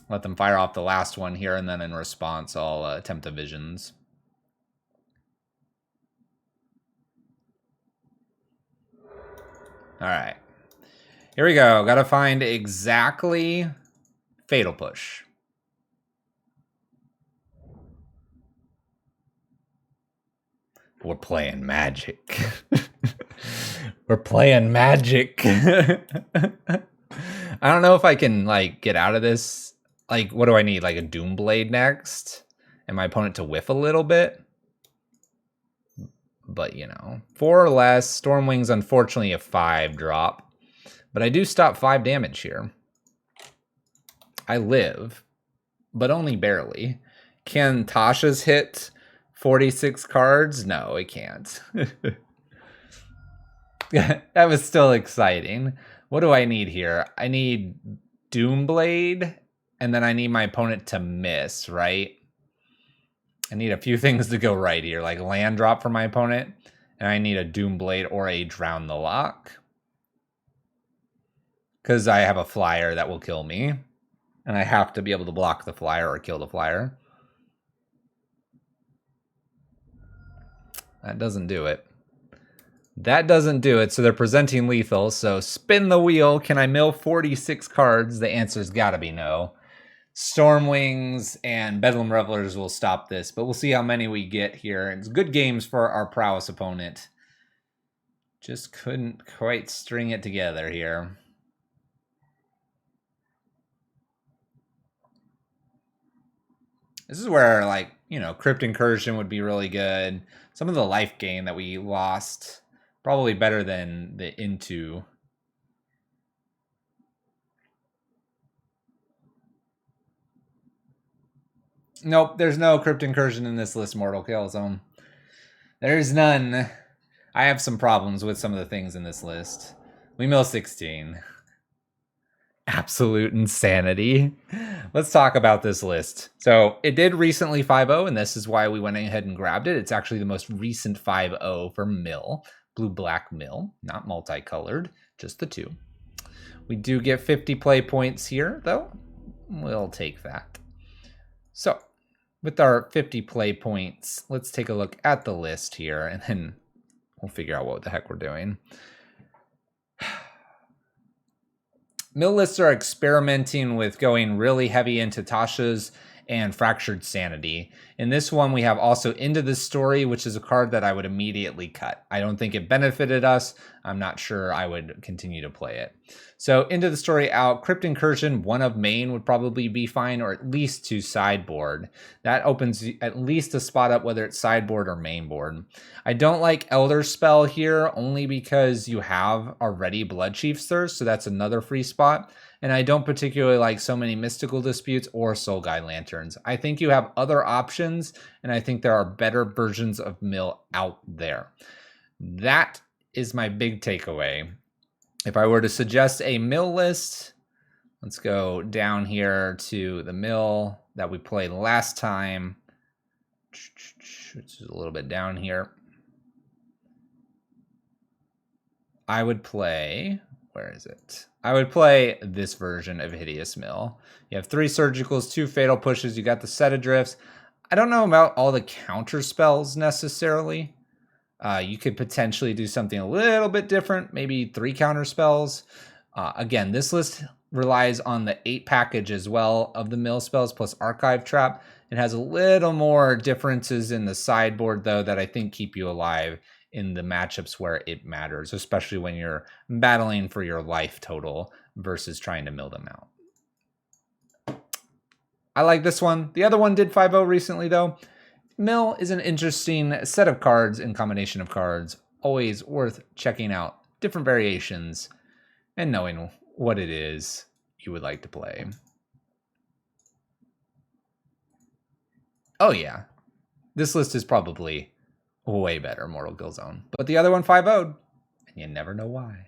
Let them fire off the last one here, and then in response, I'll attempt the Visions. All right. Here we go. Got to find exactly Fatal Push. We're playing Magic. We're playing Magic. I don't know if I can, like, get out of this. Like, what do I need? Like a Doomblade next? And my opponent to whiff a little bit? But, you know, 4 or less. Stormwing's unfortunately a 5 drop. But I do stop 5 damage here. I live, but only barely. Can Tasha's hit 46 cards? No, it can't. That was still exciting. What do I need here? I need Doomblade, and then I need my opponent to miss, right? I need a few things to go right here, like land drop for my opponent, and I need a Doomblade or a Drown the Lock. Because I have a flyer that will kill me, and I have to be able to block the flyer or kill the flyer. That doesn't do it. That doesn't do it, so they're presenting lethal. So spin the wheel. Can I mill 46 cards? The answer's got to be no. Stormwings and Bedlam Revelers will stop this, but we'll see how many we get here. It's good games for our prowess opponent. Just couldn't quite string it together here. This is where, like, you know, Crypt Incursion would be really good. Some of the life gain that we lost, probably better than the Into. Nope, there's no Crypt Incursion in this list, Mortal Kill Zone. There's none. I have some problems with some of the things in this list. We mill 16. Absolute insanity. Let's talk about this list. So it did recently 5-0, and this is why we went ahead and grabbed it. It's actually the most recent 5-0 for mill. Blue-black mill, not multicolored, just the two. We do get 50 play points here, though. We'll take that. So with our 50 play points, let's take a look at the list here, and then we'll figure out what the heck we're doing. Mill lists are experimenting with going really heavy into Tasha's and Fractured Sanity. In this one, we have also Into the Story, which is a card that I would immediately cut. I don't think it benefited us. I'm not sure I would continue to play it. So Into the Story out. Crypt Incursion, one of main would probably be fine, or at least to sideboard. That opens at least a spot up, whether it's sideboard or main board. I don't like Elder Spell here, only because you have already Bloodchief's Thirst, so that's another free spot. And I don't particularly like so many Mystical Disputes or Soul Guide Lanterns. I think you have other options, and I think there are better versions of mill out there. That is my big takeaway. If I were to suggest a mill list, let's go down here to the mill that we played last time, which is a little bit down here. I would play, where is it? I would play this version of Hideous Mill. You have 3 Surgicals, 2 Fatal Pushes, you got the Set of Drifts. I don't know about all the counter spells necessarily. You could potentially do something a little bit different, maybe 3 counter spells. Again, this list relies on the 8 package as well of the mill spells plus Archive Trap. It has a little more differences in the sideboard, though, that I think keep you alive in the matchups where it matters, especially when you're battling for your life total versus trying to mill them out. I like this one. The other one did 5-0 recently, though. Mill is an interesting set of cards and combination of cards. Always worth checking out different variations and knowing what it is you would like to play. Oh yeah, this list is probably way better, Mortal Kill Zone. But the other one 5-0'd, and you never know why.